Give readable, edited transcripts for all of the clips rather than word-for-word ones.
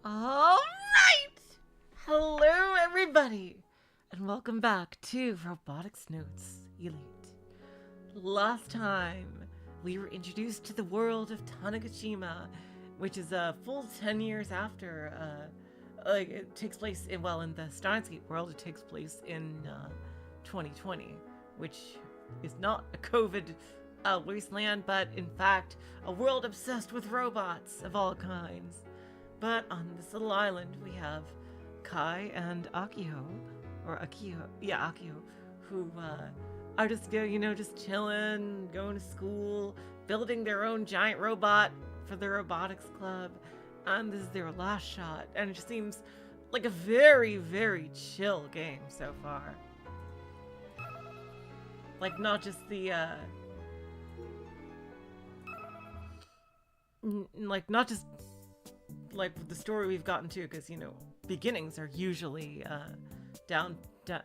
All right! Hello, everybody, and welcome back to Robotics Notes Elite. Last time, we were introduced to the world of Tanegashima, which is a full 10 years after, it takes place in the Steinsgate world, it takes place in 2020, which is not a COVID wasteland, but in fact, a world obsessed with robots of all kinds. But on this little island, we have Kai and Akiho, Akiho, who are just just chilling, going to school, building their own giant robot for the robotics club, and this is their last shot. And it just seems like a very, very chill game so far. Like not just the like the story we've gotten to, because beginnings are usually down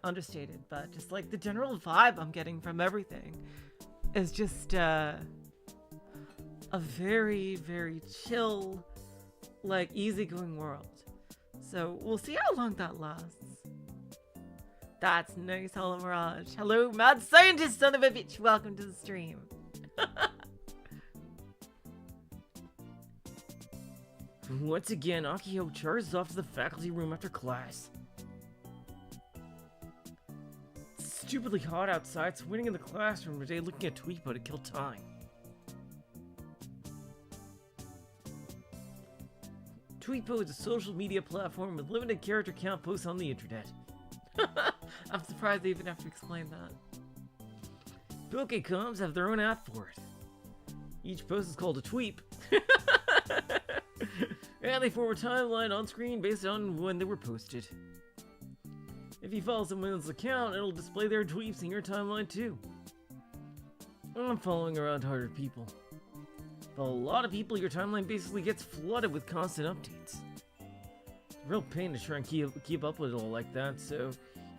understated, but just like the general vibe I'm getting from everything is just a very, very chill, like easygoing world. So we'll see how long that lasts. That's nice. Hello, Mirage. Hello, mad scientist, son of a bitch. Welcome to the stream. Once again, Akiho charges off to the faculty room after class. It's stupidly hot outside, so waiting in the classroom today looking at Tweepo to kill time. Tweepo is a social media platform with limited character count posts on the internet. I'm surprised they even have to explain that. Pokecoms have their own app for it. Each post is called a tweep. And they form a timeline on screen based on when they were posted. If you follow someone's account, it'll display their tweets in your timeline too. I'm following around 100 people. But a lot of people, your timeline basically gets flooded with constant updates. It's a real pain to try and keep up with it all like that, so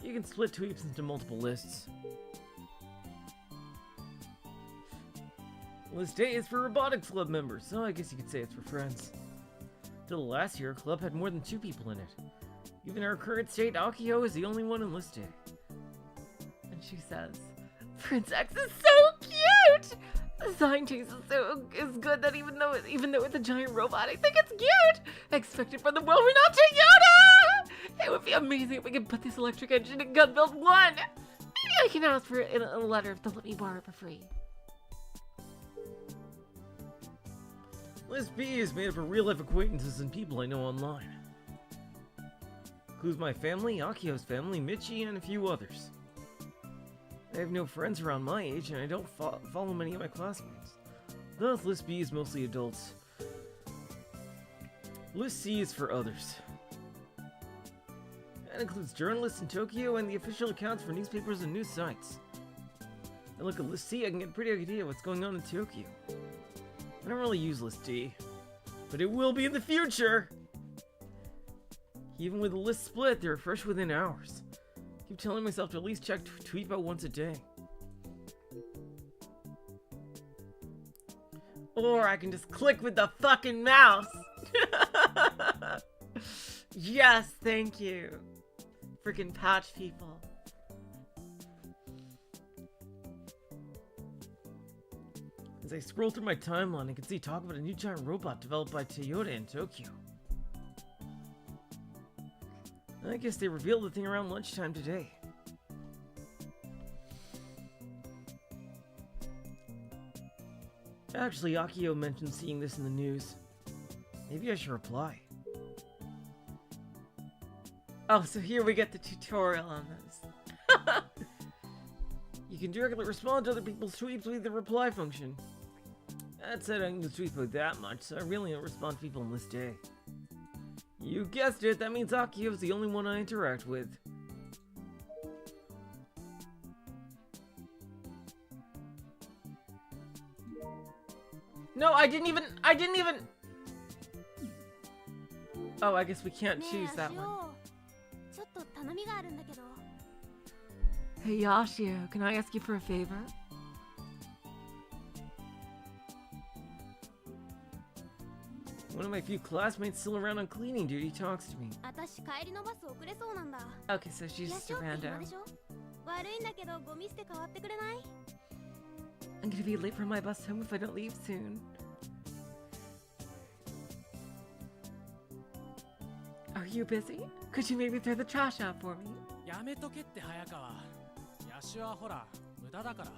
you can split tweets into multiple lists. List A is for Robotics Club members, so I guess you could say it's for friends. Till last year, Club had more than 2 people in it. Even in our current state, Akiho is the only one in List A. And she says, Prince X is so cute! The sign taste is good that even though it's a giant robot, I think it's cute! Expected from the world renowned Toyota! It would be amazing if we could put this electric engine in Gun Build 1! Maybe I can ask for it in a letter if they'll let me borrow it for free. List B is made up of real-life acquaintances and people I know online. Includes my family, Akiho's family, Michi, and a few others. I have no friends around my age, and I don't follow many of my classmates. Thus, List B is mostly adults. List C is for others. That includes journalists in Tokyo and the official accounts for newspapers and news sites. I look at List C, I can get a pretty idea what's going on in Tokyo. I don't really use List D, but it will be in the future! Even with the list split, they're fresh within hours. I keep telling myself to at least check Tweetbot once a day. Or I can just click with the fucking mouse! Yes, thank you. Freaking patch people. As I scroll through my timeline, I can see talk about a new giant robot developed by Toyota in Tokyo. I guess they revealed the thing around lunchtime today. Actually, Akiho mentioned seeing this in the news. Maybe I should reply. Oh, so here we get the tutorial on this. You can directly respond to other people's tweets with the reply function. That said, I don't use Tweetbot that much, so I really don't respond to people on List A. You guessed it, that means Akiho is the only one I interact with. No, I didn't even... Oh, I guess we can't choose that one. Hey Yashio, can I ask you for a favor? – One of my few classmates still around on cleaning duty talks to me. 私帰りのバス遅れそうなんだ。 Okay, so she's just a ヤシオって暇 rando. でしょ？悪いんだけどゴミ捨て変わってくれない？ I'm gonna be late for my bus home if I don't leave soon. Are you busy? Could you maybe throw the trash out for me? やめとけって早川。ヤシはほら無駄だから。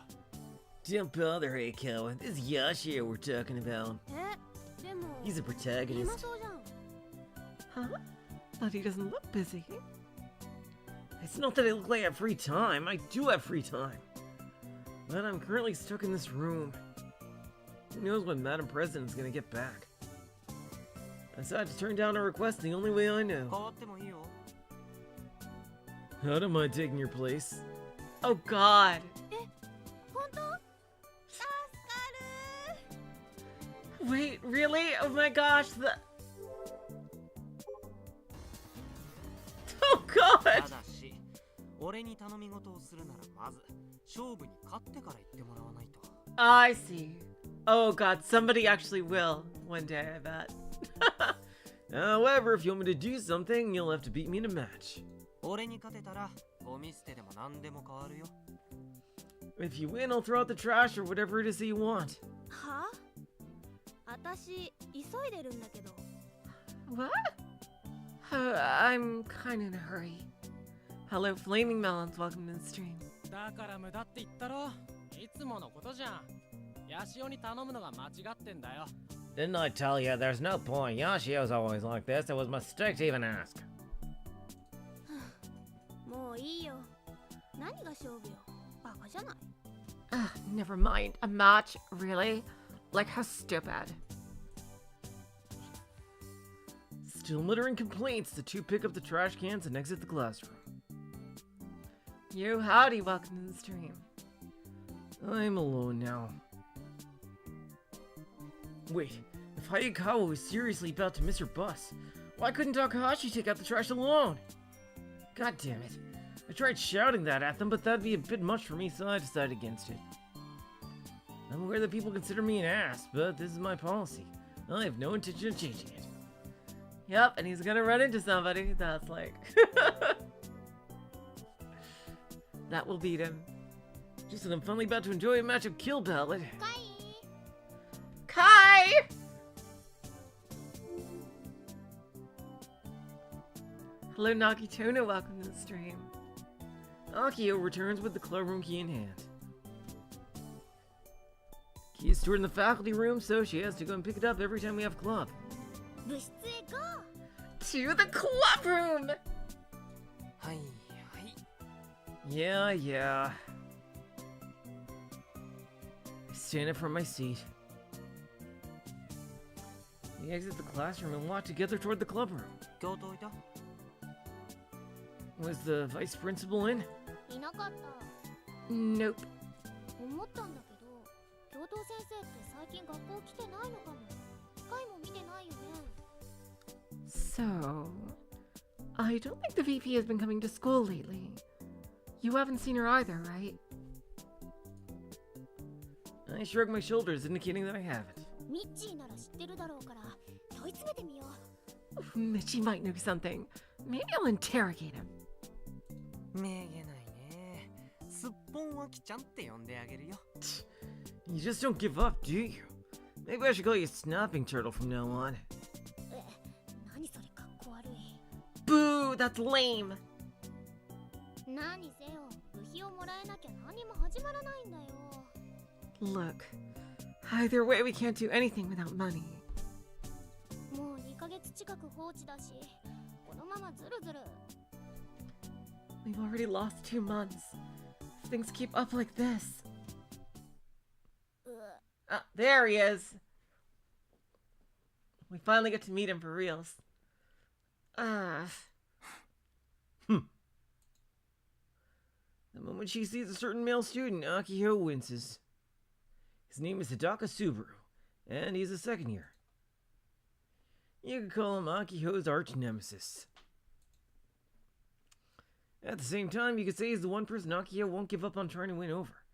Don't bother, hey Kawa. This is Yashio we're talking about. え、でも He's a 暇 protagonist. そうじゃん。 Huh? But he doesn't look busy. It's not that I look like I have free time. I do have free time. But I'm currently stuck in this room. Who knows when Madam President's gonna get back? I decided to turn down a request the only way I know. 変わってもいいよ。 I don't mind taking your place. Oh god. 本当？助かる。 Wait, really? Oh my gosh, the... Oh た god! だし、俺に頼み事をするならまず勝負に勝ってから言ってもらわないと。 I see. Oh god, somebody actually will one day, I bet. However, if you want me to do something, you'll have to beat me in a match. 俺に勝てたらゴミ捨てでも何でも変わるよ。 If you win, I'll throw out the trash or whatever it is that you want. は？私急いでるんだけど。 What? I'm kinda in a hurry. Hello, Flaming Melons, welcome to the stream. だから無駄って言ったろ。いつものことじゃん。ヤシオに頼むのが間違ってんだよ。 Didn't I tell you there's no point? Yashio's always like this. It was a mistake to even ask. もういいよ。何が勝負よ。バカじゃない。 Never mind. A match? Really? Like, how stupid. Still muttering complaints, the two pick up the trash cans and exit the classroom. You howdy, welcome to the stream. I'm alone now. Wait, if Hayakawa was seriously about to miss her bus, why couldn't Takahashi take out the trash alone? God damn it. I tried shouting that at them, but that'd be a bit much for me, so I decided against it. I'm aware that people consider me an ass, but this is my policy. I have no intention of changing it. Yep, and he's gonna run into somebody that's like... that will beat him. Just that I'm finally about to enjoy a match of Kill Ballad. かい。 Kai! Hello, Nakitono, welcome to the stream. Akiho returns with the clubroom key in hand. Key is stored in the faculty room, so she has to go and pick it up every time we have club. 部室へゴー。 To the club room! はいはい。 Yeah. I stand up from my seat. We exit the classroom and walk together toward the clubroom. 教頭いた？ Was the vice principal in? いなかった。 Nope. 思ったんだけど、教頭先生って最近学校来てないのかも。回も見てないよね。 So... I don't think the VP has been coming to school lately. You haven't seen her either, right? I shrug my shoulders, indicating that I haven't. ミッチーなら知ってるだろうから問い詰めてみよう。 Mitchie might know something. Maybe I'll interrogate him. めげないね。すっぽんあきちゃんって呼んであげるよ。 You just don't give up, do you? Maybe I should call you Snapping Turtle from now on. 何それかっこ悪い。 Boo! That's lame! 何せよ、部費をもらえなきゃ何も始まらないんだよ。 Look, either way we can't do anything without money. もう2ヶ月近く放置だし、このままずるずる。 We've already lost 2 months. If things keep up like this. Ah, there he is! We finally get to meet him for reals. The moment she sees a certain male student, Akiho winces. His name is Hidaka Subaru, and he's a second year. You could call him Akiho's arch nemesis. At the same time, you could say he's the one person Akiho won't give up on trying to win over.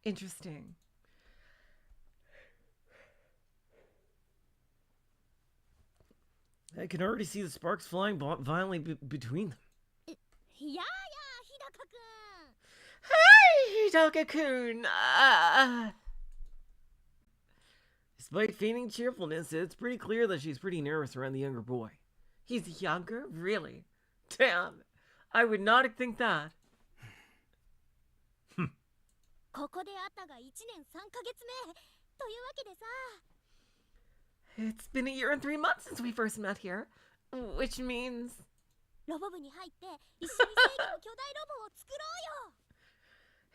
Interesting. I can already see the sparks flying violently between them. いや日高くん Hey, Hidaka-kun! Despite feigning cheerfulness, it's pretty clear that she's pretty nervous around the younger boy. He's younger? Really? Damn. I would not think that. ここで会ったが1年3ヶ月目というわけでさ It's been a year and 3 months since we first met here. Which means... ロボ部に入って一緒に正義の巨大ロボを作ろうよ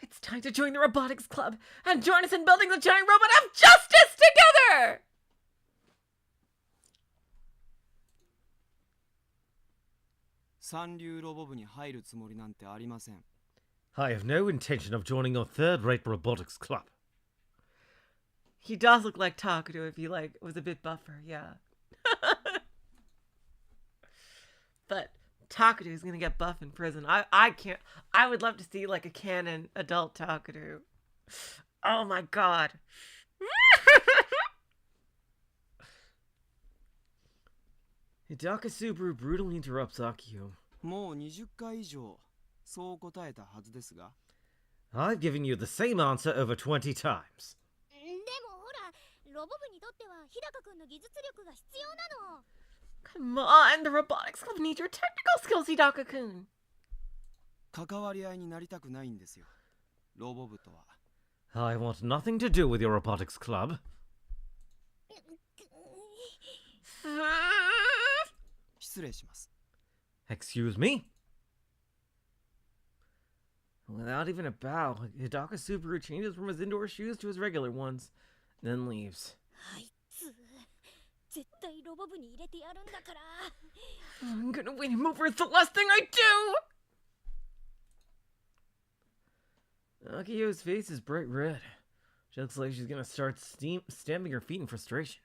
It's time to join the Robotics Club and join us in building the giant robot of justice together! 三流ロボ部に入るつもりなんてありません。 I have no intention of joining your third-rate robotics club. He does look like Takuto if he, was a bit buffer, yeah. But Takuto is gonna get buff in prison. I can't... I would love to see, a canon adult Takuto. Oh my god. Hidaka Subaru brutally interrupts Akiho. もう20回以上そう答えたはずですが、 I've given you the same answer over 20 times. でもほらロボ部にとっては日高くんの技術力が必要なの Come on, the Robotics Club needs your technical skills, Hidaka-kun. 関わり合いになりたくないんですよ。ロボ部とは。 I want nothing to do with your robotics club. 失礼します。 Excuse me? Without even a bow, Hidaka Subaru changes from his indoor shoes to his regular ones, then leaves. あいつ絶対ロボ部に入れてやるんだから I'm gonna win him over. It's the last thing I do! Akiho's face is bright red. She looks like she's gonna start stamping her feet in frustration.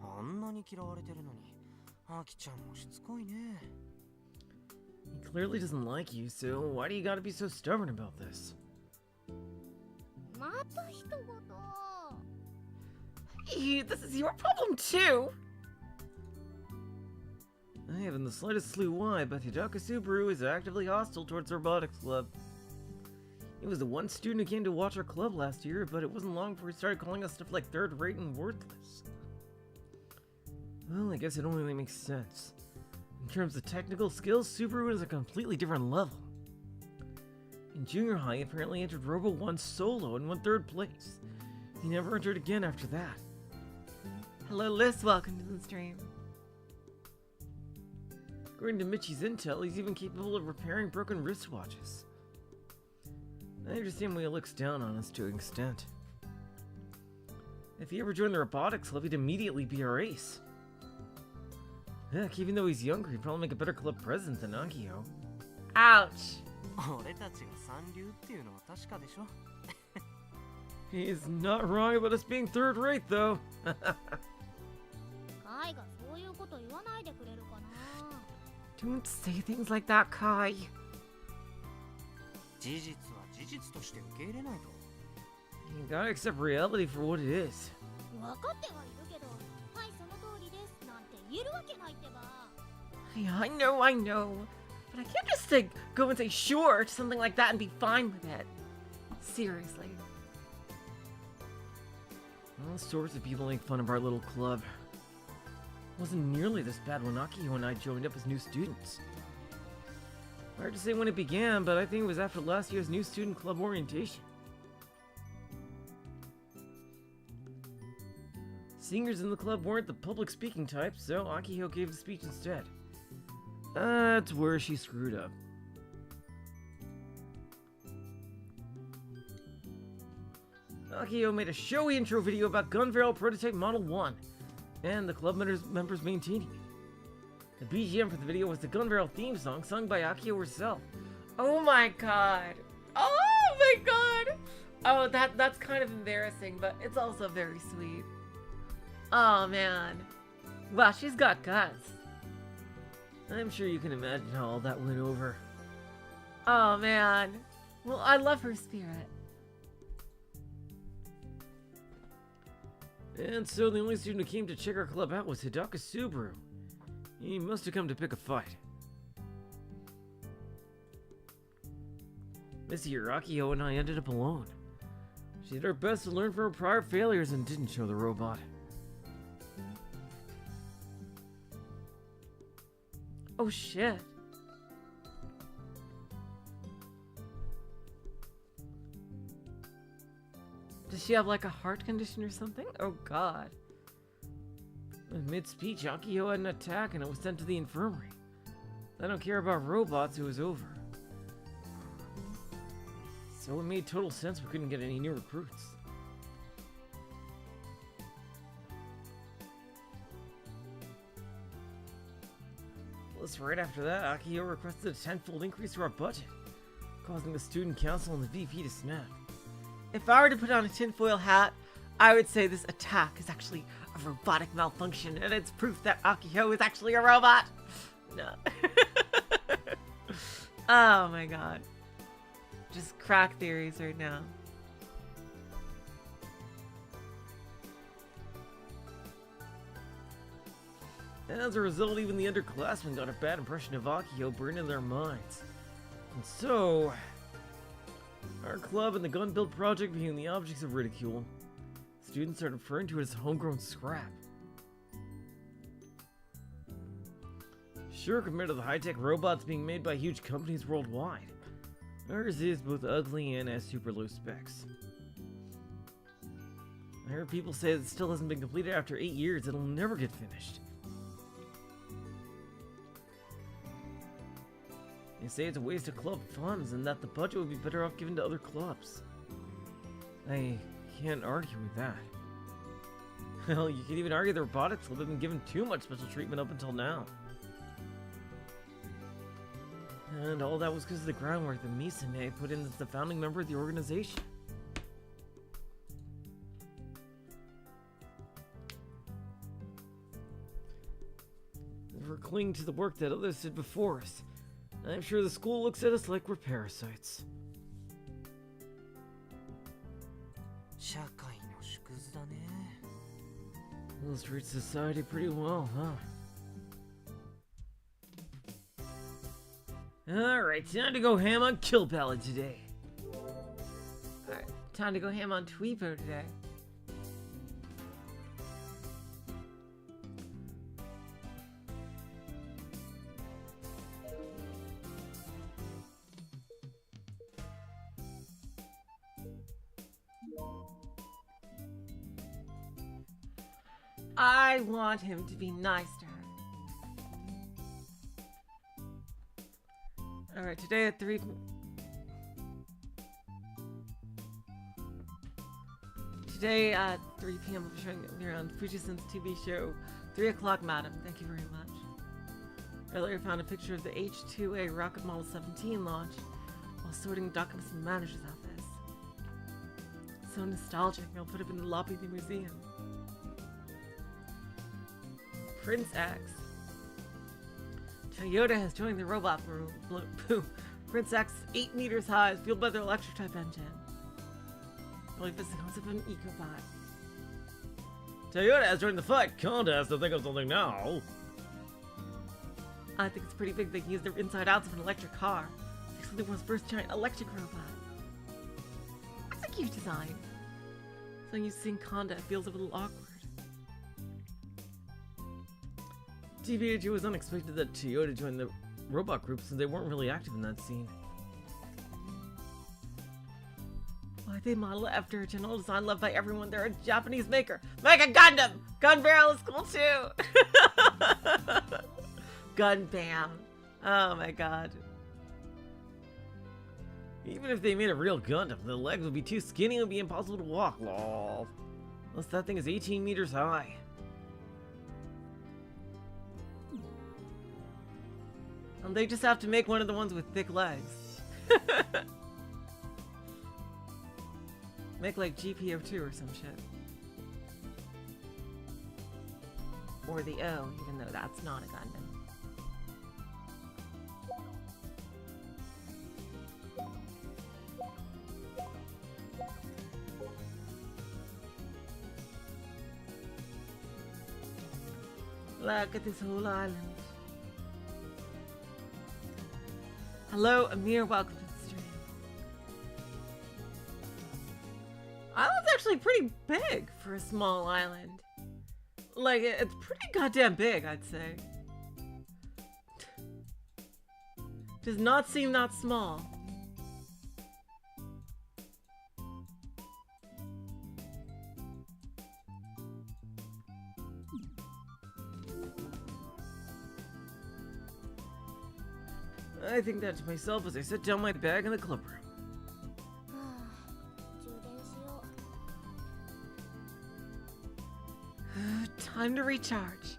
あんなに嫌われてるのに、アキちゃんもしつこいね。 He clearly doesn't like you, so why do you gotta be so stubborn about this? また一言 This is your problem too. I haven't the slightest clue why, but Hidaka Subaru is actively hostile towards the robotics club. He was the one student who came to watch our club last year, but it wasn't long before he started calling us stuff like third-rate and worthless. Well, I guess it only really makes sense. In terms of technical skills, Subaru is a completely different level. In junior high, he apparently entered Robo 1 solo and won 3rd place. He never entered again after that. Hello, Liz. Welcome to the stream. According to Michi's intel, he's even capable of repairing broken wristwatches. I understand why he looks down on us to an extent. If he ever joined the robotics club, he'd immediately be our ace. Heck, even though he's younger, he'd probably make a better club president than Akiho. Ouch. 俺たちが三流っていうのは確かでしょ。 He's not wrong about us being third rate, though. カイがそういうこと言わないでくれるかな Don't say things like that, Kai. 事実は事実として受け入れないと。 You gotta accept reality for what it is. 分かってはいるけどはいその通りですなんて言えるわけないってば I know. But I can't just go and say sure to something like that and be fine with it. Seriously. All sorts of people make fun of our little club. It wasn't nearly this bad when Akiho and I joined up as new students. Hard to say when it began, but I think it was after last year's new student club orientation. Singers in the club weren't the public speaking type, so Akiho gave the speech instead. That's where she screwed up. Akiho made a showy intro video about Gun Barrel Prototype Model 1, and the club members maintaining it. The BGM for the video was the Gun Barrel theme song sung by Akiho herself. Oh my god. Oh my god. Oh, that's kind of embarrassing, but it's also very sweet. Oh man. Wow, she's got guts. I'm sure you can imagine how all that went over. Oh man. Well, I love her spirit. And so the only student who came to check our club out was Hidaka Subaru. He must have come to pick a fight. This year, Akiho and I ended up alone. She did her best to learn from her prior failures and didn't show the robot. Oh shit. Does she have like a heart condition or something? Oh god. Mid-speech, Akiho had an attack and it was sent to the infirmary. I don't care about robots, it was over. So it made total sense we couldn't get any new recruits. Plus, right after that, Akiho requested a tenfold increase to our budget, causing the student council and the VP to snap. If I were to put on a tinfoil hat, I would say this attack is actually a robotic malfunction, and it's proof that Akiho is actually a robot. No. Oh my god. Just crack theories right now. As a result, even the underclassmen got a bad impression of Akiho burned in their minds. And so, our club and the gun build project became the objects of ridicule. Students started referring to it as homegrown scrap. Sure, compared to the high-tech robots being made by huge companies worldwide, ours is both ugly and has super low specs. I heard people say that it still hasn't been completed after 8 years, it'll never get finished. They say it's a waste of club funds and that the budget would be better off given to other clubs. I can't argue with that. Hell, you could even argue the Robotics Club have been given too much special treatment up until now. And all that was because of the groundwork that Misane put in as the founding member of the organization. We're clinging to the work that others did before us. I'm sure the school looks at us like we're parasites. Illustrates society pretty well, huh? Alright, time to go ham on Kill Ballad today. Alright, time to go ham on Tweepo today. I want him to be nice to her. Alright, today at 3... Today at 3 p.m. we'll be showing you on Fujisan's TV show 3 o'clock, madam. Thank you very much. Earlier I found a picture of the H-2A Rocket Model 17 launch while sorting documents in the manager's office. So nostalgic, I'll put it in the lobby of the museum. Prince X. Toyota has joined the robot boom. Prince X is 8 meters high, is fueled by their electric type engine. I believe this is the concept of an ecobot. Toyota has joined the fight contest to think of something now. I think it's pretty big they can use their inside outs of an electric car. It's the world's first giant electric robot. That's a cute design. So you seeing Conda, it feels a little awkward. TBH, it was unexpected that Toyota joined the robot group since they weren't really active in that scene. Why they model it after a general design loved by everyone? They're a Japanese maker. Make a Gundam! Gun barrel is cool too! Gun bam. Oh my god. Even if they made a real Gundam, the legs would be too skinny and it would be impossible to walk, lol. Plus that thing is 18 meters high. And they just have to make one of the ones with thick legs. Make like GPO2 or some shit. Or the O, even though that's not a Gundam. Look at this whole island. Hello, Amir. Welcome to the stream. Island's actually pretty big for a small island. Like, it's pretty goddamn big, I'd say. Does not seem that small. I think that to myself as I set down my bag in the club room. 充電しよう Time to recharge.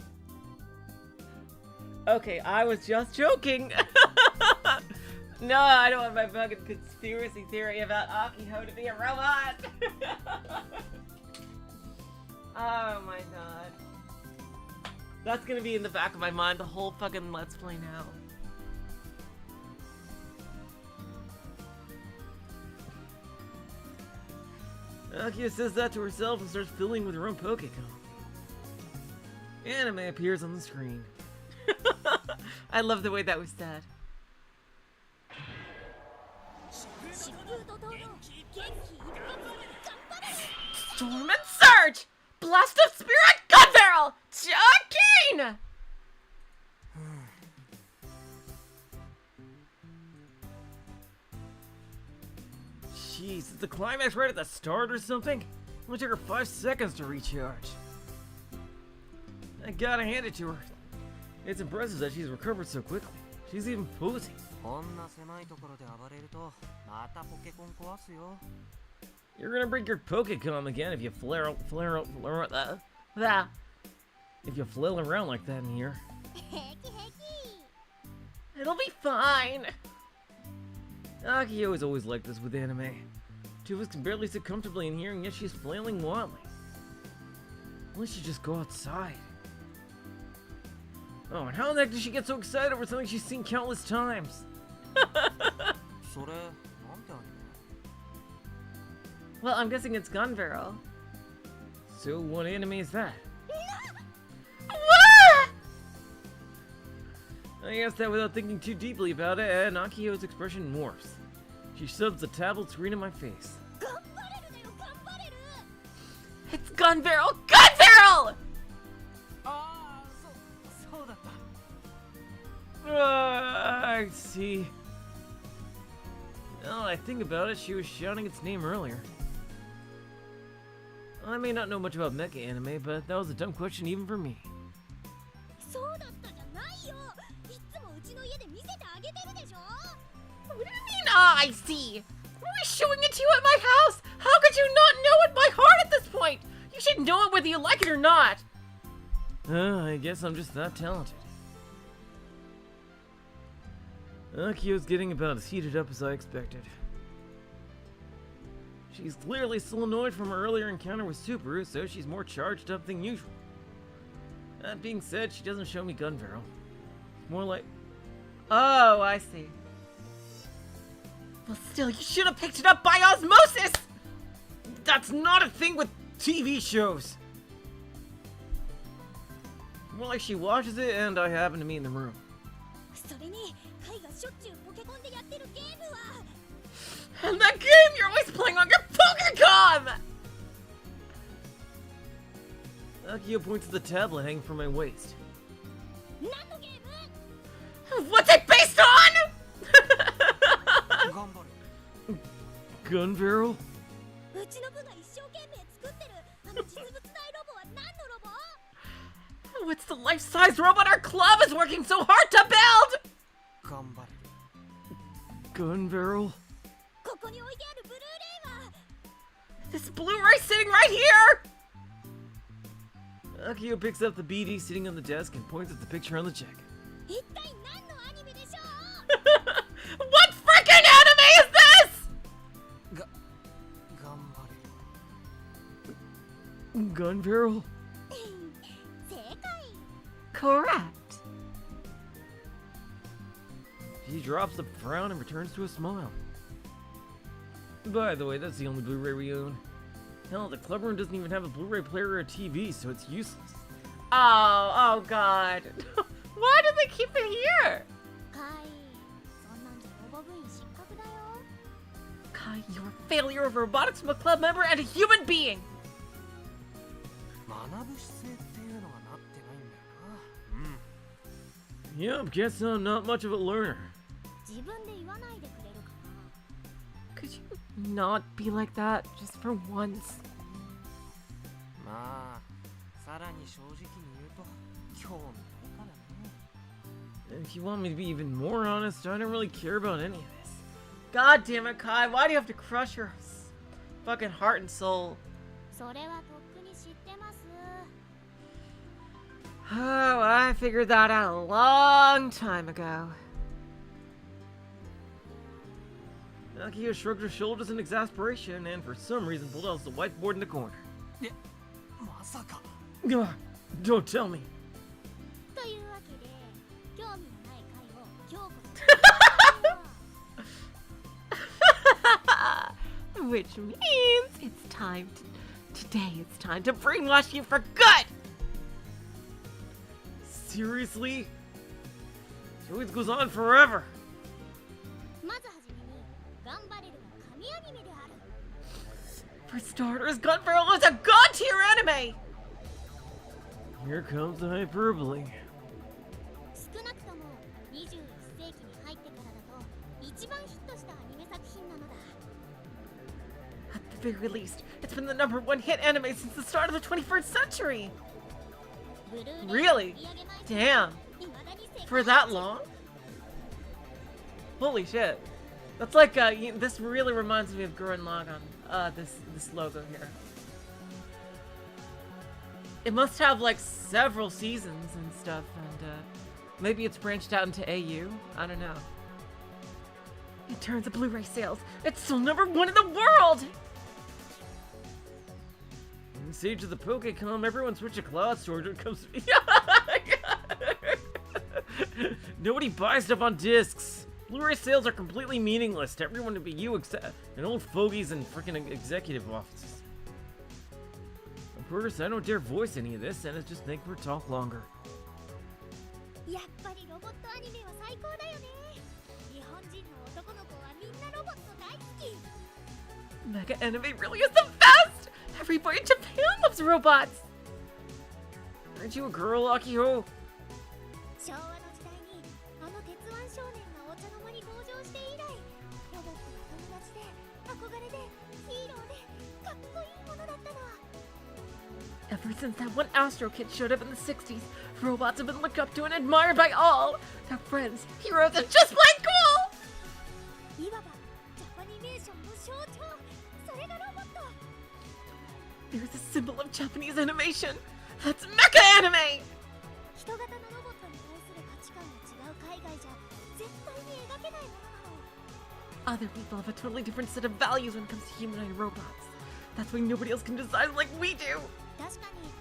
Okay, I was just joking. No, I don't want my fucking conspiracy theory about Akiho to be a robot. Oh my god. That's gonna be in the back of my mind the whole fucking Let's Play now. Akiho says that to herself and starts filling with her own Pokemon. Anime appears on the screen. I love the way that was said. 疾風と堂々元気一発頑張れ Storm and Surge! Blast of Spirit Gun Barrel! Joaquin! Jeez, is the climax right at the start or something? Only took her 5 seconds to recharge. I gotta hand it to her. It's impressive that she's recovered so quickly. She's even posing. こんな狭いところで暴れるとまたポケコン壊すよ You're gonna break your Pokecom again if you if you flail around like that in here. 平気平気 It'll be fine. Akiho is always like this with anime. Two of us can barely sit comfortably in here, and yet she's flailing wildly. Unless you just go outside. Oh, and how the heck did she get so excited over something she's seen countless times? それなんてアニ Well, I'm guessing it's Gun Barrel. So what anime is that? I asked that without thinking too deeply about it, and Akiho's expression morphs. She shoves the tablet screen in my face. 頑張れるだよ頑張れる It's Gun Barrel! Gun Barrel! ああそうだった I see. Now that I think about it, she was shouting its name earlier. I may not know much about mecha anime, but that was a dumb question even for me. そうだったじゃないよいつもうちの家で見せてあげてるでしょ What do you mean, I see? Were we showing it to you at my house? How could you not know it by heart at this point? You should know it whether you like it or not. I guess I'm just that talented. Akiho's getting about as heated up as I expected. She's clearly still annoyed from her earlier encounter with Subaru, so she's more charged up than usual. That being said, she doesn't show me Gun Barrel. More like, Oh, I see. Well, still, you should have picked it up by osmosis! that's not a thing with TV shows! More like she watches it and I happen to be in the room. それにカイがしょっちゅうポケコンでやってるゲームは And that game you're always playing on your Pokecom! Akiho points to the tablet hanging from my waist. 何のゲーム What's it based on? 頑張れ Gun Barrel? うちの部が一生懸命作ってるあの実物大ロボは何のロボ What's the life-size robot our club is working so hard to build? 頑張れ Gun Barrel? ここに置いてあるブルーレイは This Blu-ray sitting right here! Akiho picks up the BD sitting on the desk and points at the picture on the check. 一体何のアニメでしょ What freaking anime is this? が頑張れ Gun Barrel? う正解 Correct. She drops a frown and returns to a smile. By the way, that's the only Blu-ray we own. Hell, the club room doesn't even have a Blu-ray player or a TV, so it's useless. Oh god. Why do they keep it here? カイ、そんなんじゃロボ部員失格だよ。 Kai, you're a failure of robotics from a club member and a human being! 学ぶ姿勢っていうのがなってないんだよな。 Yep, guess I'm not much of a learner. 自分で言わないでくれるかな。 Could you not be like that just for once? まあ、さらに正直に言うと興味ないからね。 If you want me to be even more honest, I don't really care about any of this. God damn it, Kai, why do you have to crush your fucking heart and soul? それはとっくに知ってます。 Oh, I figured that out a long time ago. Akiho shrugged her shoulders in exasperation and for some reason pulled out the whiteboard in the corner. まさか。 Ugh, don't tell me. というわけで、興味のない回を今日こそ。 Which means it's time today it's time to brainwash you for good! Seriously? It always goes on forever. まずはじめに、頑張れるが神アニメである。 For starters, Gun Barrel is a god tier anime! Here comes the hyperbole. 少なくとも21世紀に入ってからだと一番ヒットしたアニメ作品なのだ。 At the very least, it's been the #1 hit anime since the start of the 21st century! ブルーレイ Really? 売り上げ枚数 Damn! 未だに世界 For that long? Holy shit. That's like, this really reminds me of Gurren Lagann, this logo here. It must have, like, several seasons and stuff, and, maybe it's branched out into AU? I don't know. In terms of Blu-ray sales, it's still #1 in the world! In this age of the Pokecom, everyone switch a cloud storage when it comes to Nobody buys stuff on discs. Blu-ray sales are completely meaningless to everyone to be you except and old fogies in freaking executive offices. Of course, I don't dare voice any of this, and it just makes her talk longer. やっぱりロボットアニメは最高だよね。日本人の男の子はみんなロボット大好き。 Mega anime really is the best! Every boy in Japan loves robots! Aren't you a girl, Akiho? 昭和の時代にあの鉄腕少年がお茶の間に登場して以来、ロボットが友達で憧れでヒーローでかっこいいものだったの。 Ever since that one Astro Kid showed up in the 60s, robots have been looked up to and admired by all! Their friends, heroes, and just plain cool! いわばジャパニメーションの象徴。それがロボット。 There's a symbol of Japanese animation! That's mecha anime! 人型のロボットに対する価値観が違う海外じゃ絶対に描けないものなの。 Other people have a totally different set of values when it comes to humanoid robots. That's why nobody else can design like we do! 確かに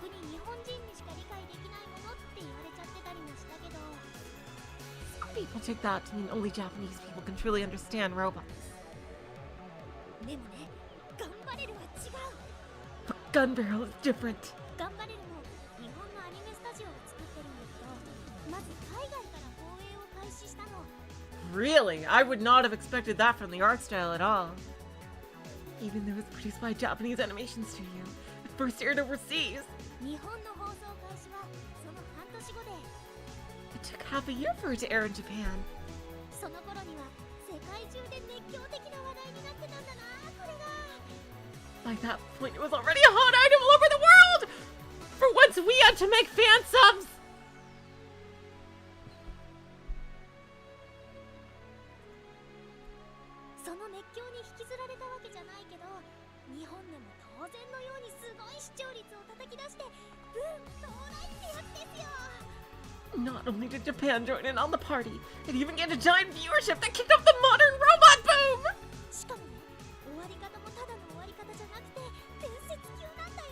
逆に日本人にしか理解できないものって言われちゃってたりもしたけど。 Some people take that to mean only Japanese people can truly understand robots. でもね、頑張れるは違う。 But Gun Barrel is different. 頑張れるも日本のアニメスタジオが作ってるんだけど、まず海外から放映を開始したの。 Really? I would not have expected that from the art style at all. Even though it's produced by a Japanese animation studio, it first aired overseas. 日本の放送開始はその半年後で、 It took half a year for it to air in Japan. その頃には世界中で熱狂的な話題になってたんだな、これが。 By that point, it was already a hot item all over the world! For once, we had to make fan subs! その熱狂に引きずられたわけじゃないけど、日本でも当然のようにすごい視聴率を叩き出して、ブーム到来ってやつですよ。 Not only did Japan join in on the party, it even gained a giant viewership that kicked off the modern robot boom! しかもね、終わり方もただの終わり方じゃなくて、伝説級なんだよ。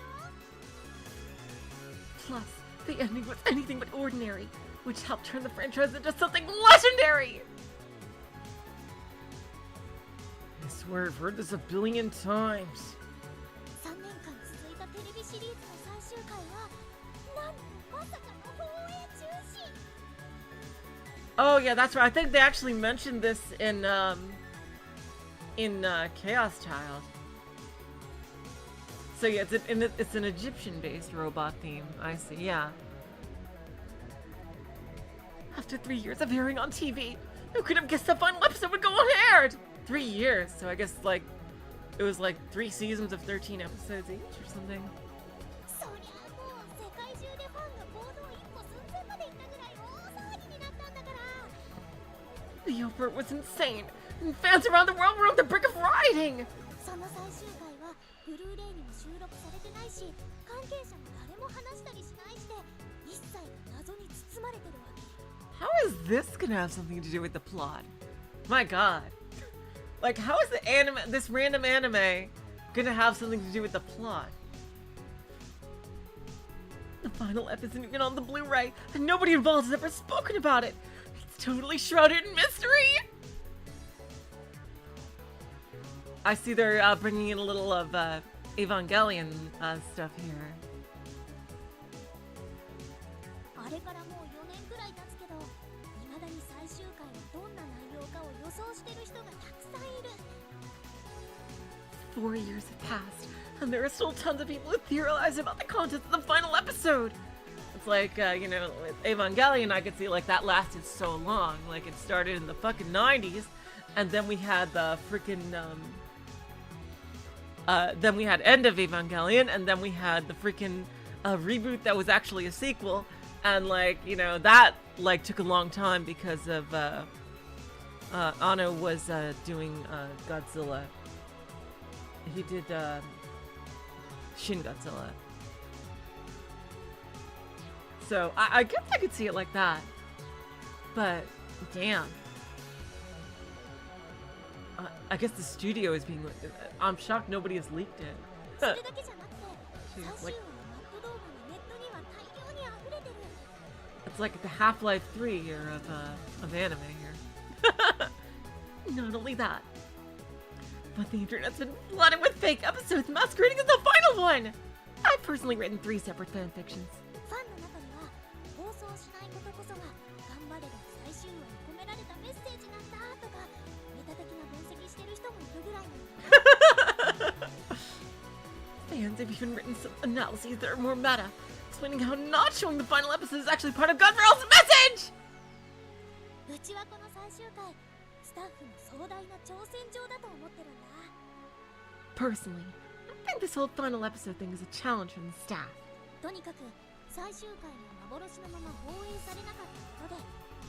Plus, the ending was anything but ordinary, which helped turn the franchise into something legendary! I swear I've heard this a billion times. 3年間続いたテレビシリーズの最終回は、なんと Oh yeah, that's right. I think they actually mentioned this in Chaos Child. So yeah, it's an Egyptian-based robot theme. I see. Yeah. After 3 years of airing on TV, who could have guessed the final episode would go unaired? 3 years. So I guess like it was like 3 seasons of 13 episodes each or something. そりゃもう世界中でファンが暴動一歩寸前まで行ったぐらい大騒ぎになったんだから。 The effort was insane, and fans around the world were on the brink of rioting. その最終回はブルーレイにも収録されてないし、関係者も誰も話したりしないして一切が謎に包まれてるわけ。 How is this gonna have something to do with the plot? My god. Like, how is this random anime gonna have something to do with the plot? The final episode isn't even on the Blu-ray, and nobody involved has ever spoken about it. It's totally shrouded in mystery. I see they're bringing in a little of Evangelion stuff here. あれからもう4年くらい経つけど、未だに最終回がどんな内容かを予想してる人がたくさんいる。 4 years have passed, and there are still tons of people who theorize about the contents of the final episode. It's like, you know, with Evangelion, I could see like that lasted so long. Like it started in the fucking 90s, and then we had the freaking, then we had End of Evangelion, and then we had the freaking reboot that was actually a sequel, and like, you know, that like took a long time because of Anno was doing Godzilla. He did Shin Godzilla. So I guess I could see it like that. But damn. I guess the studio is being. I'm shocked nobody has leaked it. それだけじゃなくて、最 Jeez, 終 like, 話のマット動画がネットには大量に溢れてる。 it's like the Half-Life 3 year of anime here. Not only that, but the internet's been flooded with fake episodes masquerading as the final one! I've personally written 3 separate fan fictions. ファンの中には放送しないことこそが頑張れる最終話に込められたメッセージなんだとかメタ的な分析してる人もいるぐらいなんだ。 Fans have even written some analyses that are more meta, explaining how not showing the final episode is actually part of Gunbarrel's message! うちはこの最終回スタッフの壮大な挑戦状だと思ってるんだ。 Personally, I think this whole final episode thing is a challenge from the staff. とにかく最終回が幻のまま放映されなかったことで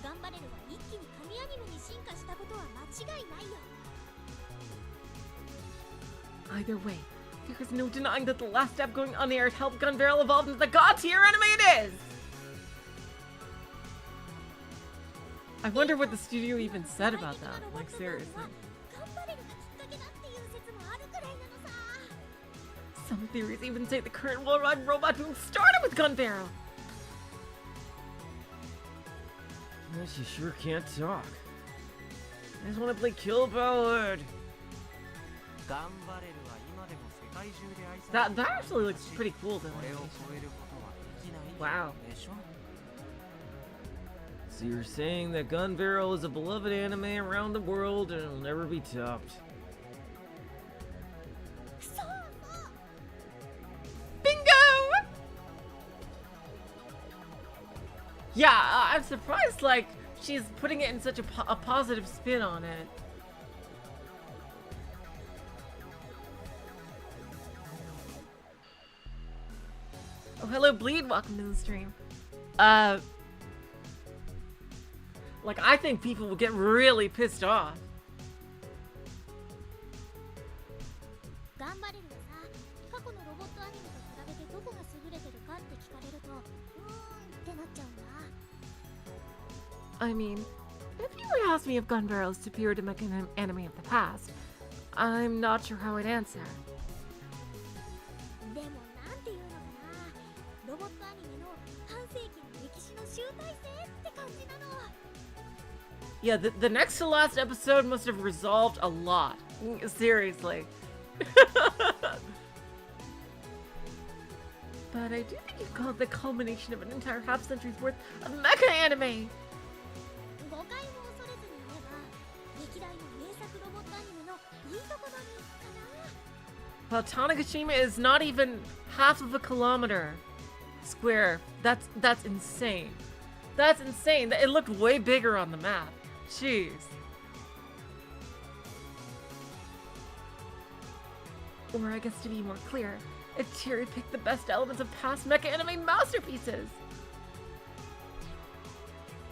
頑張れるが一気に神アニメに進化したことは間違いないよ。 Either way, there is no denying that the last step going unaired helped Gunbarrel evolve into the god-tier anime it is! I wonder what the studio even said about that, like seriously. 頑張れるがきっかけだっていう説もあるくらいなのさ。 Some theories even say the current worldwide robot boom started with Gunbarrel! Well, she sure can't talk. I just want to play Kill Ballad. That actually looks pretty cool, doesn't it? Wow. So you're saying that Gunbarrel is a beloved anime around the world and it'll never be topped. そうそう。 Bingo! Yeah, I'm surprised, like, she's putting it in such a positive spin on it. Oh, hello, Bleed. Welcome to the stream. Like, I think people will get really pissed off. 頑張れるがさ、過去のロボットアニメと比べてどこが優れてるかって聞かれると、ってなっちゃうんだ。 I mean, if you were to ask me if Gunbarrel is superior to an anime of the past, I'm not sure how I'd answer. でもなんていうのかな、ロボットアニメの半世紀の歴史の集大成って感じなの。 Yeah, the next to last episode must have resolved a lot. Seriously. But I do think you've called the culmination of an entire half century's worth of mecha anime. ごめん、Well, Tanegashima is not even half of a kilometer square. That's insane. That's insane. It looked way bigger on the map. Jeez. Or I guess to be more clear, it cherry-picked the best elements of past mecha anime masterpieces.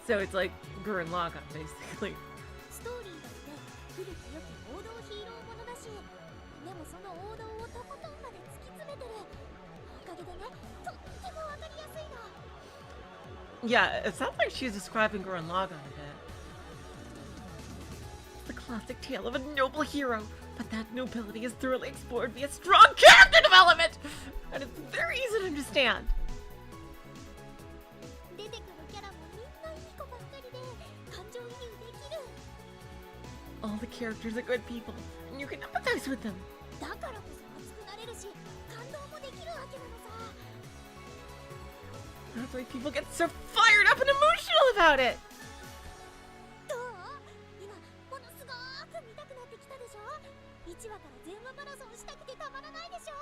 So it's like Gurren Lagann, basically. ストーリーだって古き良き王道ヒーローものだし、でもその王道をとことんまで突き詰めてる。おかげでね、とってもわかりやすいの。 Yeah, it sounds like she's describing Gurren Lagann a bit. The classic tale of a noble hero, but that nobility is thoroughly explored via strong character development! And it's very easy to understand. 出てくるキャラもみんないい子ばっかりで感情移入できる。 All the characters are good people, and you can empathize with them. だからこそ熱くなれるし、感動もできるわけなのさ。 That's why people get so fired up and emotional about it! どう？今ものすごーく見たくなってきたでしょ。1話から全話マラソンしたくてたまらないでしょ。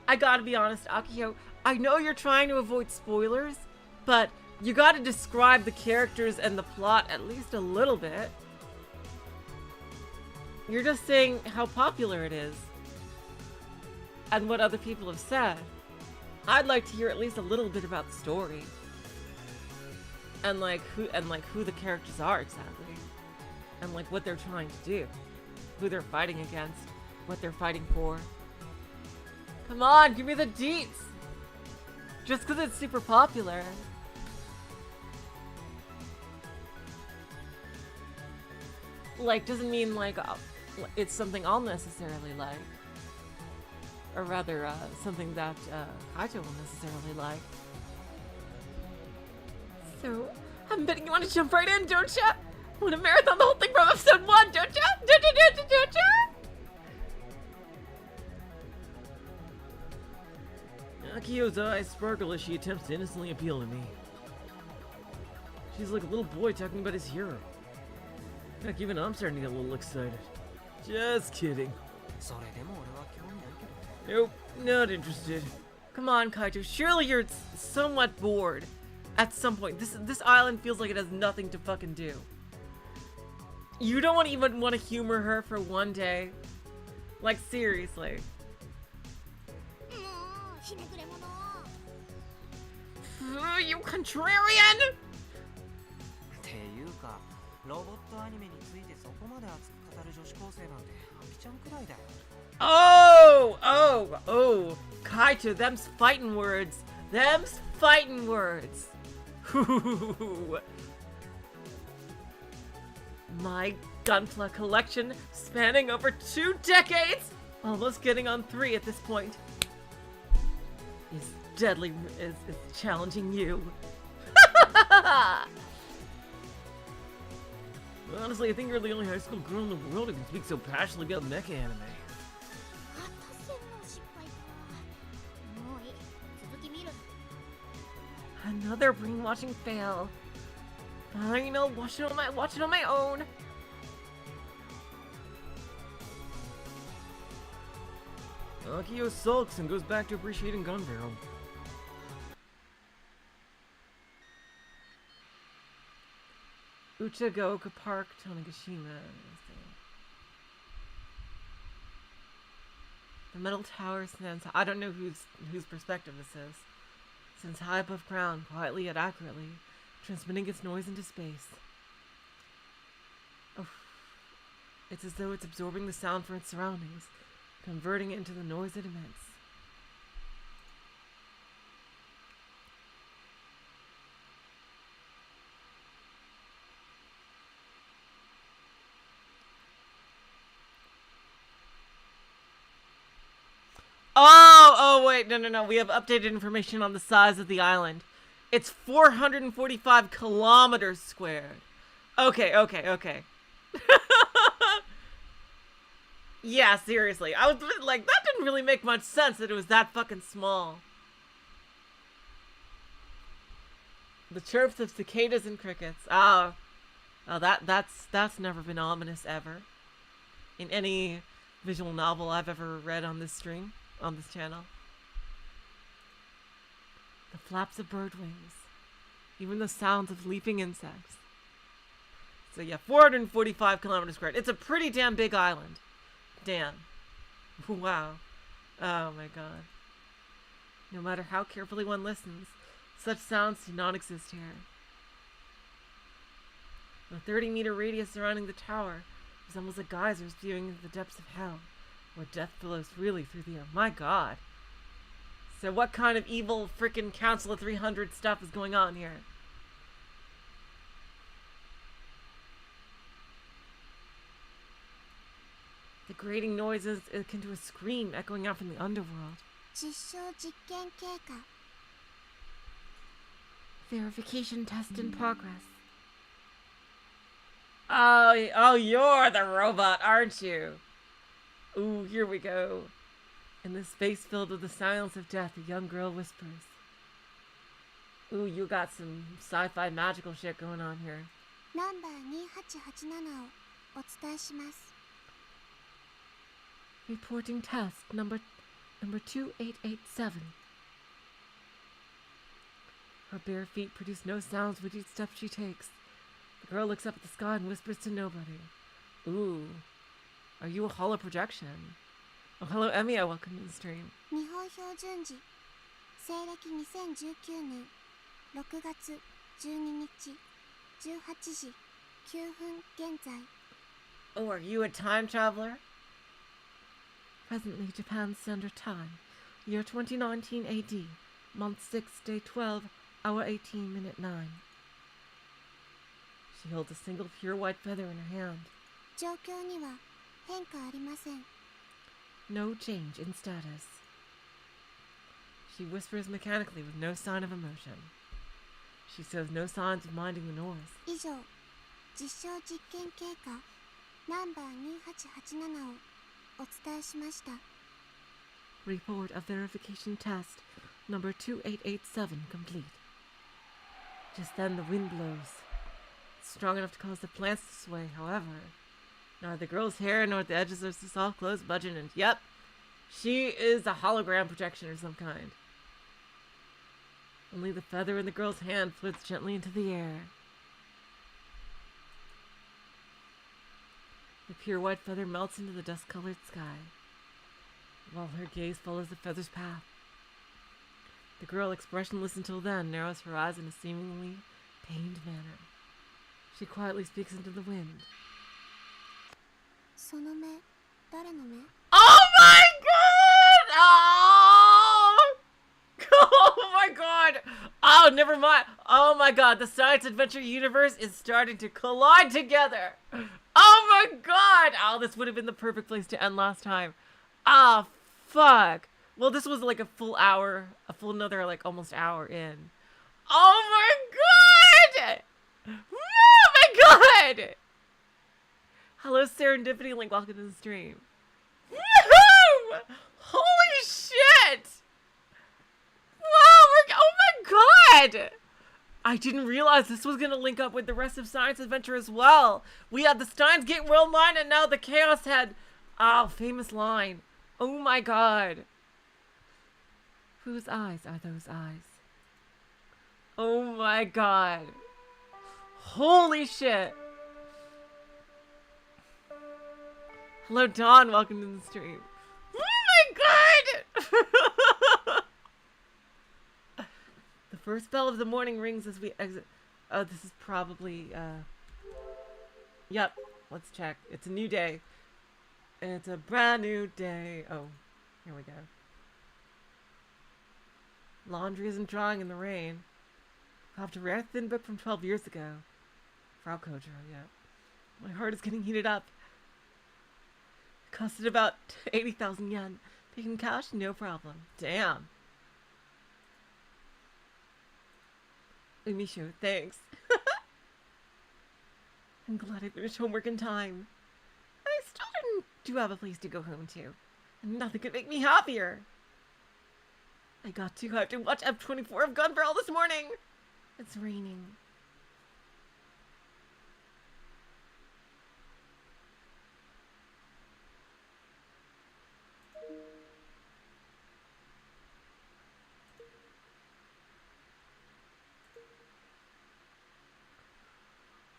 I gotta be honest, Akiho, I know you're trying to avoid spoilers, but you gotta describe the characters and the plot at least a little bit. You're just saying how popular it is and what other people have said. I'd like to hear at least a little bit about the story and who the characters are exactly, and like what they're trying to do, who they're fighting against, what they're fighting for. Come on, give me the deets! Just because it's super popular. Like, doesn't mean like it's something I'll necessarily like. Or rather, something that Kaito will necessarily like. So, I'm betting you want to jump right in, don't ya? Want to marathon the whole thing from episode 1, don't ya? Don't ya? Akiho's eyes sparkle as she attempts to innocently appeal to me. She's like a little boy talking about his hero. Heck, even I'm starting to get a little excited. Just kidding. それでも俺は興味ないけど。 Nope, not interested. Come on, Kaito. Surely you're somewhat bored at some point. This island feels like it has nothing to fucking do. You don't even want to humor her for one day? Like, seriously. もうひねくれ者。 You contrarian! っていうか、ロボットアニメについてそこまで熱く語る女子高生なんてアピちゃんくらいだよ。 Oh, Kaito, them's fighting words. Them's fighting words. My Gunpla collection, spanning over 2 decades, almost getting on 3 at this point, is challenging you. Honestly, I think you're the only high school girl in the world who can speak so passionately about mecha anime. また洗脳失敗か。もういい。続き見る。 Another brainwashing fail. Fine, I'll watch it on my own. Akiho sulks and goes back to appreciating Gun Barrel. Uchigaoka Park, Tanegashima. The metal tower stands. I don't know whose perspective this is. Stands high above ground, quietly yet accurately, transmitting its noise into space. Oh, it's as though it's absorbing the sound from its surroundings, converting it into the noise it emits. Oh, wait, no. We have updated information on the size of the island. It's 445 kilometers squared. Okay. Yeah, seriously. I was like, that didn't really make much sense that it was that fucking small. The chirps of cicadas and crickets. Oh, that's never been ominous ever. In any visual novel I've ever read on this stream, on this channel. The flaps of bird wings, even the sounds of leaping insects. So yeah, 445 kilometers squared. It's a pretty damn big island. Damn. Wow. Oh my god. No matter how carefully one listens, such sounds do not exist here. The 30-meter radius surrounding the tower resembles a geyser spewing into the depths of hell, where death flows freely through the air. My god. So what kind of evil frickin' Council of 300 stuff is going on here? The grating noise is akin to a scream echoing out from the underworld. 実証実験経過 Verification test in progress. Oh, you're the robot, aren't you? Ooh, here we go. In this space filled with the silence of death, a young girl whispers. Ooh, you got some sci-fi magical shit going on here. ナンバー2887をお伝えします Reporting test number 2887. Her bare feet produce no sounds with each step she takes. The girl looks up at the sky and whispers to nobody. Ooh, are you a hollow projection? Oh, hello, Emiya. Welcome to the stream. 日本標準時西暦2019年6月12日18時9分現在 Oh, are you a time traveler? Presently, Japan's Standard Time, year 2019 AD, month 6, day 12, hour 18, minute 9. She holds a single pure white feather in her hand. 状況には変化ありません No change in status. She whispers mechanically with no sign of emotion. She shows no signs of minding the noise. 以上実証実験経過ナンバー2887をお伝えしました Report of verification test number 2887 complete. Just then the wind blows. It's strong enough to cause the plants to sway, however. Neither the girl's hair nor the edges of the soft clothes budging, and yep, she is a hologram projection of some kind. Only the feather in the girl's hand floats gently into the air. The pure white feather melts into the dust-colored sky, while her gaze follows the feather's path. The girl, expressionless until then, narrows her eyes in a seemingly pained manner. She quietly speaks into the wind. その目誰の目 Oh my god! Oh! Oh my god! Oh, never mind. Oh my god, the science adventure universe is starting to collide together. Oh my god! Oh, this would have been the perfect place to end last time. Ah, fuck. Well, this was like a full hour, a full another like almost hour in. Oh my god! Oh my god! Hello, Serendipity Link. Welcome to the stream. Woohoo! Holy shit! Wow, oh my god! I didn't realize this was gonna link up with the rest of Science Adventure as well. We had the Steins Gate World line and now the Chaos Head. Oh, famous line. Oh my god. Whose eyes are those eyes? Oh my god. Holy shit. Hello, Dawn. Welcome to the stream. Oh my god! The first bell of the morning rings as we exit. Oh, this is probably, Yep. Let's check. It's a new day. It's a brand new day. Oh, here we go. Laundry isn't drying in the rain. I'll have to wear a thin book from 12 years ago. Frau Kojiro, yeah. My heart is getting heated up. It costed about 80,000 yen. Taking cash? No problem. Damn. Umisho, thanks. I'm glad I finished homework in time. I still do have a place to go home to, and nothing could make me happier. I got too hyped to watch F24 of Gunbarrel this morning. It's raining.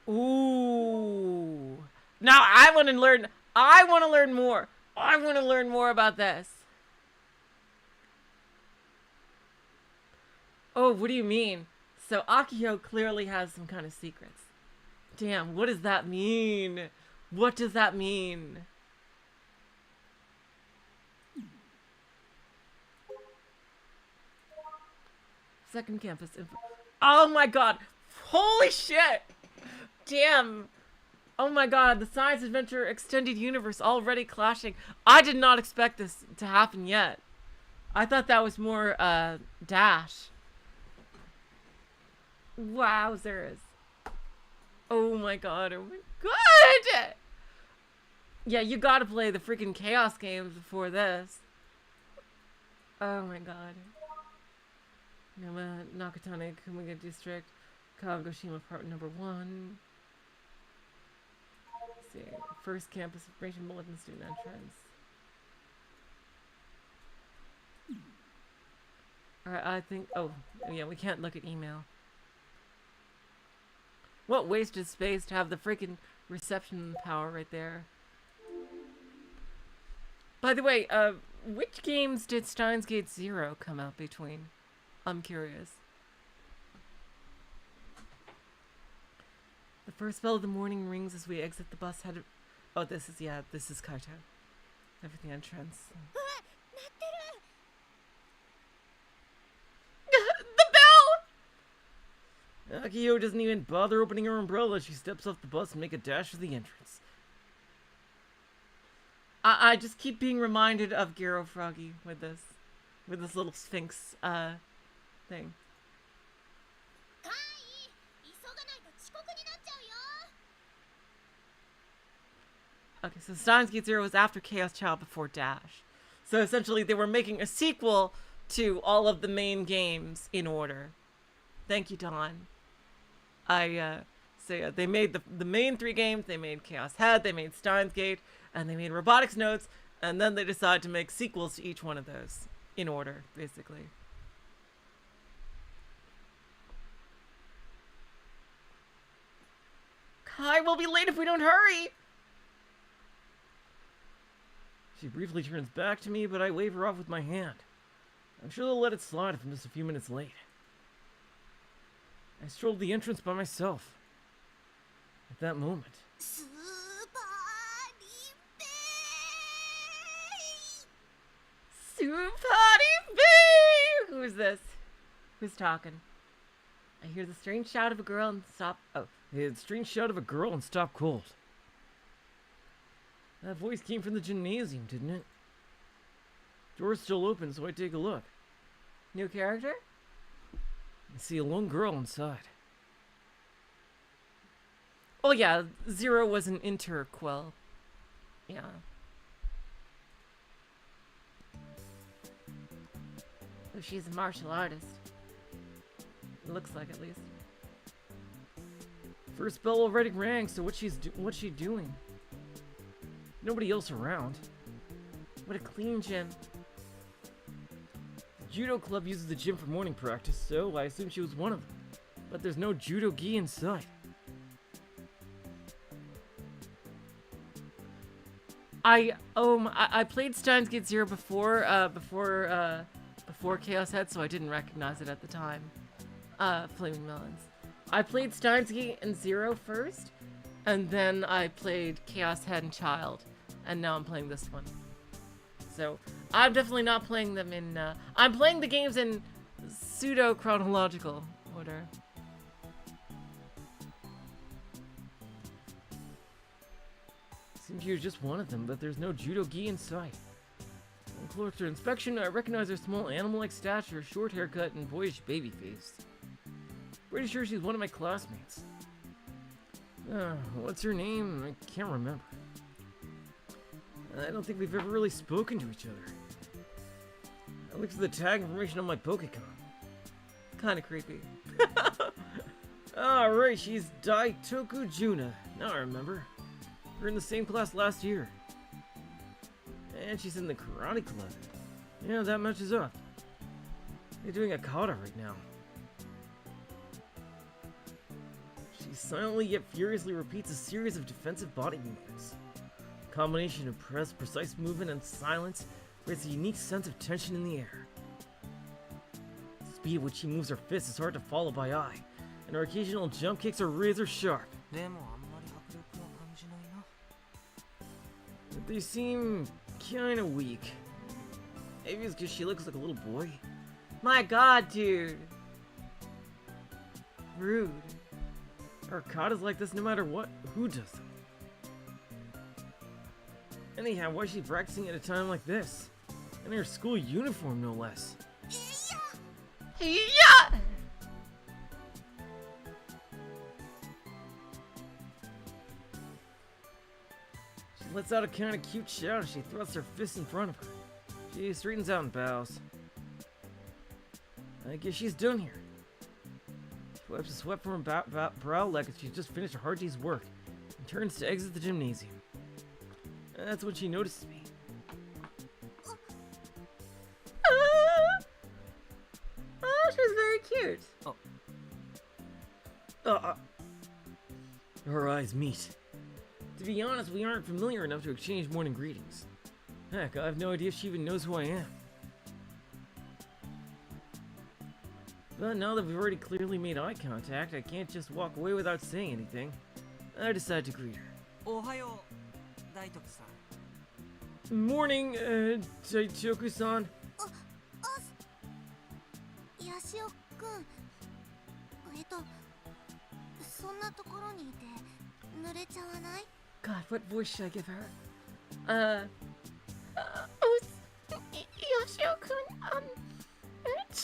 Ooh. Now I want to learn. I want to learn more. I want to learn more about this. Oh, what do you mean? So Akiho clearly has some kind of secrets. Damn, what does that mean? What does that mean? Second campus info. Oh my god. Holy shit. Damn. Oh my god, the science adventure extended universe already clashing. I did not expect this to happen yet. I thought that was more Dash. Wowzers. Oh my god, oh my god! Yeah, you gotta play the freaking Chaos games before this. Oh my god. Nakatane Kumiga District, Tanegashima Part Number 1. Let's see. First campus information bulletin student entrance. Alright, I think. Oh, yeah, we can't look at email. What wasted space to have the freaking reception power right there. By the way, which games did Steins Gate Zero come out between? I'm curious. The first bell of the morning rings as we exit the bus headed. Oh, this is Kaito. Everything entrance. The bell! Akiho doesn't even bother opening her umbrella. She steps off the bus and make a dash for the entrance. I just keep being reminded of Gero Froggy with this little Sphinx thing. Okay, so Steins Gate Zero was after Chaos Child before Dash. So essentially they were making a sequel to all of the main games in order. Thank you, Don. So yeah, they made the main 3 games. They made Chaos Head, they made Steins Gate, and they made Robotics Notes, and then they decided to make sequels to each one of those in order, basically. Kai will be late if we don't hurry! She briefly turns back to me, but I wave her off with my hand. I'm sure they'll let it slide if I'm just a few minutes late. I strolled the entrance by myself. At that moment, Who's this? Who's talking? I hear the strange shout of a girl and stop. Oh, the strange shout of a girl and stop cold. That voice came from the gymnasium, didn't it? Door's still open, so I take a look. new character? I see a lone girl inside. Oh yeah, Zero was an interquel. Yeah. So she's a martial artist. Looks like, at least. First bell already rang, so what's she doing? Nobody else around. What a clean gym. The judo club uses the gym for morning practice, so I assume she was one of them. But there's no judo gi in sight. I played Steins Gate Zero before Chaos Head, so I didn't recognize it at the time. Flaming Melons. I played Steins Gate and Zero first, and then I played Chaos Head and Child, and now I'm playing this one. So I'm definitely not playing them in. I'm playing the games in pseudo chronological order. Seems she was just one of them, but there's no judo gi in sight. On closer inspection, I recognize her small animal-like stature, short haircut, and boyish baby face. Pretty sure she's one of my classmates. What's her name? I can't remember. I don't think we've ever really spoken to each other. I looked for the tag information on my Pokecon. Kind of creepy. Right, she's Daitoku Juna. Now I remember. We were in the same class last year. And she's in the karate club. Yeah, that matches up. They're doing a kata right now. He silently yet furiously repeats a series of defensive body movements. A combination of precise movement and silence creates a unique sense of tension in the air. The speed at which he moves her fists is hard to follow by eye, and her occasional jump kicks are razor sharp. でもあんまり迫力は感じないな。 But they seem kinda weak. Maybe it's because she looks like a little boy. My god, dude. Rude. Arcada's like this no matter who does them. Anyhow, why is she practicing at a time like this? In her school uniform, no less. Yeah! She lets out a kind of cute shout as she thrusts her fist in front of her. She straightens out and bows. I guess she's done here. She wipes the sweat from her brow like she's just finished a hard day's work and turns to exit the gymnasium. And that's when she notices me. Oh, she was very cute. Our eyes meet. To be honest, we aren't familiar enough to exchange morning greetings. Heck, I have no idea if she even knows who I am. But now that we've already clearly made eye contact, I can't just walk away without saying anything. I decide to greet her. おはよう、大徳さん。 Morning, Taichoku-san. ヤシオくん、そんなところにいて濡れちゃわない？ God, what voice should I give her? Yoshio-kun, aren't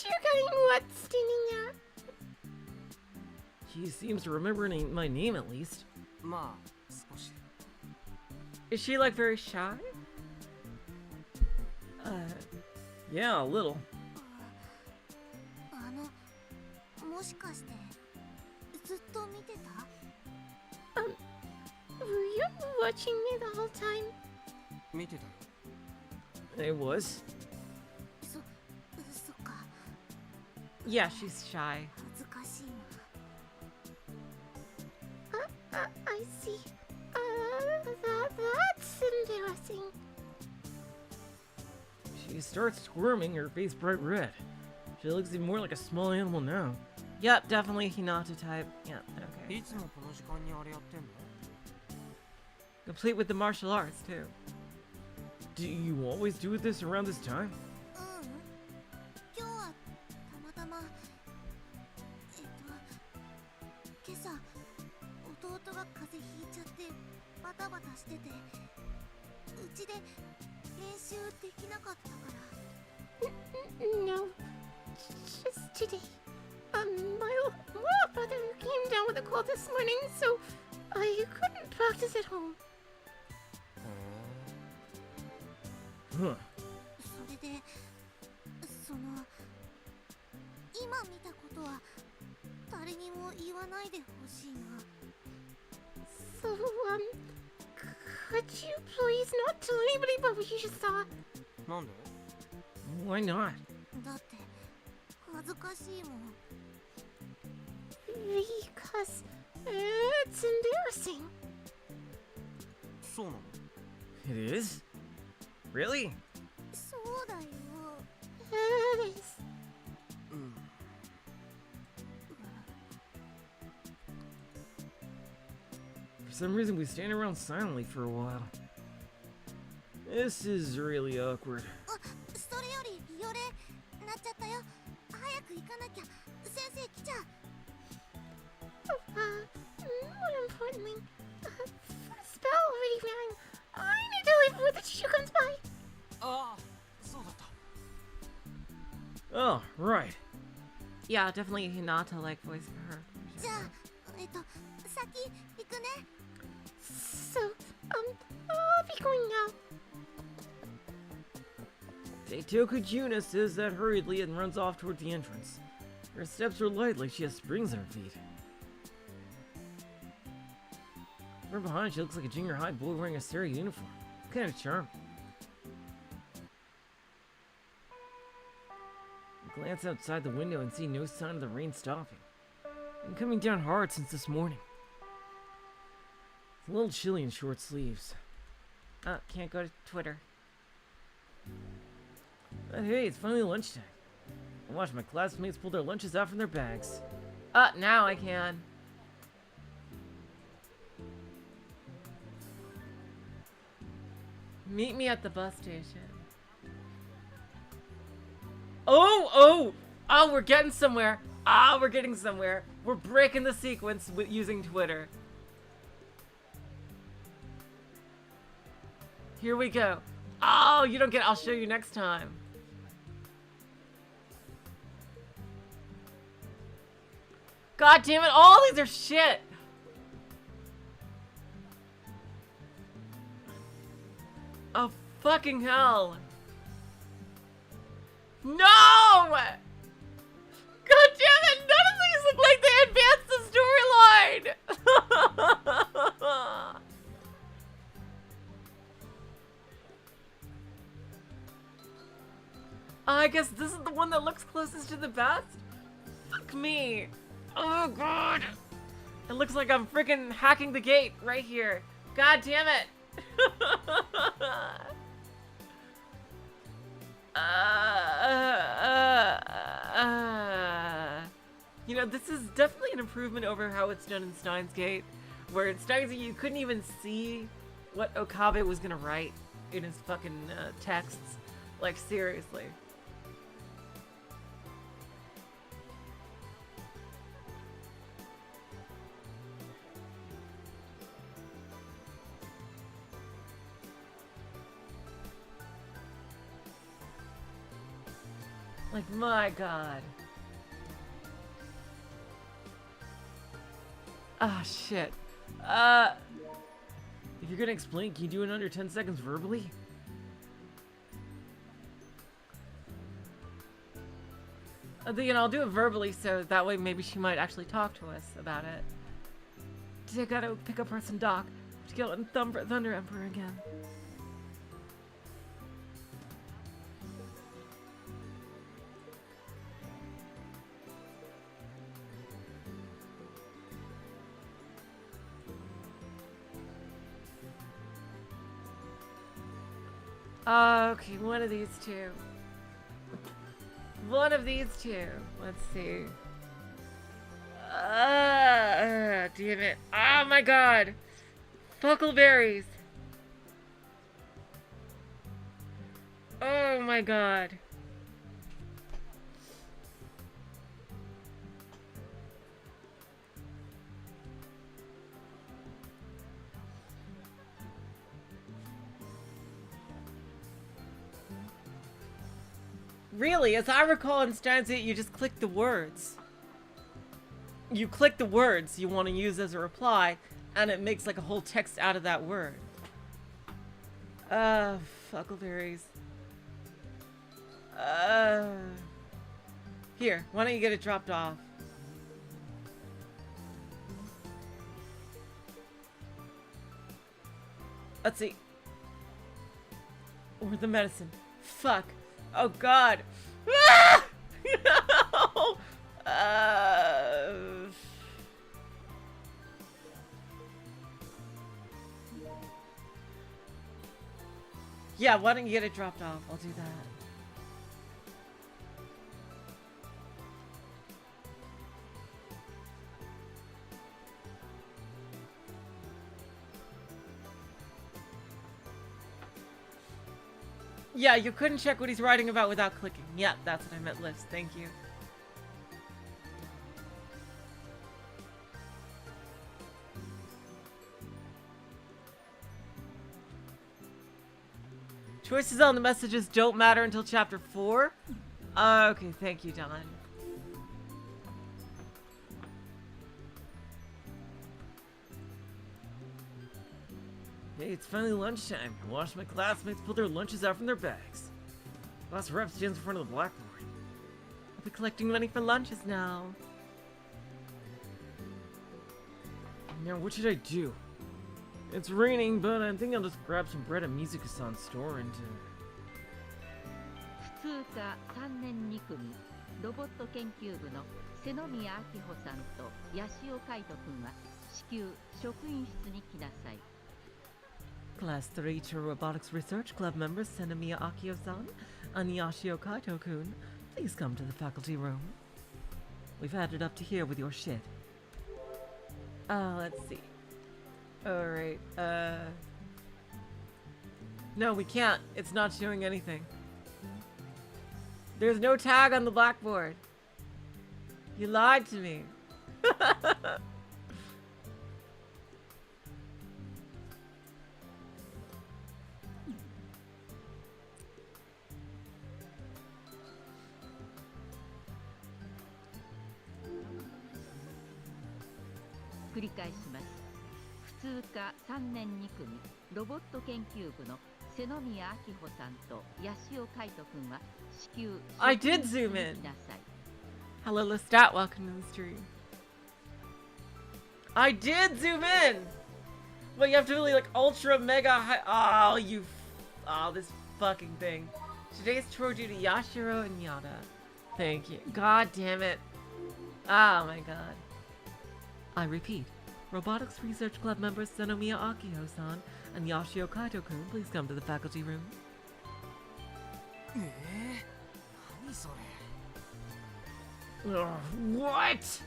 you getting wet standing there? She seems to remember my name at least. まあ、少し。 Is she like very shy? Yeah, a little. もしかしてずっと見てた？ Were you watching me the whole time? 見てたよ。 It was. そっか。 Yeah, she's shy. 恥ずかしいな。I see. That's embarrassing. She starts squirming, her face bright red. She looks even more like a small animal now. Yep, definitely Hinata type. Yeah, okay. いつもこの時間にあれやってんの？ Complete with the martial arts, too. Do you always do this around this time? 今日はたまたま今朝弟が風邪ひいちゃってバタバタしててうちで練習できなかったから。No, just today. My little brother came down with a cold this morning, so I couldn't practice at home. へえ。Huh. それで今見たことは誰にも言わないでほしいな。So, could you please not tell anybody about what you just saw? なんで？ Why not? だって恥ずかしいもん。Because it's embarrassing. そうなの？ It is? Really? そうだよ。It is. うん。 For some reason, we stand around silently for a while. This is really awkward. それよりよれなっちゃったよ。早く行かなきゃ。先生来ちゃう。More importantly, first bell already rang. I need to leave before the teacher comes by. ああ、そうだった。 Oh, right. Yeah, definitely Hinata-like voice for her. じゃあ、先行くね。So, I'll be going now. Taitoku Juna says that hurriedly and runs off toward the entrance. Her steps are light like she has springs in her feet. From behind, she looks like a junior high boy wearing a Sarah uniform. Kind of charming. I glance outside the window and see no sign of the rain stopping. And coming down hard since this morning. A little chilly in short sleeves. Can't go to Twitter. But hey, it's finally lunchtime. I watched my classmates pull their lunches out from their bags. Now I can. Meet me at the bus station. Oh, we're getting somewhere. We're getting somewhere. We're breaking the sequence with using Twitter. Here we go. Oh, you don't get it. I'll show you next time. God damn it. All these are shit. Oh, fucking hell. No! God damn it. None of these look like they advanced the storyline. I guess this is the one that looks closest to the best? Fuck me. Oh, God. It looks like I'm freaking hacking the gate right here. God damn it. You know, this is definitely an improvement over how it's done in Steins Gate, where in Steins Gate you couldn't even see what Okabe was gonna write in his fucking texts. Like, seriously. Like, my God. Ah, shit. If you're gonna explain, can you do it in under 10 seconds verbally? You know, I'll do it verbally, so that way maybe she might actually talk to us about it. I gotta pick up Person Doc to get on Thunder Emperor again. Okay, one of these two. One of these two. Let's see. Damn it. Oh my God. Fuckleberries. Oh my God. Really, as I recall in Steins Gate, you just click the words. You click the words you want to use as a reply, and it makes like a whole text out of that word. Fuckleberries. Here, why don't you get it dropped off? Let's see. Or the medicine. Fuck. Oh God. Ah! No! Yeah, why don't you get it dropped off? I'll do that. Yeah, you couldn't check what he's writing about without clicking. Yeah, that's what I meant, Liz. Thank you. Choices on the messages don't matter until chapter 4? Okay, thank you, Don. Hey, it's finally lunchtime. I watched my classmates pull their lunches out from their bags. Class rep stands in front of the blackboard. I'll be collecting money for lunches now. Now, what should I do? It's raining, but I think I'll just grab some bread at Mizuka-san's store and 普通科3年2組ロボット研究部の瀬宮明穂さんと八潮海斗君は至急職員室に来なさい。 Class 3 to Robotics Research Club members Senomiya Akiho-san and Yashio Kaito-kun, please come to the faculty room. We've had it up to here with your shit. Let's see. Alright, no, we can't. It's not showing anything. There's no tag on the blackboard. You lied to me. 繰り返します。普通科3年2組ロボット研究部の瀬宮明穂さんと八尾海斗くんは至急 I did zoom in. 来なさい。 Hello, Lestat, welcome to the stream. I did zoom in! But you have to really like ultra mega high. Oh, you. Oh, this fucking thing. Today's tour due to Yashiro and Yada. Thank you. God damn it. Oh my god. I repeat. Robotics Research Club members Senomiya Akiho-san and Yashio Kaito-kun, please come to the faculty room. 何それ。 Ugh, what?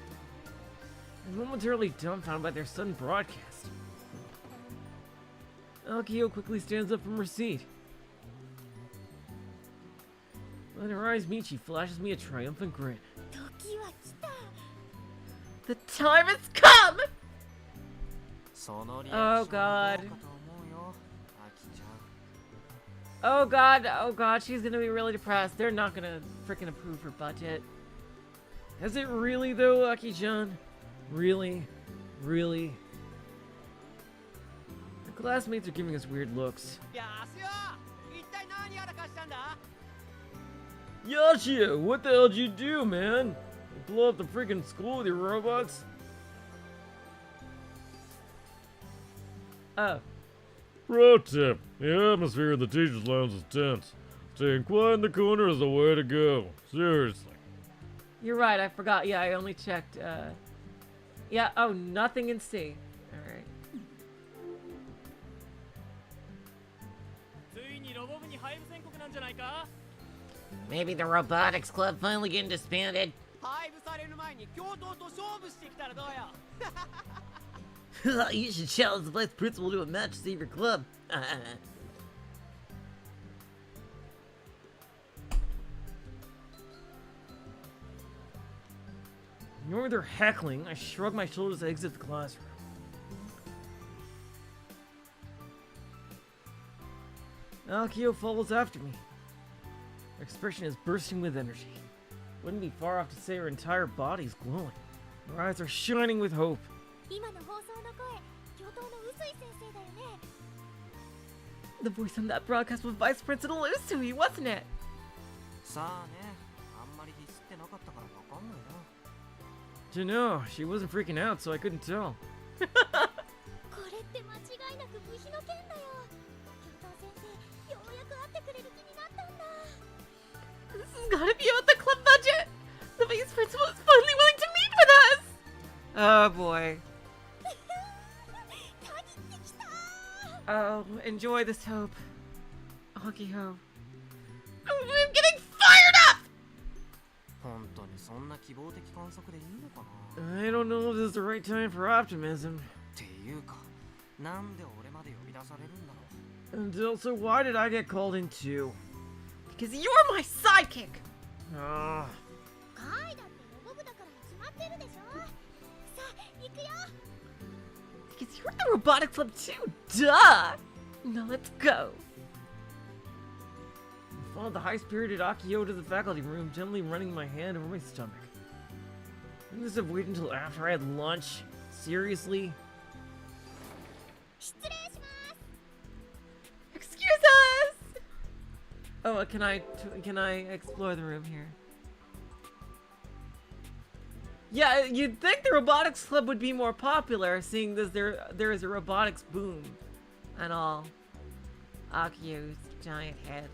I'm momentarily dumbfounded by their sudden broadcast. Akiho quickly stands up from her seat. When her eyes meet, she flashes me a triumphant grin. 時は来た。 The time has come! そのリアクションはどうかと思うよ、アキちゃん。 Oh god, oh god, she's gonna be really depressed. They're not gonna freaking approve her budget. Has it really though, Aki-chan? Really? Really? Her classmates are giving us weird looks. やすよ、一体何やらかしたんだ？ Yashio, what the hell did you do, man? You blow up the freaking school with your robots? Oh. Pro tip: the atmosphere in the teacher's lounge is tense. Staying quiet in the corner is the way to go. Seriously. You're right, I forgot. Yeah, I only checked, yeah, oh, nothing in C. Alright. ついにロボ部に配布宣告なんじゃないか？ Maybe the Robotics Club finally getting disbanded. 配布される前に教頭と勝負してきたらどうよ？ You should challenge the vice principal to a match to save your club. Ignoring their heckling, I shrug my shoulders to exit the classroom. Akiho follows after me. Her expression is bursting with energy. Wouldn't be far off to say her entire body's glowing. Her eyes are shining with hope. 今の放送の声、教頭の臼井先生だよね。 The voice on that broadcast was Vice Principal Usui, wasn't it? さあね、あんまりディスってなかったからわかんないな。 To know, she wasn't freaking out, so I couldn't tell. これって間違いなく部費の件だよ。教頭先生、ようやく会ってくれる気になったんだ。 This has gotta be about the club budget! The vice principal is finally willing to meet with us! Oh boy. 限ってきた。 Oh, enjoy this hope. Akiho. I'm getting fired up! 本当にそんな希望的観測でいいのかな。 I don't know if this is the right time for optimism. っていうか、なんで俺まで呼び出されるんだろう。 And also, why did I get called in too? Because you're my sidekick! Ah, カイだってロボ部だから決まってるでしょ。さあ、行くよ。 Because you're the robotics club too, duh! Now let's go. I followed the high-spirited Akiho to the faculty room, gently running my hand over my stomach. Couldn't this have waited until after I had lunch? Seriously? 失礼します。 Excuse us! Oh, can I explore the room here? Yeah, you'd think the robotics club would be more popular, seeing this there is a robotics boom and all. Akiyo's giant head.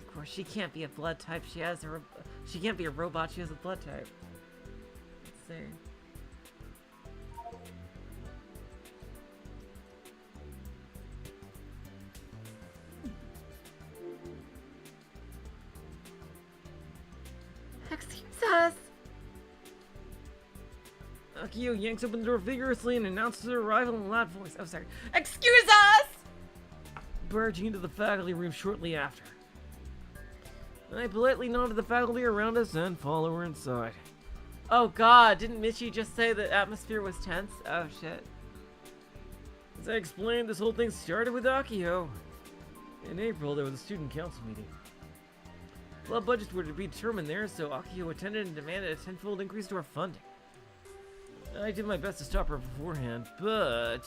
Of course, she can't be a blood type. She has She can't be a robot, she has a blood type. Let's see. Excuse us! Akiho yanks open the door vigorously and announces her arrival in a loud voice. Oh, sorry. Excuse us! Barging into the faculty room shortly after. I politely nod to the faculty around us and follow her inside. Oh god, didn't Michi just say the atmosphere was tense? Oh shit. As I explained, this whole thing started with Akiho. In April, there was a student council meeting. Club budgets were to be determined there, so Akiho attended and demanded a tenfold increase to our funding. I did my best to stop her beforehand, but...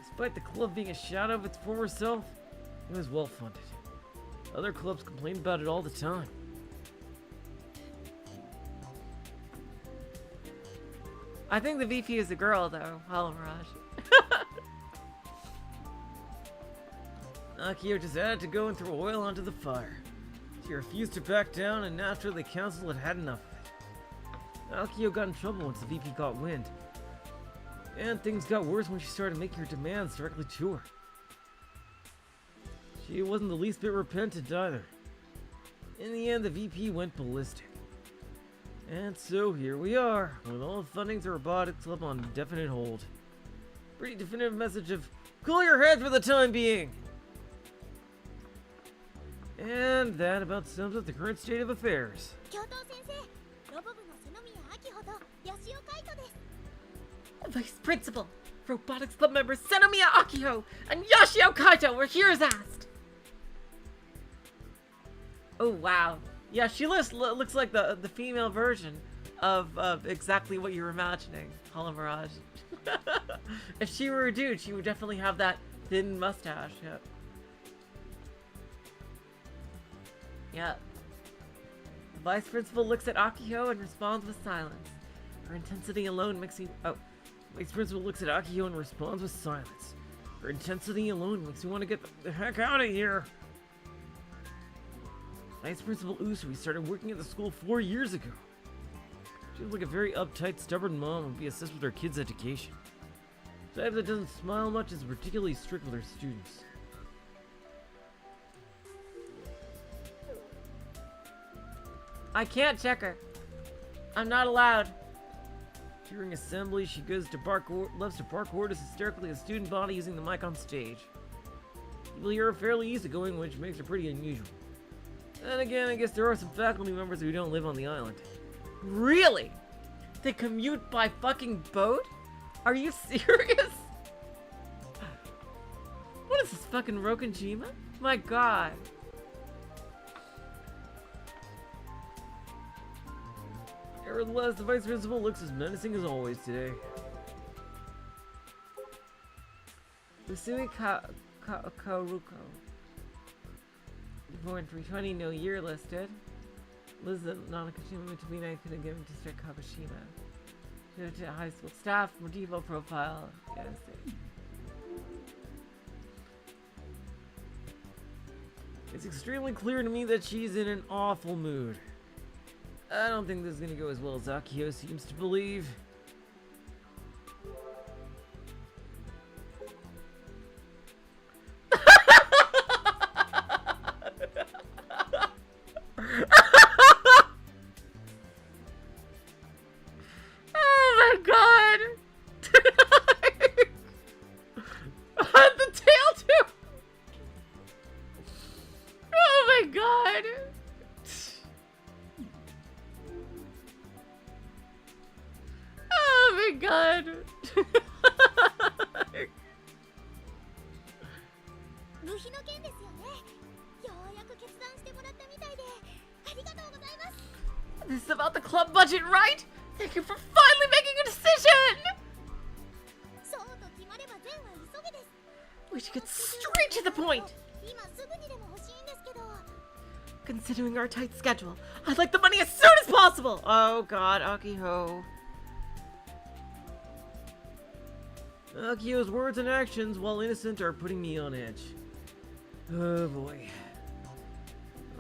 despite the club being a shadow of its former self, it was well funded. Other clubs complained about it all the time. I think the VP is a girl though, Hollow Mirage. Akiho just had to go and throw oil onto the fire. She refused to back down, and naturally the council had had enough of it. Akiho got in trouble once the VP got wind. And things got worse when she started making her demands directly to her. She wasn't the least bit repentant either. In the end, the VP went ballistic. And so here we are, with all the funding to Robotics Club on definite hold. Pretty definitive message of, cool your head for the time being! And that about sums up the current state of affairs. 教頭先生、ロボ部の瀬宮明穂と八潮海斗です。 Vice Principal, Robotics Club members Senomiya Akiho and Yashio Kaito were here as asked. Oh wow. Yeah, she looks like the female version of exactly what you were imagining, Hollow Mirage. If she were a dude, she would definitely have that thin mustache, yep. Yep. The Vice Principal looks at Akiho and responds with silence. Her intensity alone makes me... Oh. Vice Principal looks at Akiho and responds with silence. Her intensity alone makes me want to get the heck out of here. Vice Principal Usui started working at the school 4 years ago. She was like a very uptight, stubborn mom and be obsessed with her kids' education. The type that doesn't smile much is particularly strict with her students. I can't check her. I'm not allowed. During assembly, she loves to bark orders hysterically at the student body using the mic on stage. People here are fairly easygoing, which makes her pretty unusual. And again, I guess there are some faculty members who don't live on the island. Really? They commute by fucking boat? Are you serious? What is this, fucking Rokonjima? My god. Nevertheless, the Vice Principal looks as menacing as always today. Usui Karuko. Born 320, no year listed. Lives at Tanegashima between Tanegashima District, Kagoshima. To high school staff, medieval profile. Yes. It's extremely clear to me that she's in an awful mood. I don't think this is gonna go as well as Akiho seems to believe. Oh my god! The tail too! Oh my god! Oh my god! 部費の件ですよね。ようやく決断してもらったみたいで、ありがとうございます。 This is about the club budget, right? Thank you for finally making a decision! そうと決まれば全は急げです。 We should get straight to the point! 今すぐにでも欲しいんですけど。 Considering our tight schedule, I'd like the money as soon as possible! Oh god, Akiho. Akiho's words and actions, while innocent, are putting me on edge. Oh boy.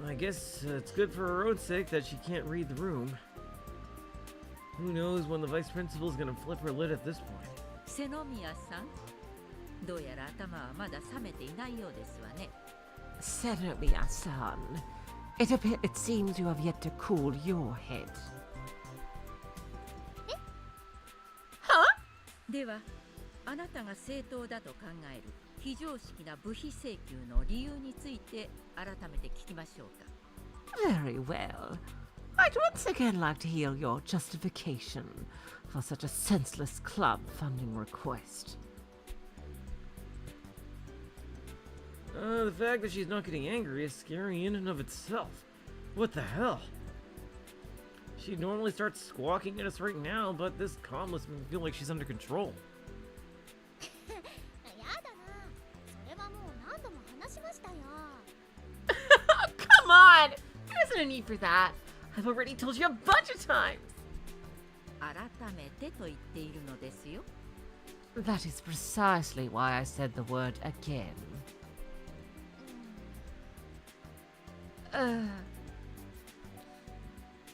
I guess it's good for her own sake that she can't read the room. Who knows when the vice principal is gonna flip her lid at this point. 瀬宮さん、どうやら頭はまだ冷めていないようですわね。Senomiya-san, it seems you have yet to cool your head. Huh? では、あなたが正当だと考える非常識な部費請求の理由について改めて聞きましょうか。Very well. I'd once again like to hear your justification for such a senseless club funding request. The fact that she's not getting angry is scary in and of itself. What the hell? She'd normally start squawking at us right now, but this calm lets me feel like she's under control. やだな。それはもう何度も話しましたよ。Come on! There isn't a need for that. I've already told you a bunch of times. 改めてと言っているのですよ。That is precisely why I said the word again.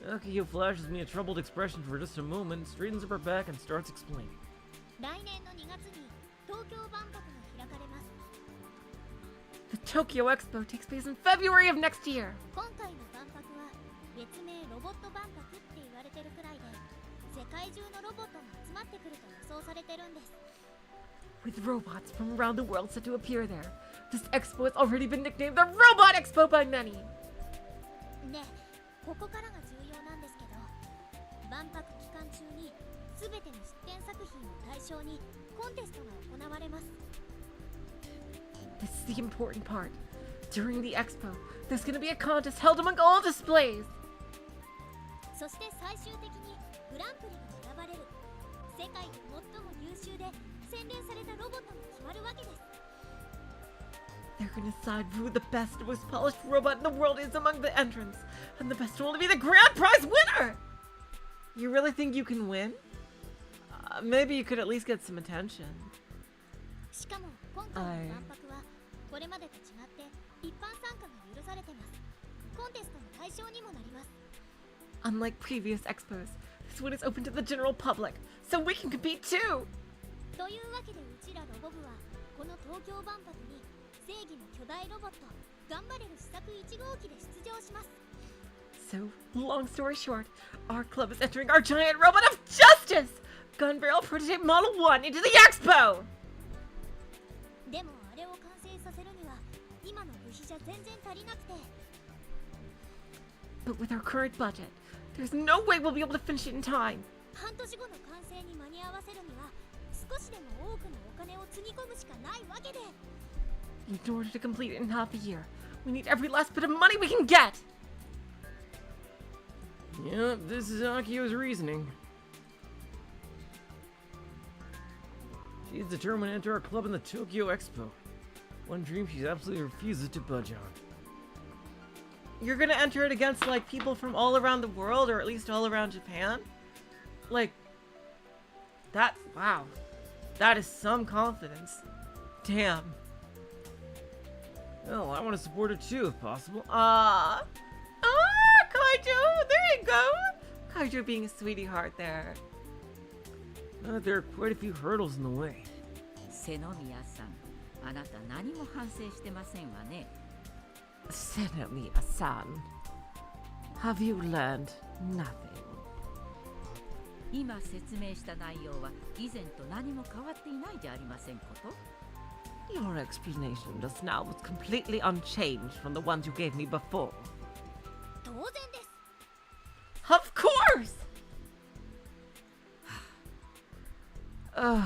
Akiho flashes me a troubled expression for just a moment, straightens up her back, and starts explaining. 来年の2月に東京万博が開かれます。 The Tokyo Expo takes place in February of next year. 今回の万博は別名ロボット万博って言われてるくらいで、世界中のロボットが集まってくると予想されてるんです。 With robots from around the world set to appear there, this expo has already been nicknamed the Robot Expo by many. ねえ、ここからが重要なんですけど、万博期間中に全ての出展作品を対象にコンテストが行われます。 This is the important part. During the expo, there's going to be a contest held among all displays. そして最終的にグランプリが選ばれる世界で最も優秀で洗練されたロボットが決まるわけです。 They're going to decide who the best and most polished robot in the world is among the entrants, and the best one will be the grand prize winner! You really think you can win? Maybe you could at least get some attention. しかも今回の万博はこれまでと違って一般参加が許されてます。コンテストの対象にもなります。 Unlike previous expos, this one is open to the general public, so we can compete too! というわけでうちらロボ部はこの東京万博に正義の巨大ロボット頑張れる試作1号機で出場します。 So, long story short, our club is entering our giant robot of justice! Gun Barrel Prototype Model 1 into the expo! でもあれを完成させるには今の部費じゃ全然足りなくて。 But with our current budget, there's no way we'll be able to finish it in time. 半年後の完成に間に合わせるには少しでも多くのお金をつぎ込むしかないわけで。 In order to complete it in half a year, we need every last bit of money we can get! Yep, this is Akiho's reasoning. She's determined to enter our club in the Tokyo Expo. One dream she absolutely refuses to budge on. You're gonna enter it against, like, people from all around the world, or at least all around Japan? Like, that, wow. That is some confidence. Damn. Well, I want to support her too, if possible. Kaito, there you go! Kaito being a sweetie heart there. There are quite a few hurdles in the way. 瀬宮さん、あなた何も反省してませんわね。 Senomiya-san, have you learned nothing? 今説明した内容は以前と何も変わっていないじゃありませんこと。 Your explanation just now was completely unchanged from the ones you gave me before. 当然です。 Of course! I'm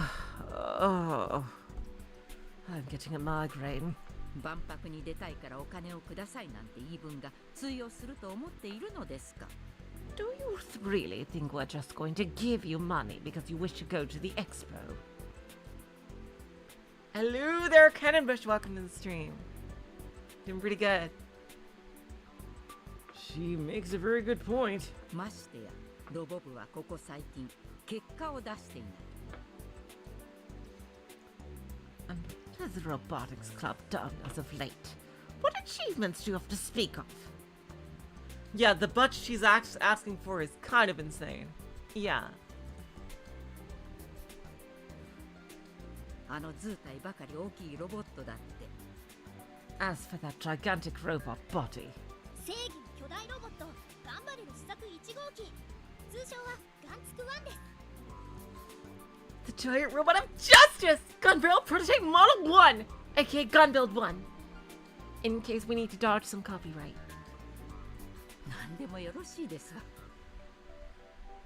getting a migraine. 万博に出たいからお金をくださいなんて言い分が通用すると思っているのですか。 Do you really think we're just going to give you money because you wish to go to the expo? Hello there, Cannonbush. Welcome to the stream. Doing pretty good. She makes a very good point. ましてや、ロボ部はここ最近結果を出していない。 And what has the Robotics Club done as of late? What achievements do you have to speak of? Yeah, the budget she's asking for is kind of insane. Yeah. あの図体ばかり大きいロボットだって。 As for that gigantic robot body, 正義の巨大ロボットガンバレル試作1号機、通称はガンツク1です。 the giant robot of justice! Gunbarrel Prototype Model 1! aka Gunbuild 1. In case we need to dodge some copyright. 何でもよろしいですわ。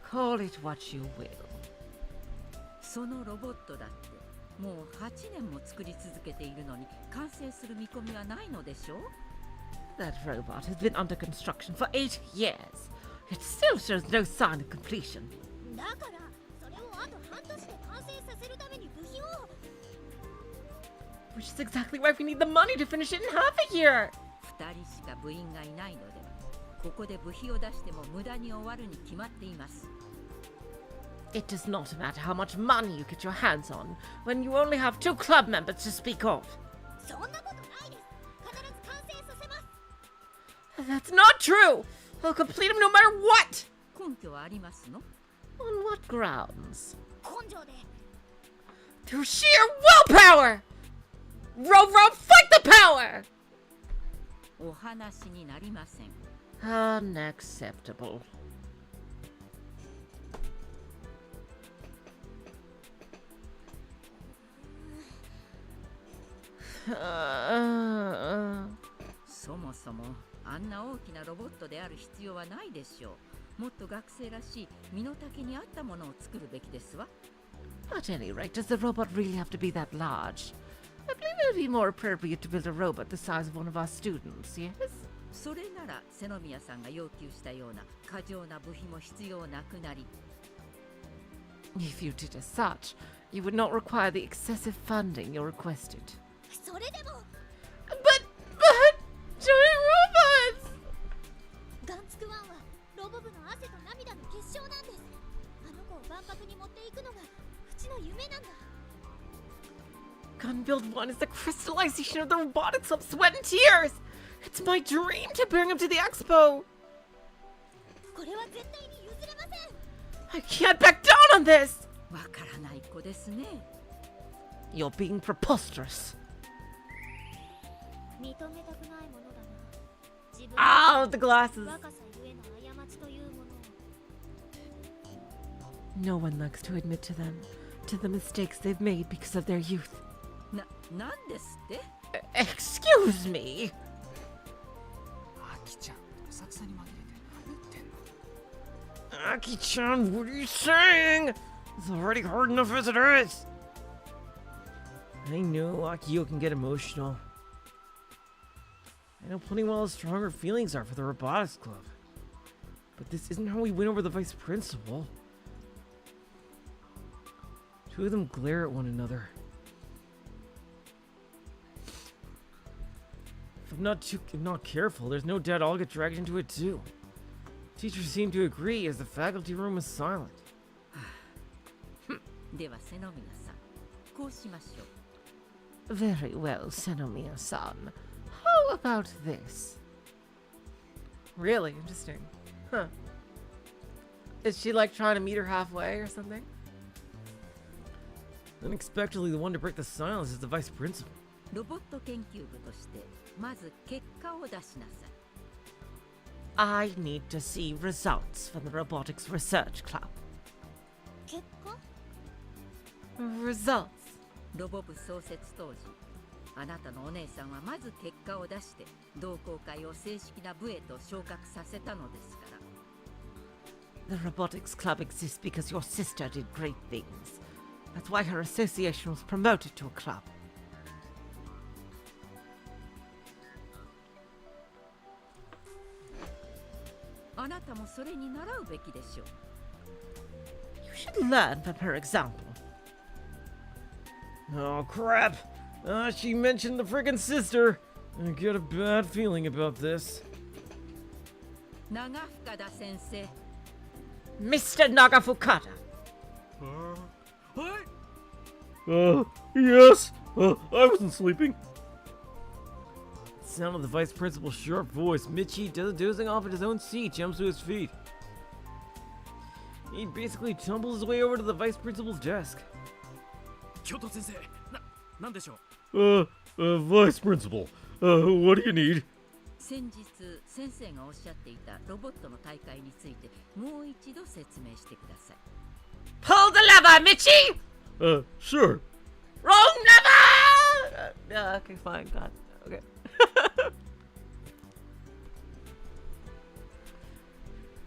Call it what you will. そのロボットだってもう8年も作り続けているのに完成する見込みはないのでしょう？ That robot has been under construction for 8 years. It still shows no sign of completion. だからそれをあと半年で完成させるために部品を。 Which is exactly why we need the money to finish it in half a year. 2人しか部員がいないのでここで部費を出しても無駄に終わるに決まっています。 It does not matter how much money you get your hands on when you only have 2 club members to speak of. そんなことないです。必ず完成させます。 That's not true! I'll complete them no matter what! 根拠はありますの？ On what grounds? 根性で。 Through sheer willpower! Row, fight the power! お話になりません。 Unacceptable. Uh, そもそもあんな大きなロボットである必要はないでしょう。もっと学生らしい身の丈に合ったものを作るべきですわ。 at any rate, does the robot really have to be that large? I believe it would be more appropriate to build a robot the size of one of our students, yes? それなら瀬宮さんが要求したような過剰な部品も必要なくなり。 If you did as such, you would not require the excessive funding you requested. それでも But, giant robots! ガンツク1はロボ部の汗と涙の結晶なんです。あの子を万博に持っていくのがうちの夢なんだ。 Gunbuild 1 is the crystallization of the robotics of sweat and tears! It's my dream to bring him to the expo! これは絶対に譲れません。 I can't back down on this! わからない子ですね。 You're being preposterous. 認めたくないものだな。自分 Ah, the glasses. 若さゆえの過ちというものを。 No one likes to admit to the mistakes they've made because of their youth. なんですって？ Excuse me! アキちゃん、うさくさに紛れて何言ってんの？ Aki-chan, what are you saying? It's already hard enough as it is. I know Akiho can get emotional. I know plenty well how strong her feelings are for the Robotics Club. But this isn't how we win over the vice principal. Two of them glare at one another. If I'm not careful, there's no doubt I'll get dragged into it too. Teachers seem to agree as the faculty room is silent. では瀬宮さん、こうしましょう。 Very well, Senomiya-san. How about this? Really interesting. Huh. Is she like trying to meet her halfway or something? Unexpectedly, the one to break the silence is the vice principal. ロボット研究部としてまず結果を出しなさい。 I need to see results from the Robotics Research Club. 結果 Results? ロボ部創設当時、あなたのお姉さんはまず結果を出して同好会を正式な部へと昇格させたのですから。 The Robotics Club exists because your sister did great things. That's why her association was promoted to a club. あなたもそれに習うべきでしょう。 You should learn from her example. Oh crap! She mentioned the friggin' sister. I get a bad feeling about this. 長深田先生。 Mr. Nagafukata. Yes. I wasn't sleeping. sound of the vice principal's sharp voice, Michi, dozing off at his own seat, jumps to his feet. He basically tumbles his way over to the vice principal's desk. 京都先生、なんでしょう。 Vice Principal, what do you need? 先日先生がおっしゃっていたロボットの大会についてもう一度説明してください。 Pull the lever, Michi! Sure. Wrong lever! Yeah, okay, fine, God. Okay.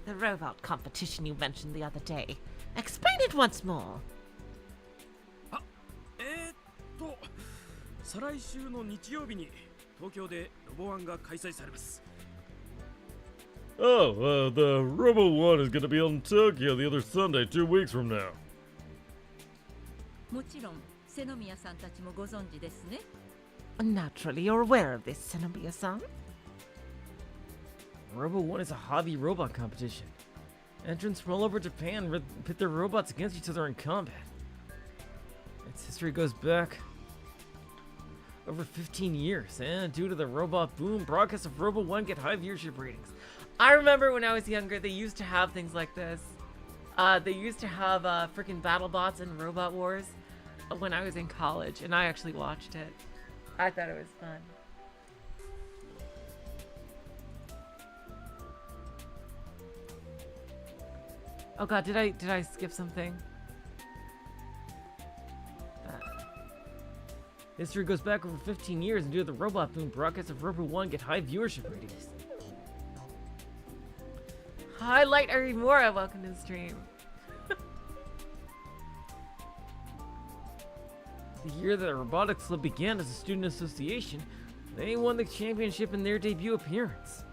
The robot competition you mentioned the other day. Explain it once more. 再来週の日曜日に東京でロボワンが開催されます。 Oh, the Robo One is gonna be on Tokyo the other Sunday, 2 weeks from now. もちろん瀬宮さんたちもご存知ですね。 Naturally, you're aware of this, Senomiya-san. Robo One is a hobby robot competition. Entrants from all over Japan pit their robots against each other in combat. Its history goes back over 15 years, and due to the robot boom, broadcasts of Robo One get high viewership ratings. I remember when I was younger, they used to have things like this. They used to have freaking BattleBots and Robot Wars when I was in college, and I actually watched it. I thought it was fun. Oh god, did I skip something? History goes back over 15 years, and due to the robot boom, broadcasts of Robo One get high viewership ratings. Highlight Arimura, welcome to the stream. The year that the Robotics Club began as a student association, they won the championship in their debut appearance.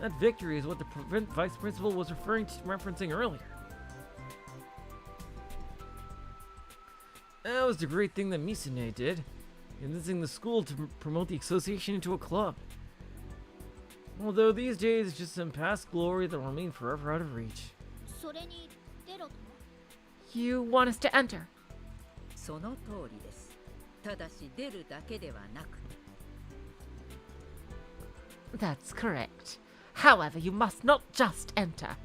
That victory is what the vice principal was referencing earlier. That was the great thing that Misune did, convincing the school to promote the association into a club. Although these days it's just some past glory that will remain forever out of reach. それに出ろと。 You want us to enter? その通りです。ただし出るだけではなく。 That's correct. However, you must not just enter.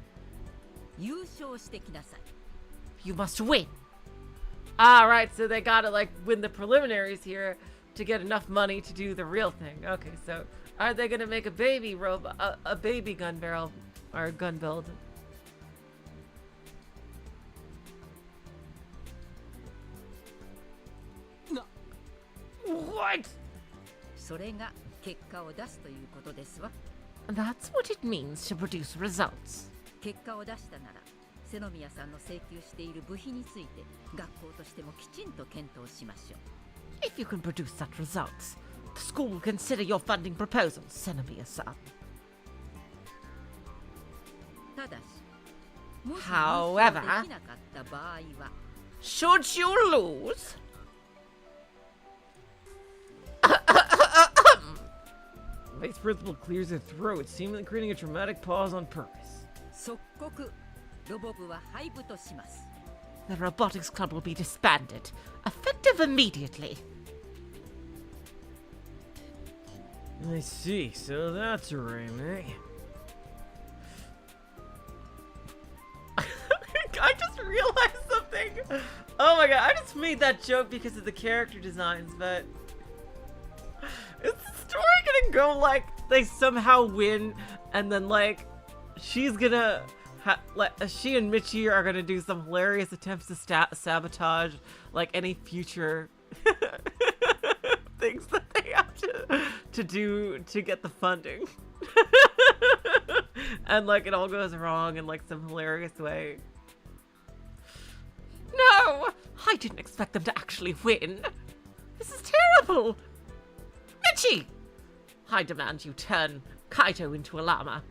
優勝してきなさい。 You must win. Alright, so they gotta like win the preliminaries here to get enough money to do the real thing. Okay, so are they gonna make a baby robot, a baby gun barrel or gun build? What? それが結果を出すということですわ。 That's what it means to produce results. 結果を出したなら、瀬宮さんの請求している部費について学校としてもきちんと検討しましょう。 If you can produce such results, the school will consider your funding proposals, Senomiya-san. ただし、もし優 However 勝できなかった場合は、 Should you lose? Vice principal clears her throat, seemingly creating a dramatic pause on purpose. 即刻ロボ部は廃部とします。 The robotics club will be disbanded, effective immediately. I see, so that's a rhyme, eh? I just realized something. Oh my god, I just made that joke because of the character designs, but is the story gonna go like they somehow win and then like she's gonna she and Michi are gonna do some hilarious attempts to sabotage like any future things that they have to do to get the funding. And like it all goes wrong in like some hilarious way. No! I didn't expect them to actually win. This is terrible! Michi! I demand you turn Kaito into a llama.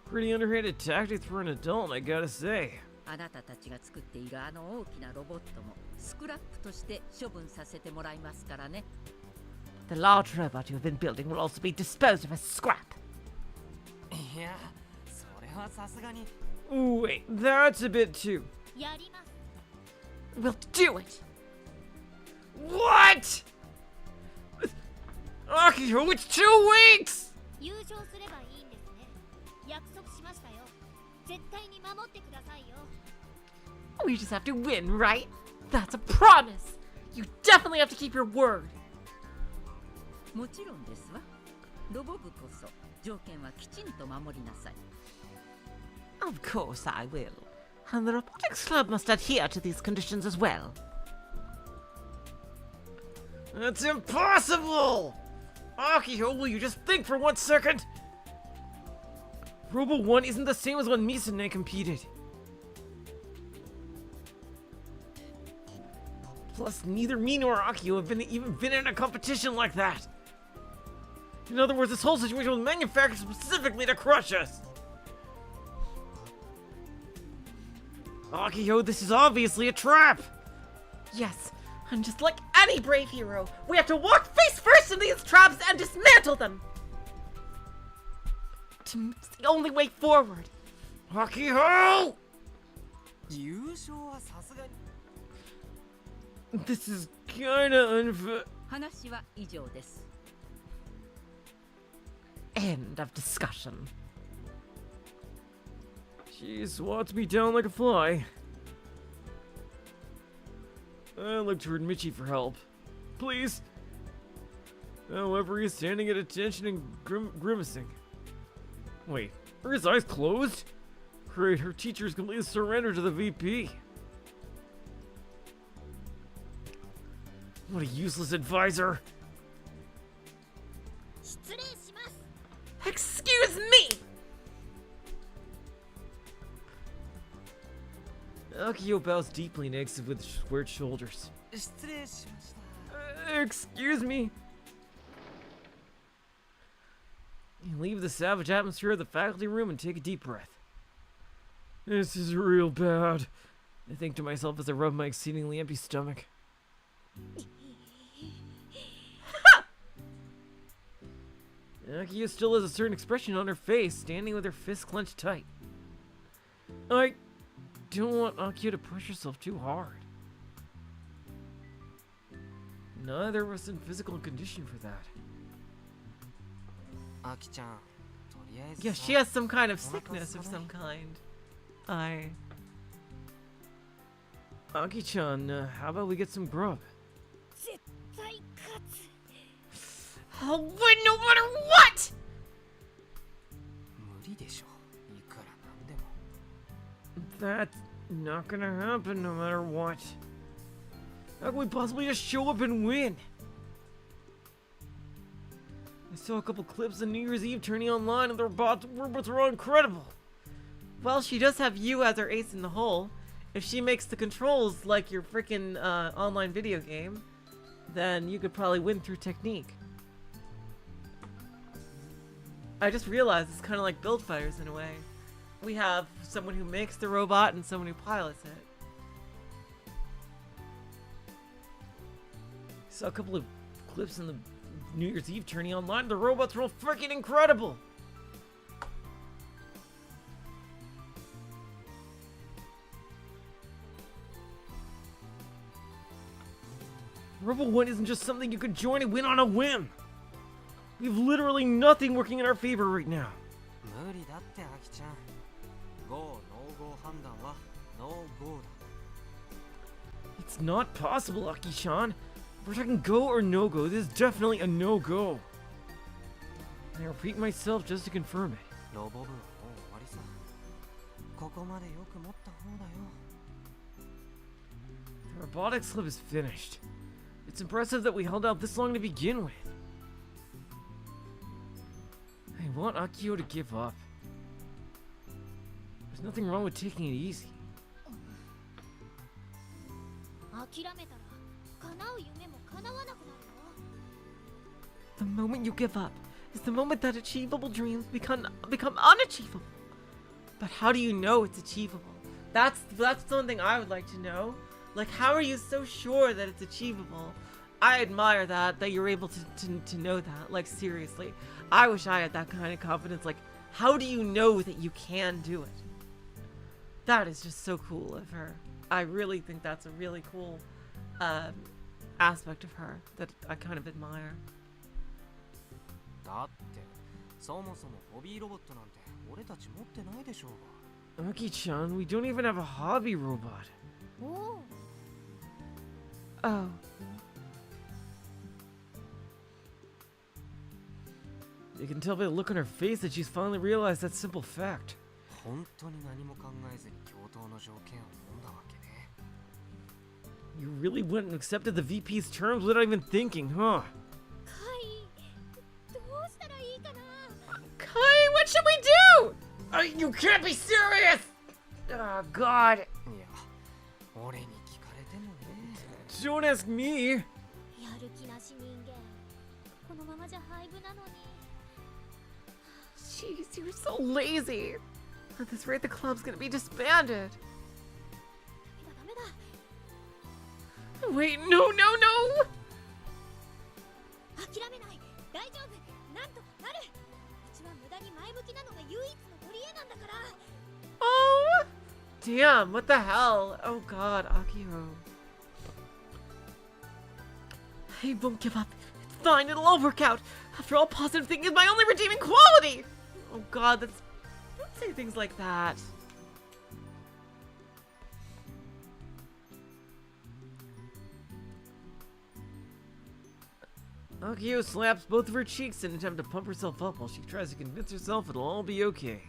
Pretty underhanded tactics for an adult, I gotta say. あなたたちが作っているあの大きなロボットもスクラップとして処分させてもらいますからね。 The large robot you have been building will also be disposed of as scrap. いや、それはさすがに。 Wait, that's a bit too. やります。 We'll do it! What? Akiho, it's 2 weeks! 優勝すればいいんですね。約束しましたよ。絶対に守ってくださいよ。 We just have to win, right? That's a promise. You definitely have to keep your word. もちろんですわ。ロボ部こそ条件はきちんと守りなさい。 Of course I will. And the Robotics Club must adhere to these conditions as well. That's impossible! Akiho, will you just think for 1 second? Robo 1 isn't the same as when Misa and I competed. Plus, neither me nor Akiho have even been in a competition like that. In other words, this whole situation was manufactured specifically to crush us. Akiho, this is obviously a trap! Yes, and just like any brave hero, we have to walk face first into these traps and dismantle them. It's the only way forward. Akiho! 優勝はさすがに This is kinda unfair. 話は以上です。 End of discussion. She swats me down like a fly. I look toward Michi for help. Please. However, he's standing at attention and grimacing. Wait, are his eyes closed? Great, her teacher's completely surrendered to the VP. What a useless advisor. 失礼します。 Excuse me! Akiho bows deeply and exits with squared shoulders. 失礼しました Excuse me. You leave the savage atmosphere of the faculty room and take a deep breath. This is real bad, I think to myself as I rub my exceedingly empty stomach. Akiho still has a certain expression on her face, standing with her fists clenched tight. I don't want Akiho to push herself too hard. Neither of us in physical condition for that. アキちゃんとりあえず Yeah, she has some kind of sickness of some kind. Aki-chan, how about we get some grub? 絶対勝つ。 I'll win no matter what! 無理でしょいくらなんでも That's not gonna happen no matter what. How can we possibly just show up and win? I saw a couple clips of New Year's Eve turning online and the robots are all incredible. Well, she does have you as her ace in the hole. If she makes the controls like your freaking online video game, then you could probably win through technique. I just realized it's kind of like Build Fighters in a way. We have someone who makes the robot and someone who pilots it. Saw a couple of clips in the New Year's Eve tourney online. The robots were all freaking incredible. Robo 1 isn't just something you could join and win on a whim. We have literally nothing working in our favor right now. 無理だってアキちゃん GO ノーゴー判断はノーゴーだ It's not possible, Aki-chan. If we're talking go or no go, this is definitely a no go. I repeat myself just to confirm it. ロボ部はもう終わりさここまでよく持った方だよ The robotics club is finished. It's impressive that we held out this long to begin with. I want Akiho to give up. There's nothing wrong with taking it easy. 諦めたら叶う夢も叶わなくなるよ。 The moment you give up is the moment that achievable dreams become unachievable. But how do you know it's achievable? That's something I would like to know. Like, how are you so sure that it's achievable? I admire that you're able to know that. Like, seriously. I wish I had that kind of confidence. Like, how do you know that you can do it? That is just so cool of her. I really think that's a really cool aspect of her that I kind of admire. だってそもそもホビーロボットなんて俺たち持ってないでしょうが。 Aki-chan, we don't even have a hobby robot. おお Oh, You can tell by the look on her face that she's finally realized that simple fact. 本当に何も考えずに共闘の条件を飲んだわけね。 You really went and accepted the VP's terms without even thinking, huh? カイどうしたらいいかな。 Kai, what should we do? You can't be serious! Oh, God. いや俺に聞かれてもね。 Don't ask me. やる気なし人間このままじゃ廃部なのに。 Jeez, you're so lazy. At this rate, the club's gonna be disbanded. ダメだ Wait, no, no, no! 諦めない大丈夫なんとかなる。うちは無駄に前向きなのが唯一の取り柄なんだから。 Oh! Damn, what the hell? Oh God, Akiho. I won't give up. It's fine, it'll all work out. After all, positive thinking is my only redeeming quality! Oh God, that's... Don't say things like that. Akiho slaps both of her cheeks in an attempt to pump herself up while she tries to convince herself it'll all be okay.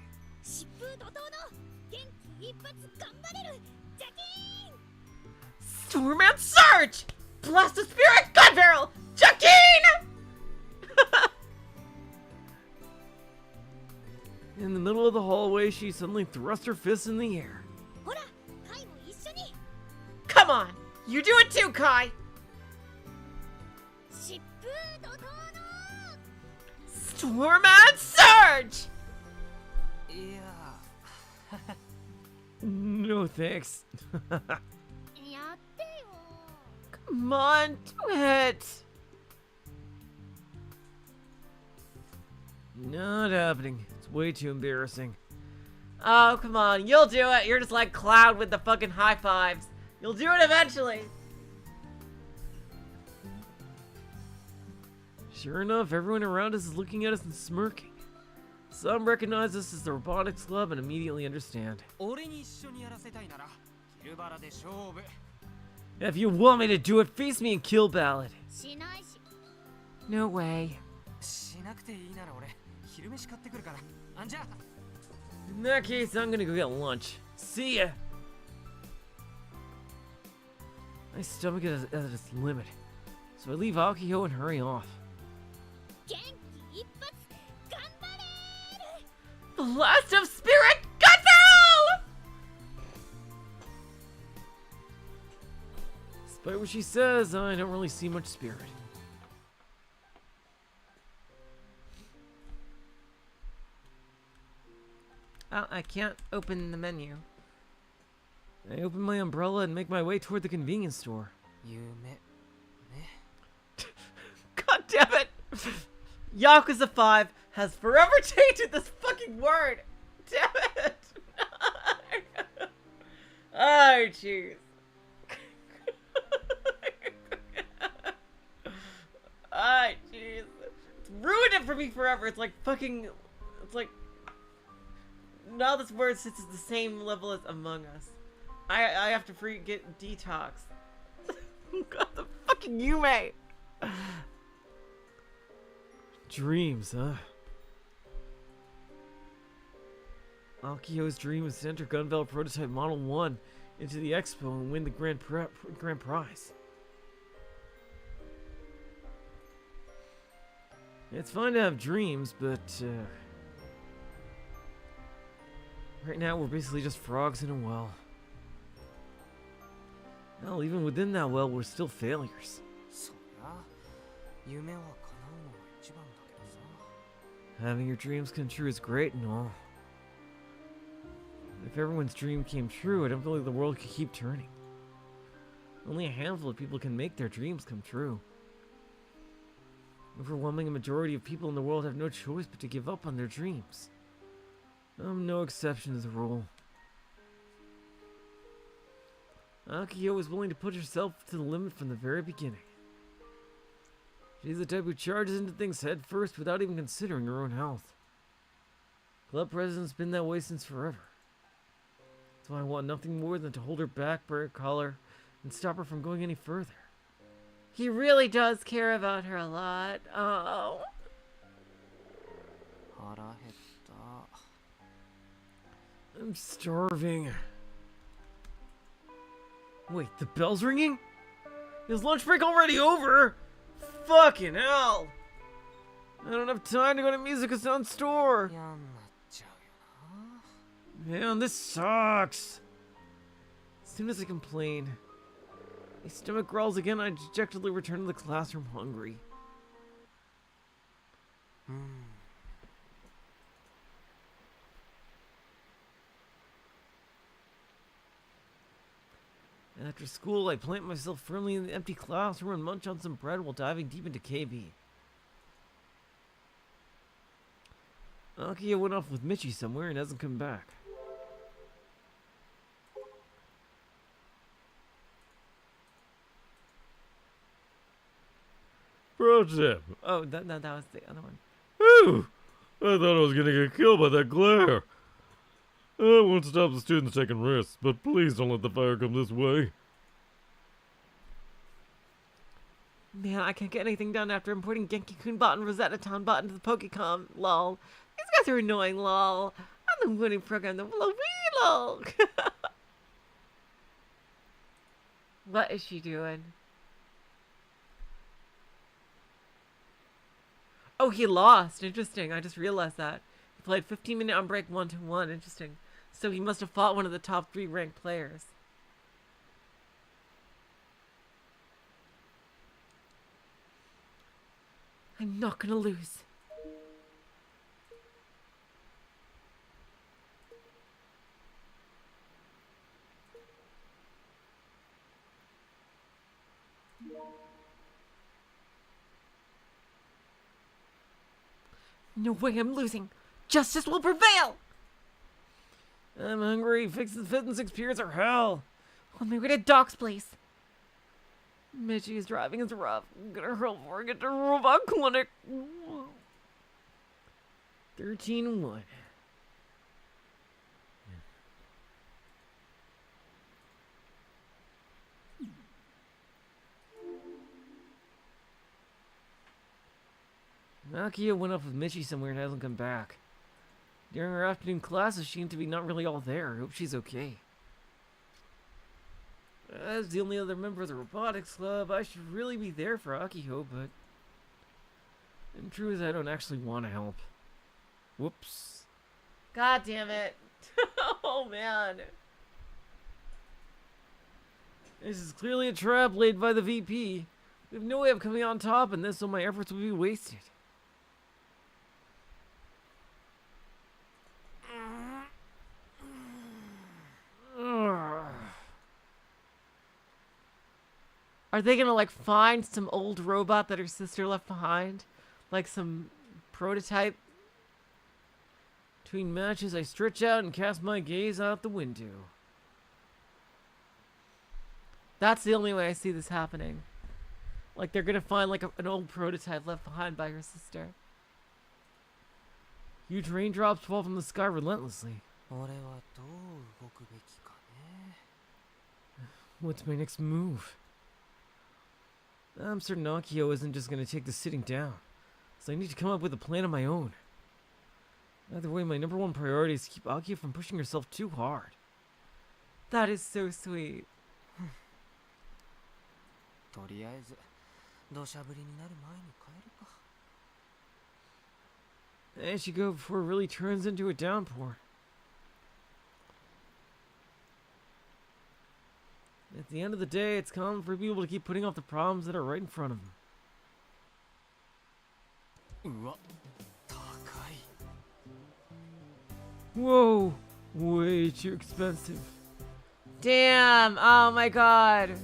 疾風怒涛の元気一発頑張れるジャキーン。 Storm and Surge! Blast the Spirit Gun Barrel! Jacqueline! In the middle of the hallway, she suddenly thrust her fist in the air. ほらカイも一緒に。 Come on! You do it too, Kai! 疾風怒涛の Storm and Surge! いや No thanks. やってよ。 Come on, do it! Not happening. It's way too embarrassing. Oh, come on, you'll do it! You're just like Cloud with the fucking high fives. You'll do it eventually! Sure enough, everyone around us is looking at us and smirking. Some recognize us as the Robotics Club and immediately understand. 俺に一緒にやらせたいならキルバラで勝負。 If you want me to do it, face me and kill Ballad. しないし。 No way. しなくていいなら俺昼飯買ってくるから。あんじゃ In that case, I'm gonna go get lunch. See ya! My stomach is at its limit, so I leave Akiho and hurry off. 元気一発頑張れる。 Blast of Spirit Gun Barrel! Despite what she says, I don't really see much spirit. Oh, I can't open the menu. I open my umbrella and make my way toward the convenience store. 夢ね。 God damn it! Yakuza 5 has forever tainted this fucking word! Damn it! Oh, jeez. Oh, jeez. It's ruined it for me forever. It's like fucking... It's like... Now this word sits at the same level as Among Us. I have to get detox. God, the fucking Yume! Dreams, huh? Akiho's dream is to enter Gunval Prototype Model 1 into the expo and win the grand prize. It's fine to have dreams, but right now we're basically just frogs in a well. Hell, even within that well, we're still failures. そりゃ夢は叶うのが一番だけどさ。 Having your dreams come true is great and all. If everyone's dream came true, I don't feel like the world could keep turning. Only a handful of people can make their dreams come true. Overwhelming majority of people in the world have no choice but to give up on their dreams. I'm no exception to the rule. Akiho was willing to push herself to the limit from the very beginning. She's the type who charges into things head first without even considering her own health. Club president's been that way since forever. That's why I want nothing more than to hold her back by her collar and stop her from going any further. He really does care about her a lot. Oh. 腹減った I'm starving. Wait, the bell's ringing? Is lunch break already over? Fucking hell! I don't have time to go to Mizuka-san's store. 嫌になっちゃうよな Man, this sucks. As soon as I complain, my stomach growls again and I dejectedly return to the classroom hungry. うん After school, I plant myself firmly in the empty classroom and munch on some bread while diving deep into KB. Akiho went off with Michi somewhere and hasn't come back. Pro tip. Oh, that was the other one. Whew! I thought I was gonna get killed by that glare. I won't stop the students taking risks, but please don't let the fire come this way. Man, I can't get anything done after importing Genki-kun bot and Rosetta Town bot into the Pokecom. Lol. These guys are annoying, lol. I'm the winning program, the lol. What is she doing? Oh, he lost. Interesting. I just realized that. He played 15-minute on break 1-1. Interesting. So he must have fought one of the top 3 ranked players. I'm not gonna lose. No way I'm losing. Justice will prevail! I'm hungry. Fixing fitness experience are hell. On my way to Doc's place. Michi's driving is rough. I'm gonna hurl before I get to Robot Clinic. 13-1. Akiho went off with Michi somewhere and hasn't come back. During her afternoon classes, she seemed to be not really all there. I hope she's okay. As the only other member of the Robotics Club, I should really be there for Akiho, but in truth, I don't actually want to help. Whoops. God damn it. Oh man. This is clearly a trap laid by the VP. We have no way of coming on top in this, so my efforts will be wasted. Are they gonna like find some old robot that her sister left behind? Like some prototype? Between matches, I stretch out and cast my gaze out the window. That's the only way I see this happening. Like they're gonna find like an old prototype left behind by her sister. Huge raindrops fall from the sky relentlessly. 俺はどう動くべきかね What's my next move? I'm certain Akiho isn't just going to take the sitting down, so I need to come up with a plan of my own. Either way, my number one priority is to keep Akiho from pushing herself too hard. That is so sweet. とりあえず土砂降りになる前に帰るか I should go before it really turns into a downpour. At the end of the day, it's common for people to keep putting off the problems that are right in front of them. うわ高い Whoa! Way too expensive. Damn! Oh my god!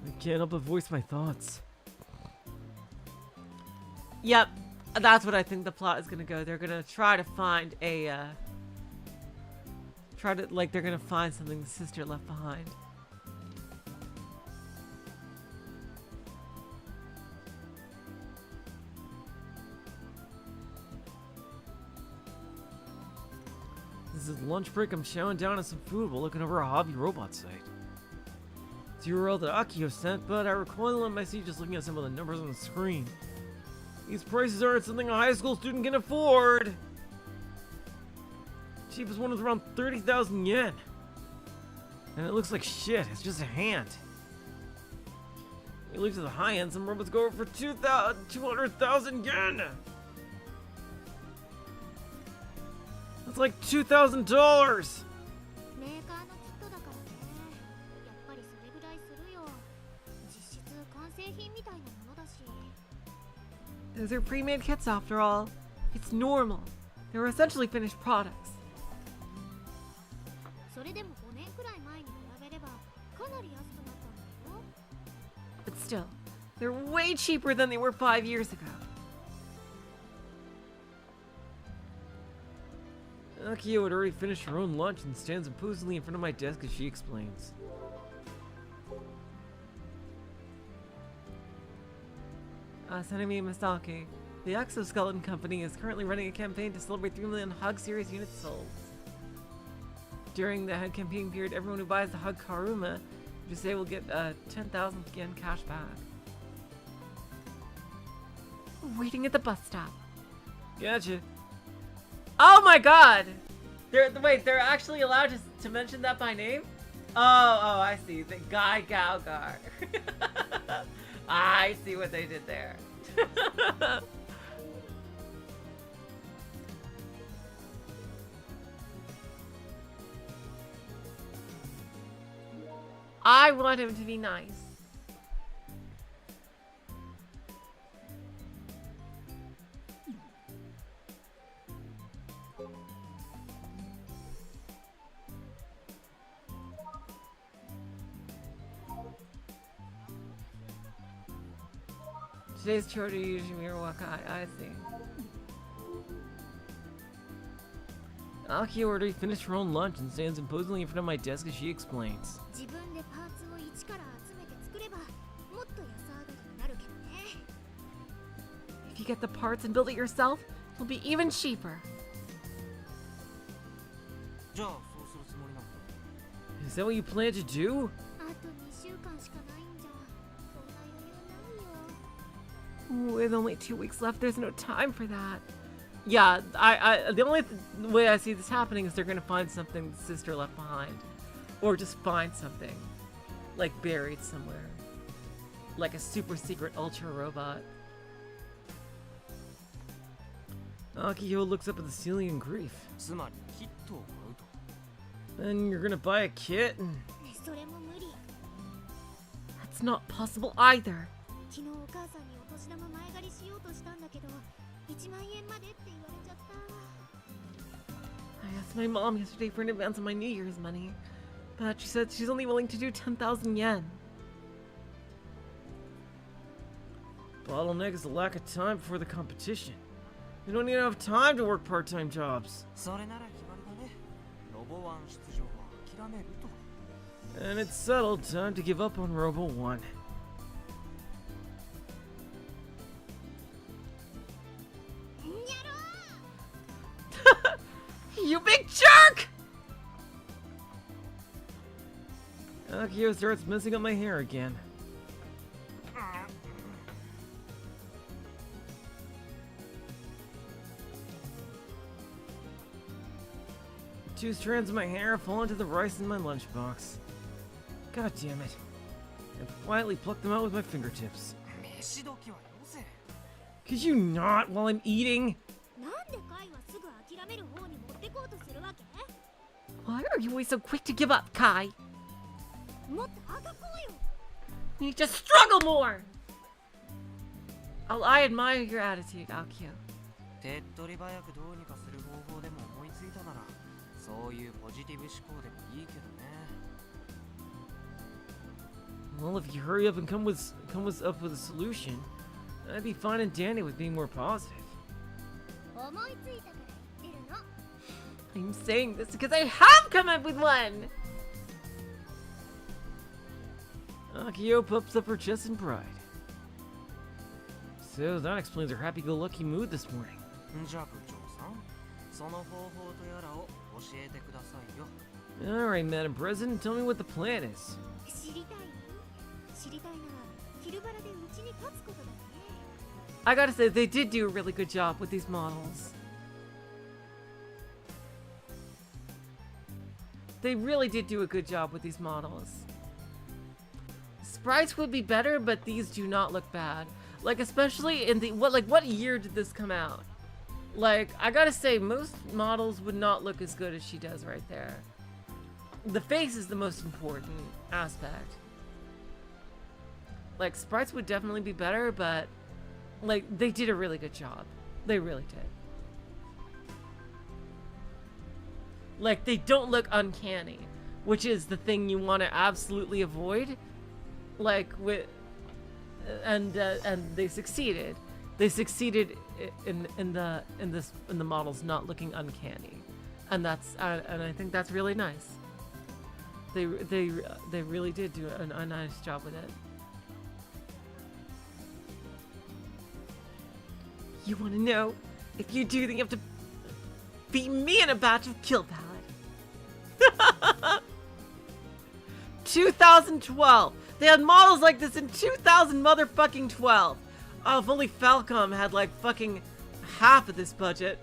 I can't help but voice my thoughts. Yep, that's what I think the plot is gonna go. They're gonna try to find a, they're gonna find something the sister left behind. This is lunch break. I'm chowing down on some food while looking over a hobby robot site. It's the URL that Akiho sent, but I recoil on my seat just looking at some of the numbers on the screen. These prices aren't something a high school student can afford. Cheapest one is around 30,000 yen. And it looks like shit. It's just a hand. You look to the high end, some robots go over for 200,000 yen. That's like $2,000. メーカーのキットだからね。やっぱりそれぐらいするよ。実質完成品みたいなものだし。 Those are pre-made kits after all. It's normal. They were essentially finished products. それでも5年くらい前に比べればかなり安くなったんだよ。 But still, they're way cheaper than they were 5 years ago. Akiho had already finished her own lunch and stands imposingly in front of my desk as she explains. Sanemi Masaki, the exoskeleton company is currently running a campaign to celebrate 3 million Hug Series units sold. During the Hug campaign period, everyone who buys the Hug Karuma, you say will get 10,000 yen cash back. Waiting at the bus stop. Gotcha. Oh my god! They're actually allowed to mention that by name? Oh, I see. The Guy Galgar. I see what they did there. I want him to be nice. Today's Chota Yujimiro Wakai, I see. Akiho already finished her own lunch and stands imposingly in front of my desk as she explains. 自分でパーツを一から集めて作ればもっと安上がりになるけどね。 If you get the parts and build it yourself, it'll be even cheaper. じゃあそうするつもりなの？ Is that what you plan to do? あと2週間しかないんじゃそんな余裕ないよ。 With only 2 weeks left, there's no time for that. Yeah, the only way I see this happening is they're gonna find something the sister left behind. Or just find something. Like buried somewhere. Like a super secret ultra robot. Akiho looks up at the ceiling in grief. つまりキットを買うと。 And you're gonna buy a kit? ねそれも無理。 That's not possible either. 昨日お母さんにお年玉前借りしようとしたんだけど1万円までって言われちゃった。 I asked my mom yesterday for an advance on my New Year's money. But she said she's only willing to do 10,000 yen. Bottleneck is the lack of time before the competition. We don't even have time to work part-time jobs. それなら決まりだね。ロボワン出場は諦めると。 And it's settled. Time to give up on Robo 1. You big jerk! Akiho starts messing up my hair again. Two strands of my hair fall into the rice in my lunchbox. God damn it. I quietly pluck them out with my fingertips. 飯時はよせ。 Could you not while I'm eating? なんでカイはすぐ諦める方に持ってこうとするわけ？ Why are you always so quick to give up, Kai? もっとあがこうよ。 You need to struggle more! I admire your attitude, Akio. 手っ取り早くどうにかする方法でも思いついたならそういうポジティブ思考でもいいけどね。 Well, if you hurry up and come up with a solution, I'd be fine and dandy with being more positive. 思いついたから言ってるの。 I'm saying this because I have come up with one! Akiho puffs up her chest in pride. So that explains her happy-go-lucky mood this morning. じゃあ部長さん、その方法とやらを教えてくださいよ。 Alright, Madam President, tell me what the plan is. 知りたい？知りたいなら昼バラでうちに立つことだね。 I gotta say, they did do a really good job with these models. They really did do a good job with these models. Sprites would be better, but these do not look bad. Like, especially in the, what year did this come out? Like, I gotta say, most models would not look as good as she does right there. The face is the most important aspect. Like, sprites would definitely be better, but, like, they did a really good job. They really did. Like, they don't look uncanny, which is the thing you want to absolutely avoid. Like, with, and they succeeded. They succeeded in the models not looking uncanny, and that's and I think that's really nice. They really did do a nice job with it. You want to know? If you do, then you have to beat me in a batch of kill palette. 2012. They had models like this in 2000 motherfucking 12. Oh, if only Falcom had like fucking half of this budget.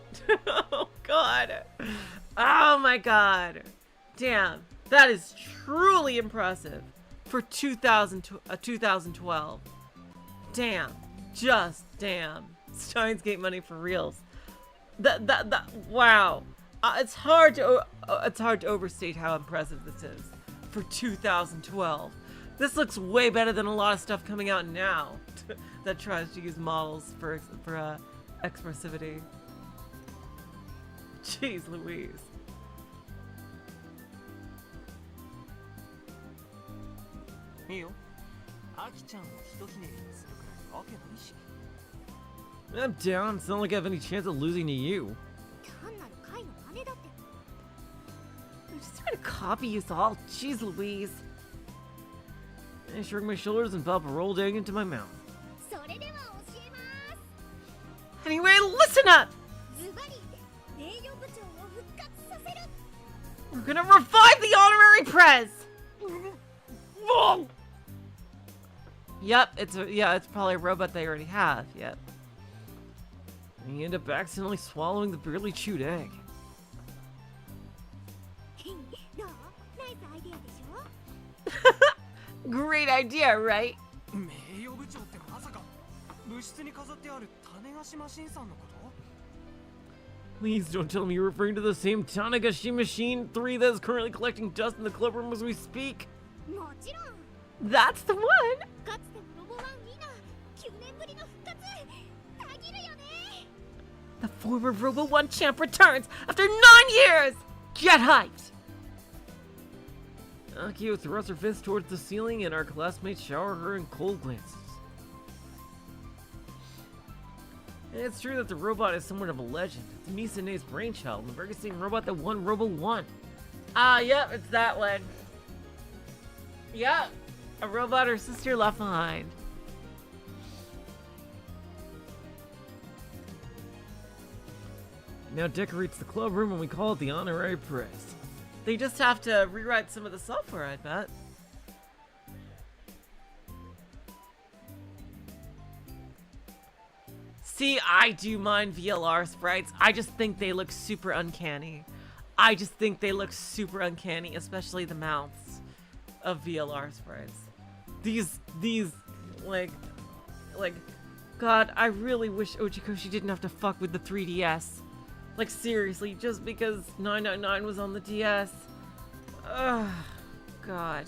Oh god. Oh my god. Damn. That is truly impressive for 2012. Damn. Just damn. Steins Gate money for reals. Wow. It's hard to overstate how impressive this is for 2012. This looks way better than a lot of stuff coming out now that tries to use models for expressivity. Jeez Louise. いいよ。アキちゃんをひとひねりにするくらいわけないし。 I'm down. It's not like I have any chance of losing to you. 単なる貝の真似だって。 I'm just trying to copy you all. Jeez Louise. I shrug my shoulders and pop a rolled egg into my mouth. それでは教えます。 Anyway, listen up! ズバリ名誉部長を復活させる。 We're gonna revive the honorary prez! Yep, it's probably a robot they already have, yep. And you end up accidentally swallowing the barely chewed egg. どう？ナイスアイデアでしょ？ Great idea, right? 名誉部長ってまさか部室に飾ってある種子島新さんのこと？ Please don't tell me you're referring to the same Tanegashima Machine 3 that is currently collecting dust in the club room as we speak. もちろん。 That's the one! かつてのロボワンウィナー9年ぶりの復活たぎるよね。 The former Robo 1 champ returns after 9 years! Get hyped! Akiho thrusts her fist towards the ceiling and our classmates shower her in cold glances. And it's true that the robot is somewhat of a legend. It's Misane's brainchild, the very same robot that won Robo 1. Yep, it's that one. Yep, a robot her sister left behind. Now decorates the club room and we call it the honorary press. They just have to rewrite some of the software, I bet. See, I do mind VLR sprites. I just think they look super uncanny. I just think they look super uncanny, especially the mouths of VLR sprites. These, like, God, I really wish Ochikoshi didn't have to fuck with the 3DS. Like, seriously, just because 999 was on the DS. Ugh, God.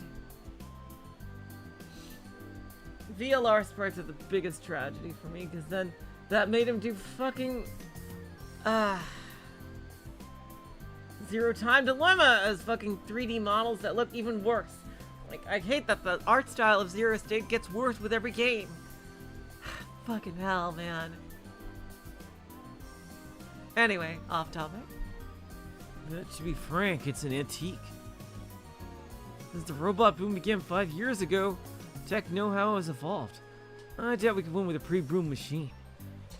VLR sprites are the biggest tragedy for me, because then that made him do fucking, Zero Time Dilemma as fucking 3D models that look even worse. Like, I hate that the art style of Zero State gets worse with every game. Fucking hell, man. Anyway, off topic. To be frank, it's an antique. Since the robot boom began 5 years ago, tech know-how has evolved. I doubt we could win with a pre-boom machine.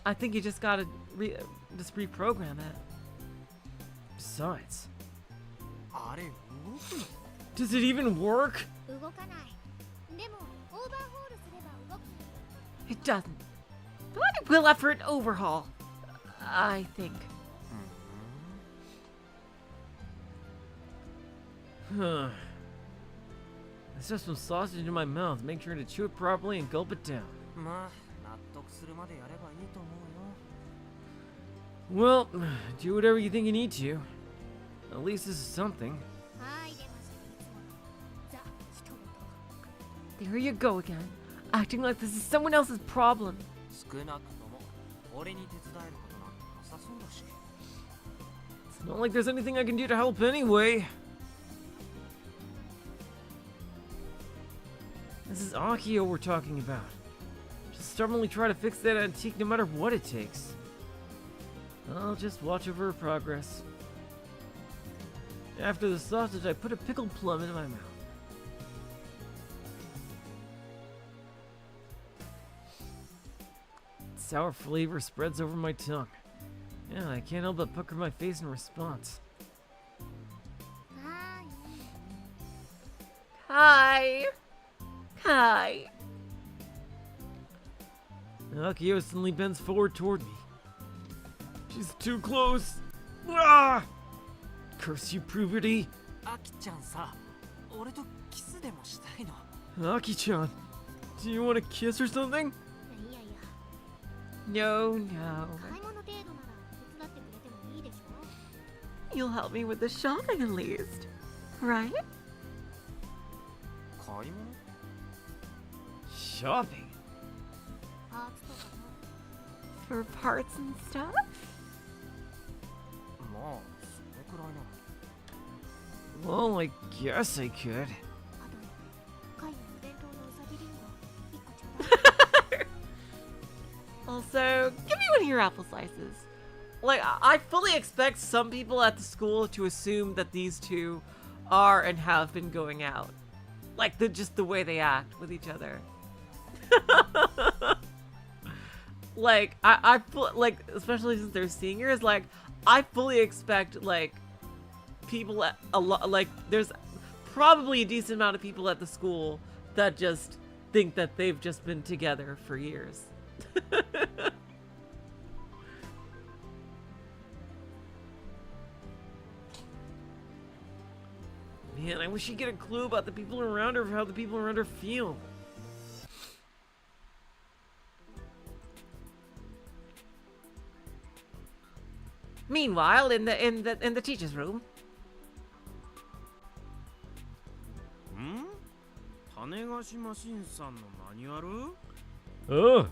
I think you just gotta reprogram it. Besides, あれ動くの？ does it even work? 動かない。でもオーバーホールすれば動く。 It doesn't. But it will after an overhaul. I think. Huh. Let's just some sausage in my mouth. Make sure to chew it properly and gulp it down. まあ納得するまでやればいいと思うよ。 Well, do whatever you think you need to. At least this is something. はい出ましたいつものザ人事。 There you go again. Acting like this is someone else's problem. 少なくとも俺に手伝えることなんてなさそうだし。 It's not like there's anything I can do to help anyway. This is Akiho we're talking about. Just stubbornly try to fix that antique no matter what it takes. I'll just watch over her progress. After the sausage, I put a pickled plum in my mouth. Sour flavor spreads over my tongue. Yeah, I can't help but pucker my face in response. はーい。 Hi. Hi. Akiho suddenly bends forward toward me. She's too close. Ah! Curse you, puberty. アキちゃんさ、俺とキスでもしたいの？ Aki-chan, do you want to kiss or something? いやいや No, no. 買い物程度なら手伝ってくれてもいいでしょ。 You'll help me with the shopping at least. Right? 買い物？ Shopping? パーツとかも。 For parts and stuff? まあそれくらいなら。 Well, I guess I could. あと貝のお弁当のうさぎリンゴ1個ちょうだい。 Also, give me one of your apple slices. Like, I fully expect some people at the school to assume that these two are and have been going out. Like, just the way they act with each other. Like, like, especially since they're seniors, like, I fully expect, like, people at a lot, like, there's probably a decent amount of people at the school that just think that they've just been together for years. Man, I wish she'd get a clue about the people around her, how the people around her feel. Meanwhile, in the teacher's room. ん？種菓子マシンさんのマニュアル？ Ah,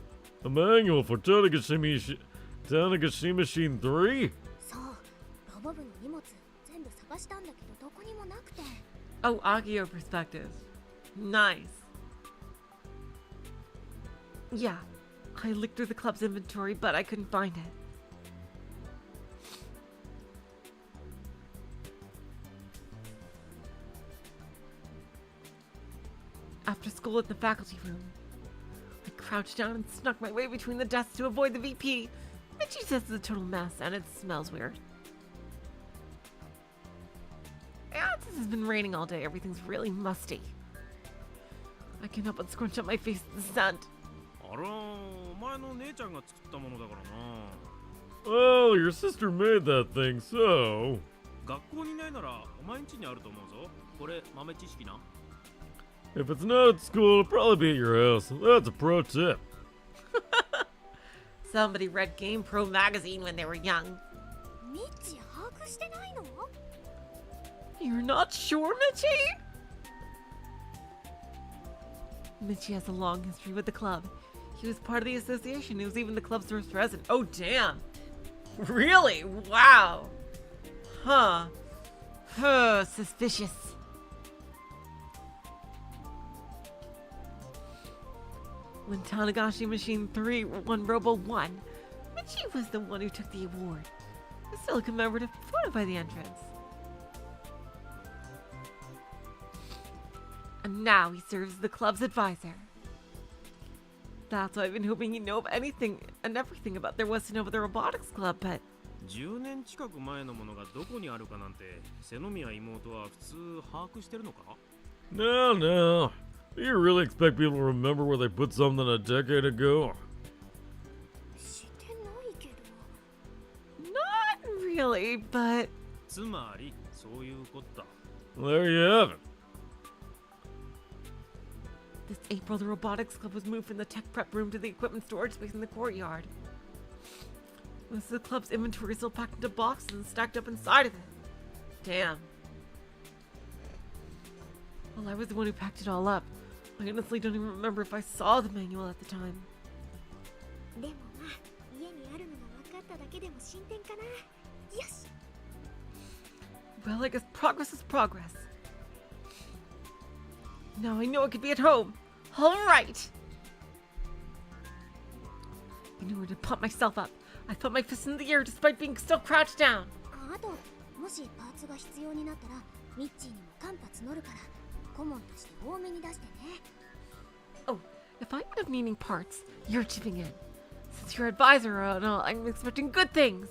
a manual for Tanegashima Machine 3? そうロボ部の荷物全部探したんだけどどこにもなくて。 Oh, Akiho perspective. Nice. Yeah, I looked through the club's inventory, but I couldn't find it. After school at the faculty room, I crouched down and snuck my way between the desks to avoid the VP. And she says it's a total mess and it smells weird. Yeah, since it's been raining all day, everything's really musty. I can't help but scrunch up my face at the scent. あら、お前の姉ちゃんが作ったものだからな。 Well, your sister made that thing, so... 学校にないならお前ん家にあると思うぞ。これ豆知識な。 If it's not at school, it'll probably be at your house. That's a pro tip. Somebody read Game Pro magazine when they were young. ミッチ把握してないの？ You're not sure, Michi? Michi has a long history with the club. He was part of the association. He was even the club's first president. Oh, damn. Really? Wow. Huh. Huh. Suspicious. When Tanegashima Machine 3 won Robo 1, Michi was the one who took the award. I still commemorative photo by the entrance. And now he serves as the club's advisor. That's why I've been hoping he'd know of anything and everything about there was to know about the robotics club, but 10年近く前のものがどこにあるかなんて瀬宮妹は普通把握してるのか？ No, no. Do you really expect people to remember where they put something a decade ago? してないけど。 not really, but つまりそういうことだ。 There you have it. this April the robotics club was moved from the tech prep room to the equipment storage space in the courtyard. Most of the club's inventory is still packed into boxes and stacked up inside of it. Damn. Well, I was the one who packed it all up. I honestly don't even remember if I saw the manual at the time. でもまあ、家にあるのが分かっただけでも進展かな。よし。 Well, I guess progress is progress. Now I know I could be at home. All right. In order to pump myself up, I put my fist in the air despite being still crouched down. あと、もしパーツが必要になったら、ミッチーにも間髪乗るから、顧問として多めに出してね。Oh, if I end up needing parts, you're chipping in. Since you're advisor and all, I'm expecting good things.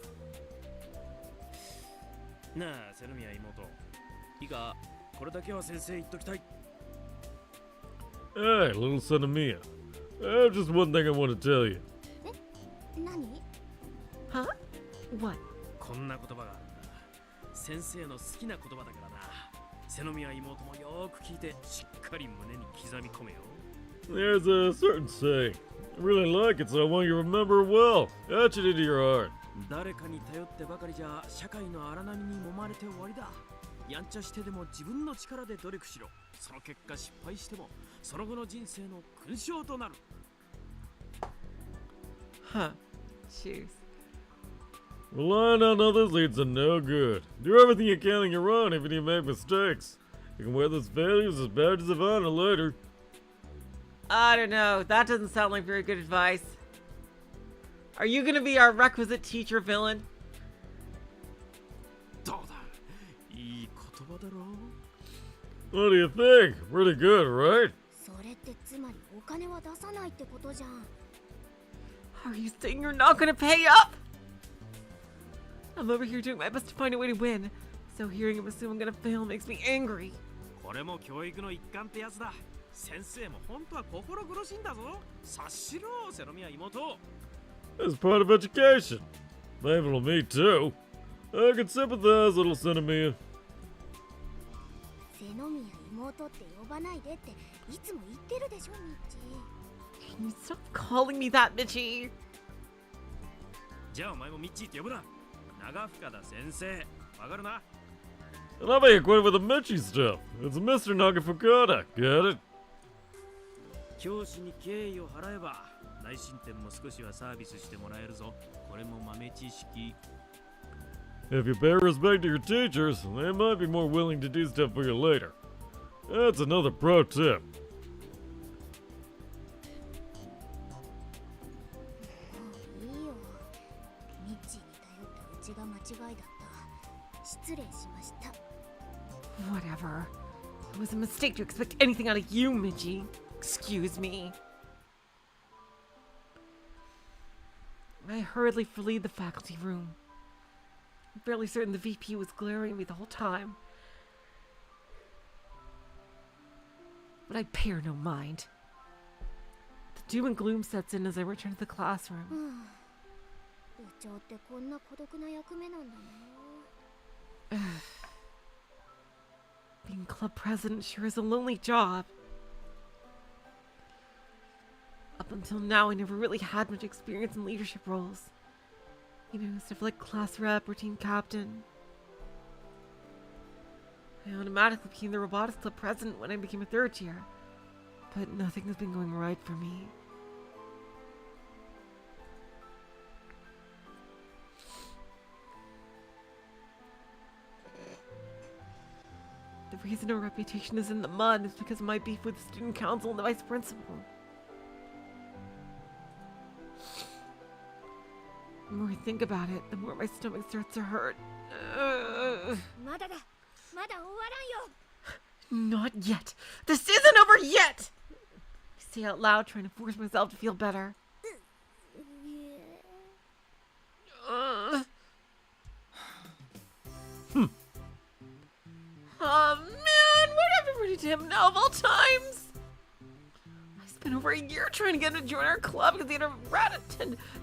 なあ瀬宮妹。いいか、これだけは先生言っときたい。 Hey, little son of Mia. I have just one thing I want to tell you. 何？ Huh? What? こんな言葉があるんだ。先生の好きな言葉だからな。瀬宮妹もよーく聞いてしっかり胸に刻み込めよ。 There's a certain saying. I really like it, so I want you to remember it well. Etch it into your heart. 誰かに頼ってばかりじゃ社会の荒波に揉まれて終わりだ。やんちゃしてでも自分の力で努力しろ。その結果失敗してもその後の人生の勲章となる。 Huh. Jeez. Relying on others leads to no good. Do everything you can on your own, even if you make mistakes. You can wear those failures as badges of honor later. I don't know. That doesn't sound like very good advice. Are you gonna be our requisite teacher villain? どうだ、いい言葉だろう。 What do you think? Pretty good, right? それってつまりお金は出さないってことじゃん。 Are you saying you're not gonna pay up? I'm over here doing my best to find a way to win. So hearing him assume I'm gonna fail makes me angry. これも教育の一環ってやつだ。先生も本当は心苦しいんだぞ。察しろ、瀬宮妹。 It's part of education. Painful to me, too. I can sympathize, little son of Mia. 瀬宮妹って呼ばないでっていつも言ってるでしょ、ミッチー。 Can you stop calling me that, Michi? じゃあお前もミッチーって呼ぶな。長深田先生、わかるな？ And I'll be acquainted with the Michi stuff. It's Mr. Nagafukata. Get it? 教師に敬意を払えば内申点も少しはサービスしてもらえるぞ。これも豆知識。 If you pay respect to your teachers, they might be more willing to do stuff for you later. That's another pro tip. もういいよ。ミッチーに頼ったうちが間違いだった。失礼しました。 Whatever. It was a mistake to expect anything out of you, Michi. Excuse me. I hurriedly fled the faculty room. I'm fairly certain the VP was glaring at me the whole time. But I pay her no mind. The doom and gloom sets in as I return to the classroom. 部長ってこんな孤独な役目なんだな。 Being club president sure is a lonely job. Up until now, I never really had much experience in leadership roles. You know, stuff like class rep or team captain. I automatically became the robotics club president when I became a third year. But nothing has been going right for me. The reason our reputation is in the mud is because of my beef with the student council and the vice principal. The more I think about it, the more my stomach starts to hurt. まだだまだ終わらんよ Not yet. This isn't over yet! I say out loud, trying to force myself to feel better. Oh man, what happened to him now of all times? I spent over a year trying to get him to join our club because he had